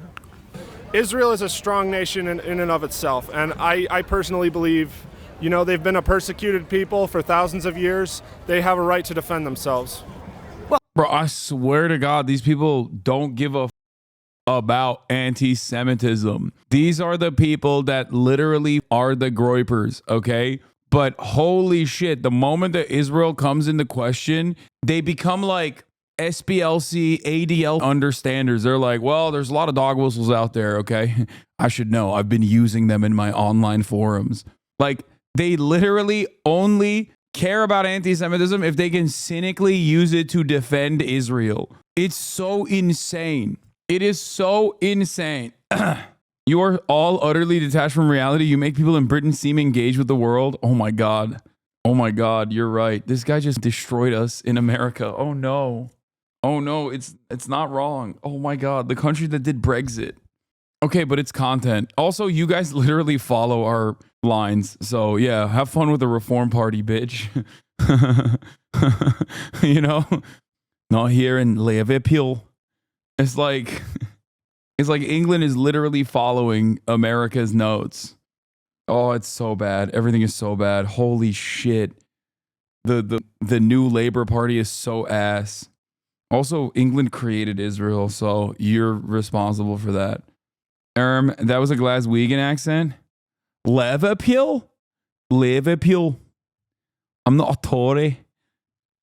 Speaker 3: Israel is a strong nation in and of itself, and I personally believe, they've been a persecuted people for thousands of years. They have a right to defend themselves.
Speaker 1: Bro, I swear to God, these people don't give a about anti-Semitism. These are the people that literally are the groypers, okay? But holy shit, the moment that Israel comes into question, they become like SPLC, ADL understanders. They're like, well, there's a lot of dog whistles out there, okay? I should know. I've been using them in my online forums. Like, they literally only care about anti-Semitism if they can cynically use it to defend Israel. It's so insane. It is so insane. You are all utterly detached from reality. You make people in Britain seem engaged with the world. Oh my God. Oh my God. You're right. This guy just destroyed us in America. Oh no. Oh no. It's not wrong. Oh my God. The country that did Brexit. Okay, but it's content. Also, you guys literally follow our lines. So yeah, have fun with the Reform Party, bitch. Not here in Liverpool. It's like England is literally following America's notes. Oh, it's so bad. Everything is so bad. Holy shit. The new Labour Party is so ass. Also, England created Israel, so you're responsible for that. That was a Glaswegian accent. Liverpool? Liverpool. I'm not a Tory.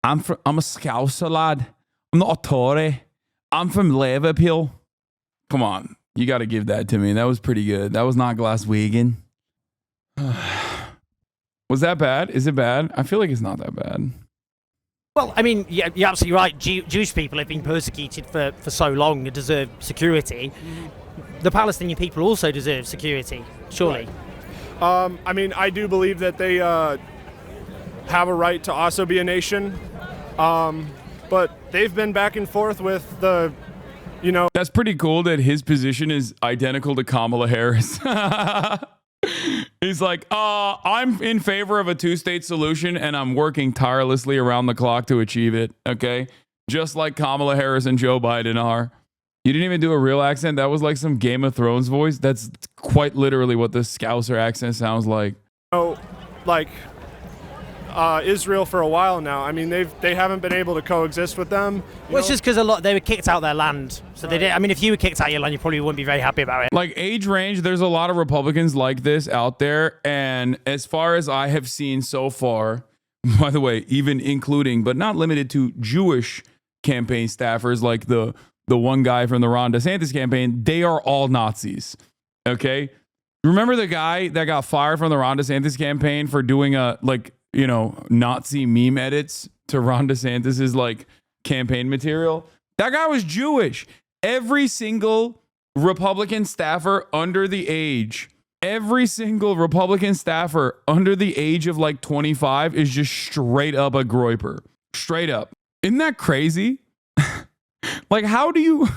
Speaker 1: I'm a Scouser lad. I'm not a Tory. I'm from Liverpool. Come on. You got to give that to me. That was pretty good. That was not Glaswegian. Was that bad? Is it bad? I feel like it's not that bad.
Speaker 13: Well, I mean, yeah, you're absolutely right. Jewish people have been persecuted for so long and deserve security. The Palestinian people also deserve security, surely.
Speaker 3: I mean, I do believe that they have a right to also be a nation, but they've been back and forth with the,
Speaker 1: That's pretty cool that his position is identical to Kamala Harris. He's like, I'm in favor of a two-state solution, and I'm working tirelessly around the clock to achieve it, okay? Just like Kamala Harris and Joe Biden are. You didn't even do a real accent. That was like some Game of Thrones voice. That's quite literally what the Scouser accent sounds like.
Speaker 3: Israel for a while now. I mean, they haven't been able to coexist with them.
Speaker 13: Well, it's just because they were kicked out of their land. So they did. I mean, if you were kicked out of your land, you probably wouldn't be very happy about it.
Speaker 1: Like age range, there's a lot of Republicans like this out there. And as far as I have seen so far, by the way, even including, but not limited to Jewish campaign staffers like the one guy from the Ron DeSantis campaign, they are all Nazis. Okay. Remember the guy that got fired from the Ron DeSantis campaign for doing Nazi meme edits to Ron DeSantis's campaign material? That guy was Jewish. Every single Republican staffer under the age of 25 is just straight up a groiper. Straight up. Isn't that crazy? Like, how do you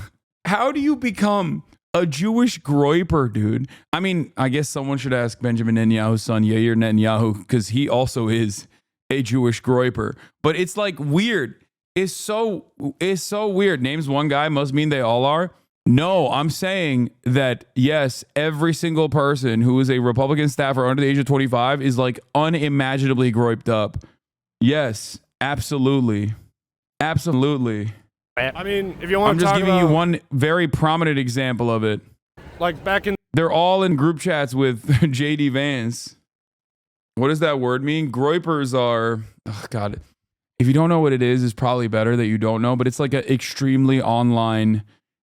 Speaker 1: become a Jewish groiper, dude? I mean, I guess someone should ask Benjamin Netanyahu's son, Yair Netanyahu, because he also is a Jewish groiper. But it's like weird. It's so weird. Names one guy must mean they all are. No, I'm saying that, yes, every single person who is a Republican staffer under the age of 25 is like unimaginably groiped up. Yes, absolutely. Absolutely.
Speaker 3: I mean, if you want
Speaker 1: I'm
Speaker 3: to
Speaker 1: just
Speaker 3: talk
Speaker 1: giving you
Speaker 3: about,
Speaker 1: one very prominent example of it.
Speaker 3: like back in,
Speaker 1: They're all in group chats with JD Vance. What does that word mean? Groipers are, oh God. If you don't know what it is, it's probably better that you don't know, but it's like an extremely online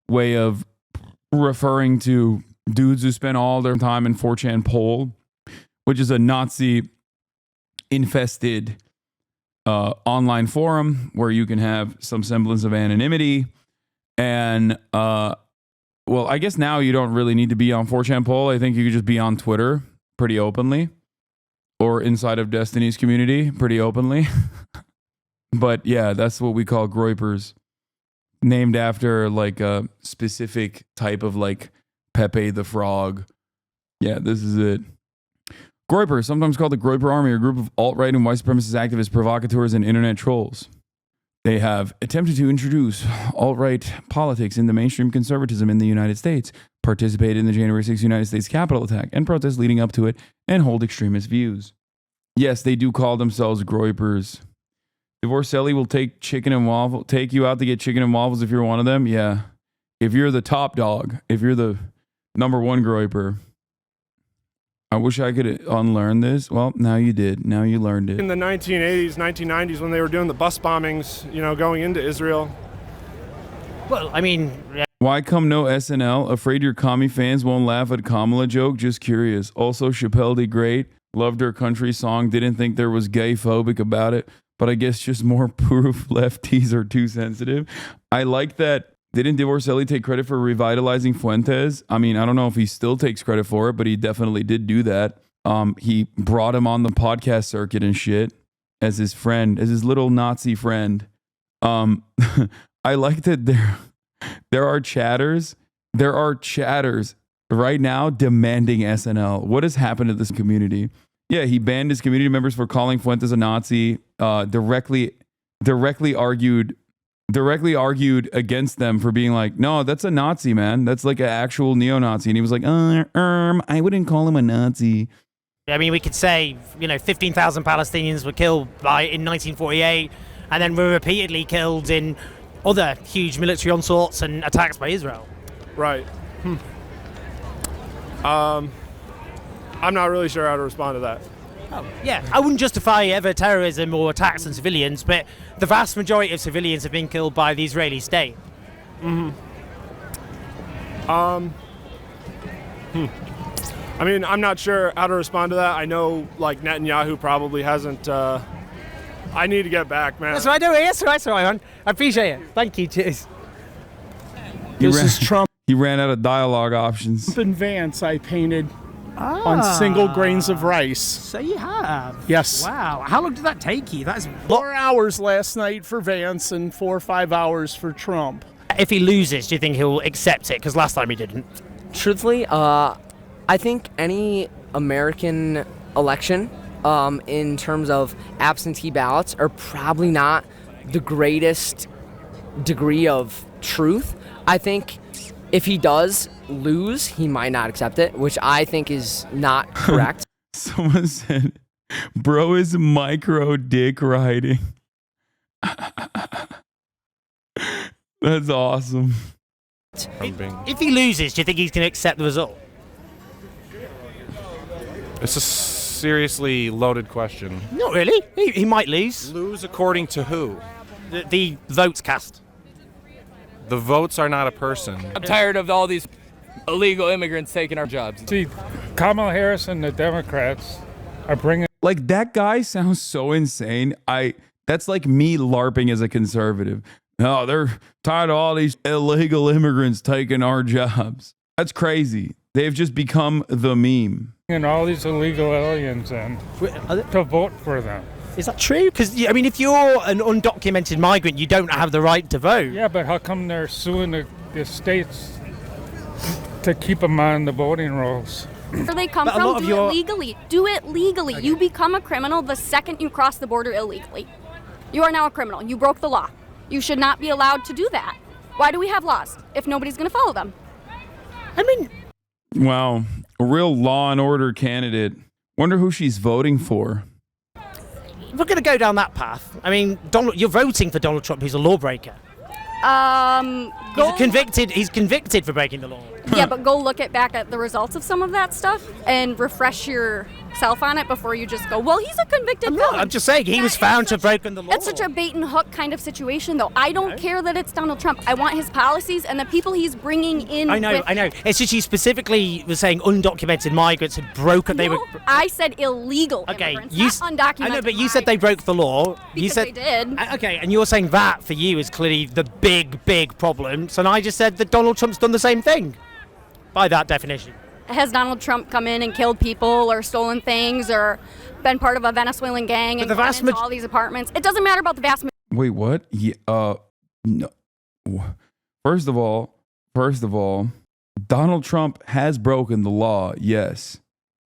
Speaker 1: way of referring to dudes who spend all their time in 4chan poll, which is a Nazi infested online forum where you can have some semblance of anonymity. And well, I guess now you don't really need to be on 4chan poll. I think you could just be on Twitter pretty openly, or inside of Destiny's community pretty openly. But yeah, that's what we call groipers, named after like a specific type of like Pepe the Frog. Yeah, this is it. Groipers, sometimes called the Groiper Army, are a group of alt-right and white supremacist activists, provocateurs, and internet trolls. They have attempted to introduce alt-right politics into mainstream conservatism in the United States, participated in the January 6th United States Capitol attack and protests leading up to it, and hold extremist views. Yes, they do call themselves Groipers. Divorcelli will take you out to get chicken and waffles if you're one of them. Yeah. If you're the top dog, if you're the number one groiper. I wish I could unlearn this. Well, now you did. Now you learned it.
Speaker 3: in the 1980s, 1990s, when they were doing the bus bombings, going into Israel.
Speaker 13: Well, I mean,
Speaker 1: Why come no SNL? Afraid your commie fans won't laugh at Kamala joke? Just curious. Also, Chappelle did great. Loved her country song. Didn't think there was gay phobic about it. But I guess just more proof lefties are too sensitive. I like that. Didn't Divorcelli take credit for revitalizing Fuentes? I mean, I don't know if he still takes credit for it, but he definitely did do that. He brought him on the podcast circuit and shit as his friend, as his little Nazi friend. I like that there are chatters right now demanding SNL. What has happened to this community? Yeah, he banned his community members for calling Fuentes a Nazi, directly argued against them for being like, no, that's a Nazi, man. That's like an actual neo-Nazi. And he was like, I wouldn't call him a Nazi.
Speaker 13: I mean, we could say, 15,000 Palestinians were killed in 1948, and then were repeatedly killed in other huge military onslaughts and attacks by Israel.
Speaker 3: Right. I'm not really sure how to respond to that.
Speaker 13: Oh, yeah, I wouldn't justify ever terrorism or attacks on civilians, but the vast majority of civilians have been killed by the Israeli state.
Speaker 3: I mean, I'm not sure how to respond to that. I know, Netanyahu probably hasn't I need to get back, man.
Speaker 13: That's what I do. That's right, man. I appreciate it. Thank you. Cheers.
Speaker 8: This is Trump
Speaker 1: He ran out of dialogue options.
Speaker 8: and Vance I painted on single grains of rice.
Speaker 13: So you have?
Speaker 8: Yes.
Speaker 13: Wow. How long did that take you? That's
Speaker 8: 4 hours last night for Vance and 4 or 5 hours for Trump.
Speaker 13: If he loses, do you think he'll accept it? Because last time he didn't.
Speaker 23: Truthfully, I think any American election, in terms of absentee ballots, are probably not the greatest degree of truth. I think if he does lose, he might not accept it, which I think is not correct.
Speaker 1: Someone said, bro is micro dick riding. That's awesome.
Speaker 13: If he loses, do you think he's going to accept the result?
Speaker 10: It's a seriously loaded question.
Speaker 13: Not really. He might lose.
Speaker 10: Lose according to who?
Speaker 13: The votes cast.
Speaker 10: The votes are not a person.
Speaker 18: I'm tired of all these illegal immigrants taking our jobs.
Speaker 19: See, Kamala Harris and the Democrats are bringing...
Speaker 1: Like, that guy sounds so insane. That's like me LARPing as a conservative. No, they're tired of all these illegal immigrants taking our jobs. That's crazy. They've just become the meme.
Speaker 19: And all these illegal aliens in to vote for them.
Speaker 13: Is that true? Because, I mean, if you're an undocumented migrant, you don't have the right to vote.
Speaker 19: Yeah, but how come they're suing the states to keep them on the voting rolls?
Speaker 24: Where they come from, do it legally. Do it legally. Okay. You become a criminal the second you cross the border illegally. You are now a criminal. You broke the law. You should not be allowed to do that. Why do we have laws if nobody's going to follow them?
Speaker 13: I mean...
Speaker 1: Wow, a real law and order candidate. Wonder who she's voting for.
Speaker 13: We're going to go down that path. I mean, you're voting for Donald Trump, who's a lawbreaker. He's convicted for breaking the law.
Speaker 24: Yeah, but go look back at the results of some of that stuff and refresh yourself on it before you just go, well, he's a convicted felon.
Speaker 13: I'm just saying, he was found to have broken the law.
Speaker 24: It's such a bait and hook kind of situation, though. I don't care that it's Donald Trump. I want his policies and the people he's bringing in.
Speaker 13: I know. It's just you specifically were saying undocumented migrants had broken.
Speaker 24: I said illegal immigrants, not undocumented.
Speaker 13: I know, but you said they broke the law.
Speaker 24: Because they did.
Speaker 13: Okay, and you're saying that for you is clearly the big problem. So I just said that Donald Trump's done the same thing. By that definition.
Speaker 24: Has Donald Trump come in and killed people or stolen things or been part of a Venezuelan gang and gone into all these apartments? It doesn't matter about the vast majority.
Speaker 1: Wait, what? Yeah, no. First of all, Donald Trump has broken the law, yes,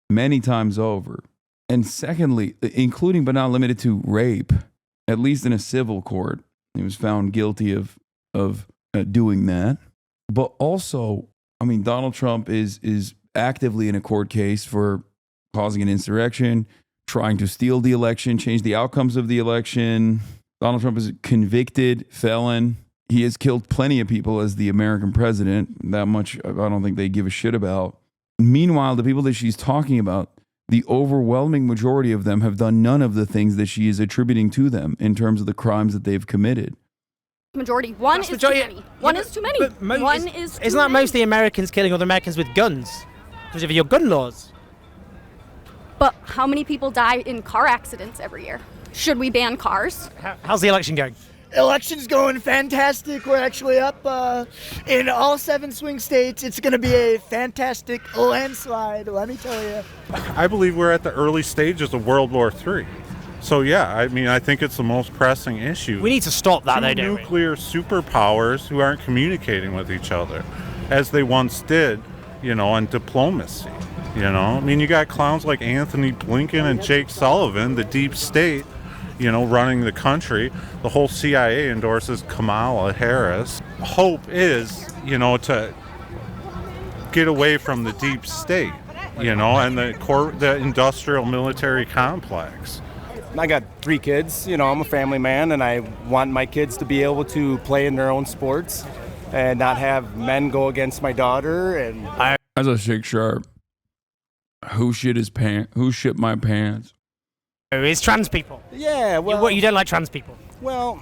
Speaker 1: many times over. And secondly, including but not limited to rape, at least in a civil court, he was found guilty of doing that. But also, I mean, Donald Trump is actively in a court case for causing an insurrection, trying to steal the election, change the outcomes of the election. Donald Trump is a convicted felon. He has killed plenty of people as the American president. That much I don't think they give a shit about. Meanwhile, the people that she's talking about, the overwhelming majority of them have done none of the things that she is attributing to them in terms of the crimes that they've committed.
Speaker 24: Majority. One is too many. One is too many. One is too
Speaker 13: Isn't that
Speaker 24: many.
Speaker 13: mostly Americans killing other Americans with guns? Because of your gun laws.
Speaker 24: But how many people die in car accidents every year? Should we ban cars?
Speaker 13: How's the election going?
Speaker 22: Election's going fantastic. We're actually up in all 7 swing states. It's going to be a fantastic landslide, let me tell you.
Speaker 11: I believe we're at the early stages of World War III. So yeah, I mean, I think it's the most pressing issue.
Speaker 13: We need to stop that, though, don't we?
Speaker 11: Nuclear superpowers who aren't communicating with each other, as they once did, in diplomacy. I mean, you got clowns like Anthony Blinken and Jake Sullivan, the deep state, running the country. The whole CIA endorses Kamala Harris. Hope is, to get away from the deep state, and the industrial military complex.
Speaker 26: I got 3 kids. I'm a family man, and I want my kids to be able to play in their own sports and not have men go against my daughter. And
Speaker 1: As a Shake Sharp, who shit his pants? Who shit my pants?
Speaker 13: It's trans people.
Speaker 26: Yeah, well...
Speaker 13: What, you don't like trans people?
Speaker 26: Well,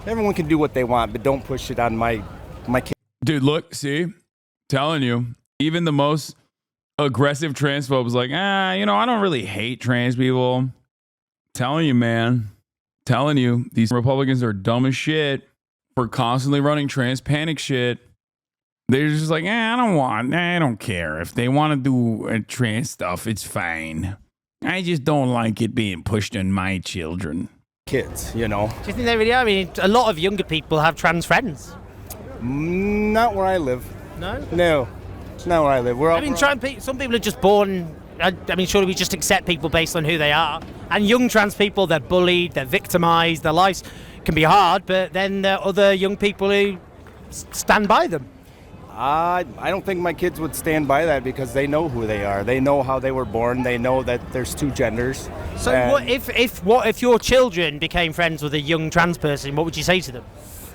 Speaker 26: everyone can do what they want, but don't push it on my kids.
Speaker 1: Dude, look, see? Telling you, even the most aggressive transphobe is like, I don't really hate trans people. Telling you, man. Telling you, these Republicans are dumb as shit for constantly running trans panic shit. They're just like, I don't care. If they want to do trans stuff, it's fine. I just don't like it being pushed on my children.
Speaker 26: Kids, you know.
Speaker 13: Do you think they really are? I mean, a lot of younger people have trans friends.
Speaker 26: Not where I live.
Speaker 13: No?
Speaker 26: No, not where I live.
Speaker 13: Some people are just born. I mean, surely we just accept people based on who they are. And young trans people, they're bullied, they're victimised, their lives can be hard, but then there are other young people who stand by them.
Speaker 26: I don't think my kids would stand by that because they know who they are. They know how they were born. They know that there's two genders.
Speaker 13: So what if your children became friends with a young trans person? What would you say to them?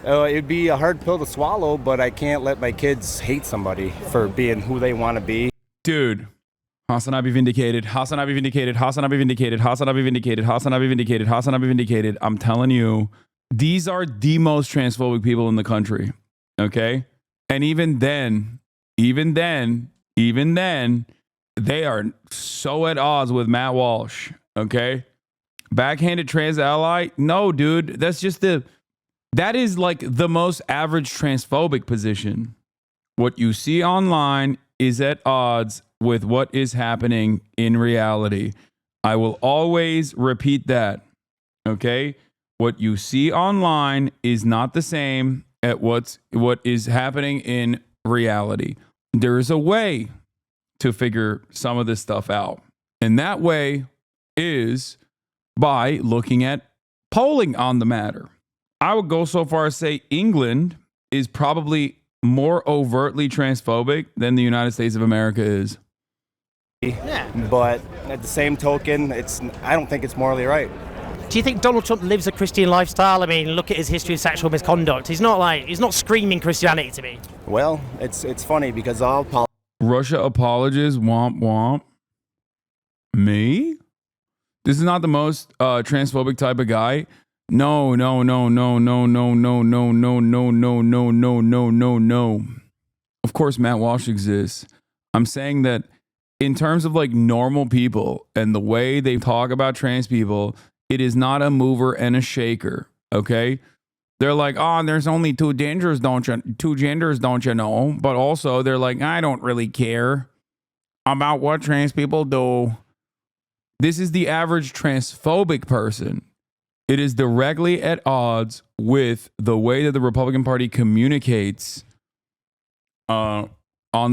Speaker 26: It'd be a hard pill to swallow, but I can't let my kids hate somebody for being who they want to be.
Speaker 1: Dude, Hasanabi vindicated. Hasanabi vindicated. Hasanabi vindicated. Hasanabi vindicated. Hasanabi vindicated. Hasanabi vindicated. I'm telling you, these are the most transphobic people in the country. Okay? And even then, they are so at odds with Matt Walsh. Okay? Backhanded trans ally? No, dude. That is like the most average transphobic position. What you see online is at odds with what is happening in reality. I will always repeat that. Okay? What you see online is not the same at what is happening in reality. There is a way to figure some of this stuff out. And that way is by looking at polling on the matter. I would go so far as say England is probably more overtly transphobic than the United States of America is.
Speaker 26: Yeah. But at the same token, I don't think it's morally right.
Speaker 13: Do you think Donald Trump lives a Christian lifestyle? I mean, look at his history of sexual misconduct. He's not screaming Christianity to me.
Speaker 26: Well, it's funny because
Speaker 1: Russia apologies, womp womp. Me? This is not the most transphobic type of guy. No. Of course, Matt Walsh exists. I'm saying that in terms of like normal people and the way they talk about trans people, it is not a mover and a shaker. Okay, they're like, oh, there's only two genders, don't you know? But also, they're like, I don't really care about what trans people do. This is the average transphobic person. It is directly at odds with the way that the Republican Party communicates on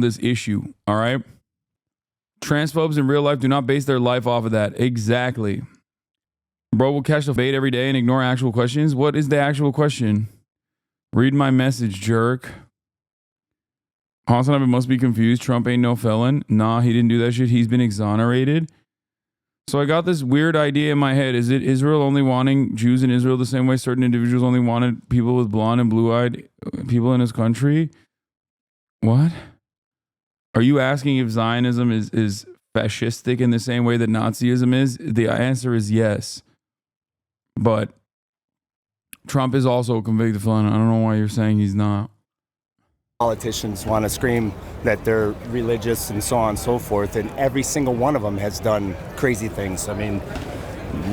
Speaker 1: this issue. All right. Transphobes in real life do not base their life off of that. Exactly. Bro will catch the bait every day and ignore actual questions. What is the actual question? Read my message, jerk. Hasanabi must be confused. Trump ain't no felon. Nah, he didn't do that shit. He's been exonerated. So I got this weird idea in my head. Is it Israel only wanting Jews in Israel the same way certain individuals only wanted people with blonde and blue-eyed people in his country? What? Are you asking if Zionism is fascistic in the same way that Nazism is? The answer is yes. But Trump is also a convicted felon. I don't know why you're saying he's not.
Speaker 26: Politicians want to scream that they're religious and so on and so forth, and every single one of them has done crazy things. I mean,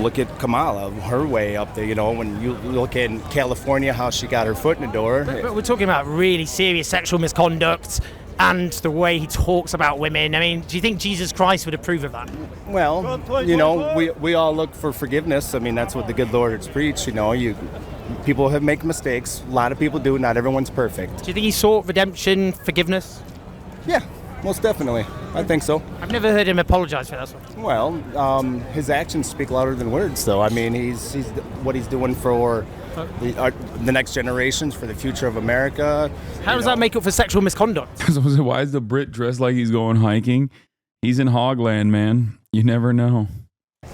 Speaker 26: look at Kamala, her way up there, you know, when you look in California, how she got her foot in the door.
Speaker 13: But we're talking about really serious sexual misconduct and the way he talks about women. I mean, do you think Jesus Christ would approve of that?
Speaker 26: Well, you know, we all look for forgiveness. I mean, that's what the good Lord has preached, you know. People have make mistakes. A lot of people do. Not everyone's perfect.
Speaker 13: Do you think he sought redemption, forgiveness?
Speaker 26: Yeah, most definitely. I think so.
Speaker 13: I've never heard him apologize for that stuff.
Speaker 26: Well, his actions speak louder than words, though. I mean, he's what he's doing for the next generations, for the future of America.
Speaker 13: How does that make up for sexual misconduct?
Speaker 1: Why is the Brit dressed like he's going hiking? He's in Hogland, man. You never know.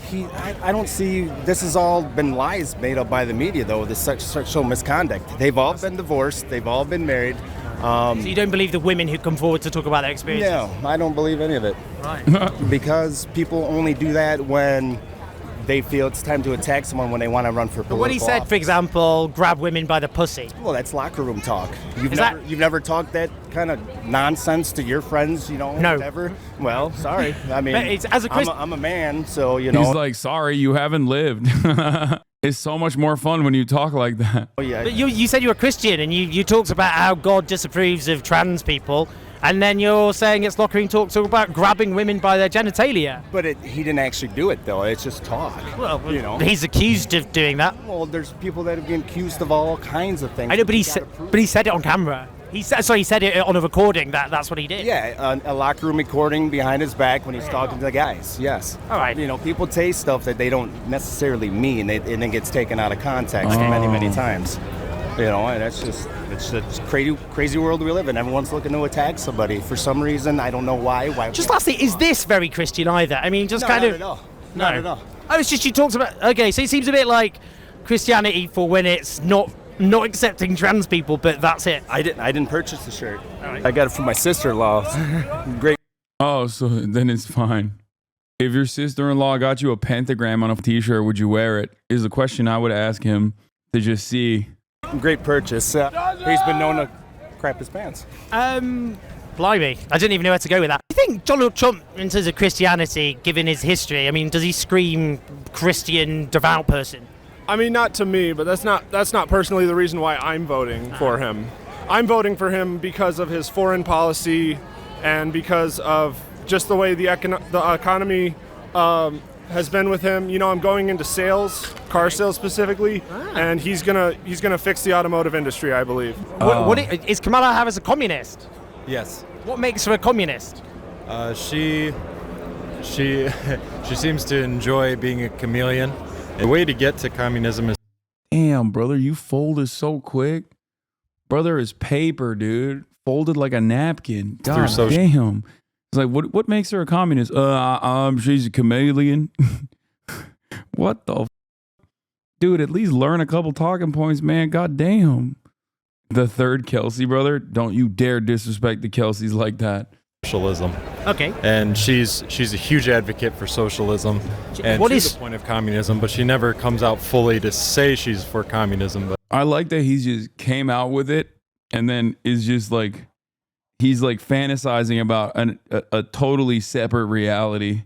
Speaker 26: I don't see, this has all been lies made up by the media, though, the sexual misconduct. They've all been divorced. They've all been married.
Speaker 13: So you don't believe the women who come forward to talk about their experiences?
Speaker 26: No, I don't believe any of it.
Speaker 13: Right.
Speaker 26: Because people only do that when they feel it's time to attack someone, when they want to run for political
Speaker 13: But when he said,
Speaker 26: office.
Speaker 13: for example, grab women by the pussy.
Speaker 26: Well, that's locker room talk. You've never talked that kind of nonsense to your friends, you know?
Speaker 13: No.
Speaker 26: Whatever. Well, sorry. I mean,
Speaker 13: But it's, as a
Speaker 26: I'm a man, so, you know.
Speaker 1: He's like, sorry, you haven't lived. It's so much more fun when you talk like that.
Speaker 26: Oh yeah.
Speaker 13: But you said you were Christian, and you talked about how God disapproves of trans people, and then you're saying it's locker room talk about grabbing women by their genitalia.
Speaker 26: But he didn't actually do it, though. It's just talk.
Speaker 13: Well,
Speaker 26: you know,
Speaker 13: he's accused of doing that.
Speaker 26: Well, there's people that have been accused of all kinds of things.
Speaker 13: I know, but he said it on camera. He said it on a recording. That's what he did.
Speaker 26: Yeah, a locker room recording behind his back when he's talking to the guys. Yes.
Speaker 13: All right.
Speaker 26: You know, people say stuff that they don't necessarily mean, and it gets taken out of context many times. You know, and it's a crazy world we live in. Everyone's looking to attack somebody for some reason. I don't know why.
Speaker 13: Just lastly, is this very Christian either? I mean, just kind of.
Speaker 26: Not at all. Not at all.
Speaker 13: Oh, it's just you talked about. Okay, so it seems a bit like Christianity for when it's not accepting trans people, but that's it.
Speaker 26: I didn't purchase the shirt. Right. I got it from my sister-in-law. Great.
Speaker 1: Oh, so then it's fine. If your sister-in-law got you a pentagram on a t-shirt, would you wear it? Is the question I would ask him to just see.
Speaker 26: Great purchase. He's been known to crap his pants.
Speaker 13: Blimey, I didn't even know where to go with that. Do you think Donald Trump, in terms of Christianity, given his history, I mean, does he scream Christian devout person?
Speaker 3: I mean, not to me, but that's not personally the reason why I'm voting for him. I'm voting for him because of his foreign policy and because of just the way the economy has been with him. You know, I'm going into sales, car sales specifically, and he's gonna fix the automotive industry, I believe.
Speaker 13: Is Kamala Harris a communist?
Speaker 5: Yes.
Speaker 13: What makes her a communist?
Speaker 5: She seems to enjoy being a chameleon. The way to get to communism is.
Speaker 1: Damn, brother, you folded so quick. Brother is paper, dude. Folded like a napkin. God damn. It's like, what makes her a communist? She's a chameleon. What the dude, at least learn a couple talking points, man. God damn. The third Kelsey, brother. Don't you dare disrespect the Kelseys like that.
Speaker 5: Socialism.
Speaker 13: Okay.
Speaker 5: And she's a huge advocate for socialism and to the point of communism, but she never comes out fully to say she's for communism. But
Speaker 1: I like that he just came out with it and then is just like, he's like fantasizing about a totally separate reality.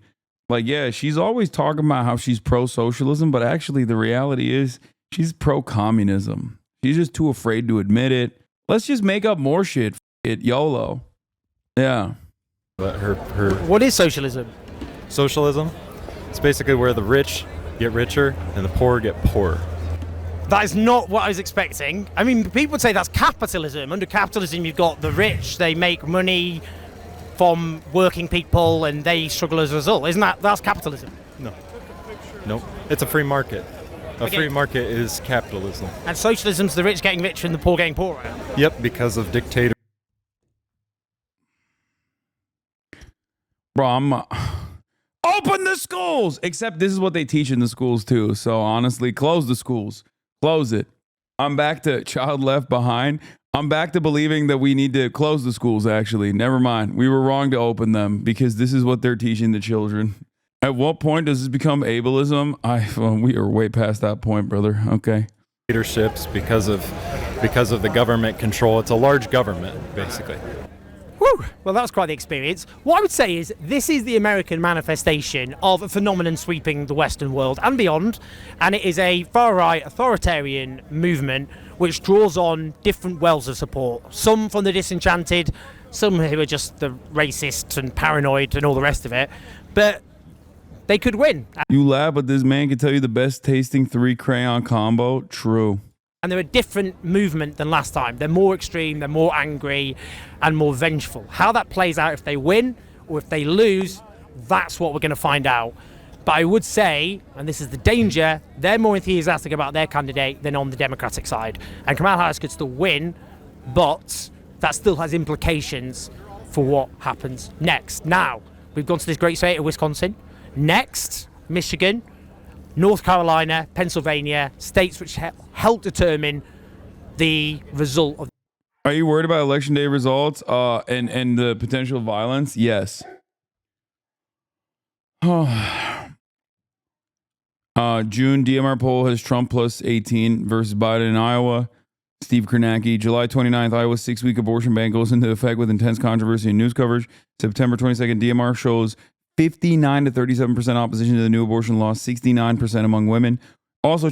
Speaker 1: Like, yeah, she's always talking about how she's pro-socialism, but actually the reality is she's pro-communism. She's just too afraid to admit it. Let's just make up more shit. YOLO. Yeah.
Speaker 5: But her
Speaker 13: What is socialism?
Speaker 5: Socialism? It's basically where the rich get richer and the poor get poorer.
Speaker 13: That is not what I was expecting. I mean, people would say that's capitalism. Under capitalism, you've got the rich. They make money from working people and they struggle as a result. That's capitalism?
Speaker 5: No. Nope. It's a free market. A free market is capitalism.
Speaker 13: And socialism's the rich getting richer and the poor getting poorer.
Speaker 5: Yep, because of dictator.
Speaker 1: Bro, open the schools. Except this is what they teach in the schools too. So honestly, close the schools. Close it. I'm back to child left behind. I'm back to believing that we need to close the schools, actually. Never mind. We were wrong to open them because this is what they're teaching the children. At what point does this become ableism? We are way past that point, brother. Okay.
Speaker 5: Leaderships because of the government control. It's a large government, basically.
Speaker 13: Whew. Well, that was quite the experience. What I would say is this is the American manifestation of a phenomenon sweeping the Western world and beyond, and it is a far-right authoritarian movement which draws on different wells of support. Some from the disenchanted, some who are just the racist and paranoid and all the rest of it, but they could win.
Speaker 1: You laugh, but this man can tell you the best tasting 3 crayon combo. True.
Speaker 13: And they're a different movement than last time. They're more extreme, they're more angry, and more vengeful. How that plays out if they win or if they lose, that's what we're going to find out. But I would say, and this is the danger, they're more enthusiastic about their candidate than on the Democratic side. And Kamala Harris could still win, but that still has implications for what happens next. Now, we've gone to this great state of Wisconsin. Next, Michigan, North Carolina, Pennsylvania, states which help determine the result of.
Speaker 1: Are you worried about election day results and the potential violence? Yes. June DMR poll has Trump plus 18 versus Biden in Iowa. Steve Kornacki. July 29th, Iowa's 6-week abortion ban goes into effect with intense controversy and news coverage. September 22nd, DMR shows 59 to 37% opposition to the new abortion law, 69% among women. Also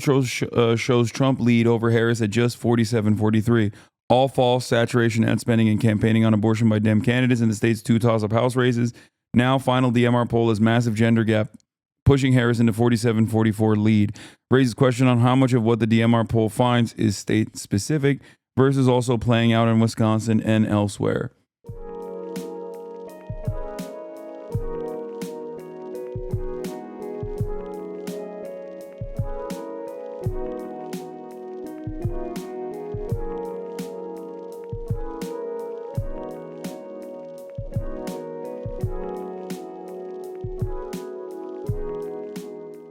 Speaker 1: shows Trump lead over Harris at just 47-43. All false saturation ad spending and campaigning on abortion by Dem candidates in the state's 2 toss-up House races. Now final DMR poll is massive gender gap, pushing Harris into 47-44 lead. Raises question on how much of what the DMR poll finds is state-specific versus also playing out in Wisconsin and elsewhere.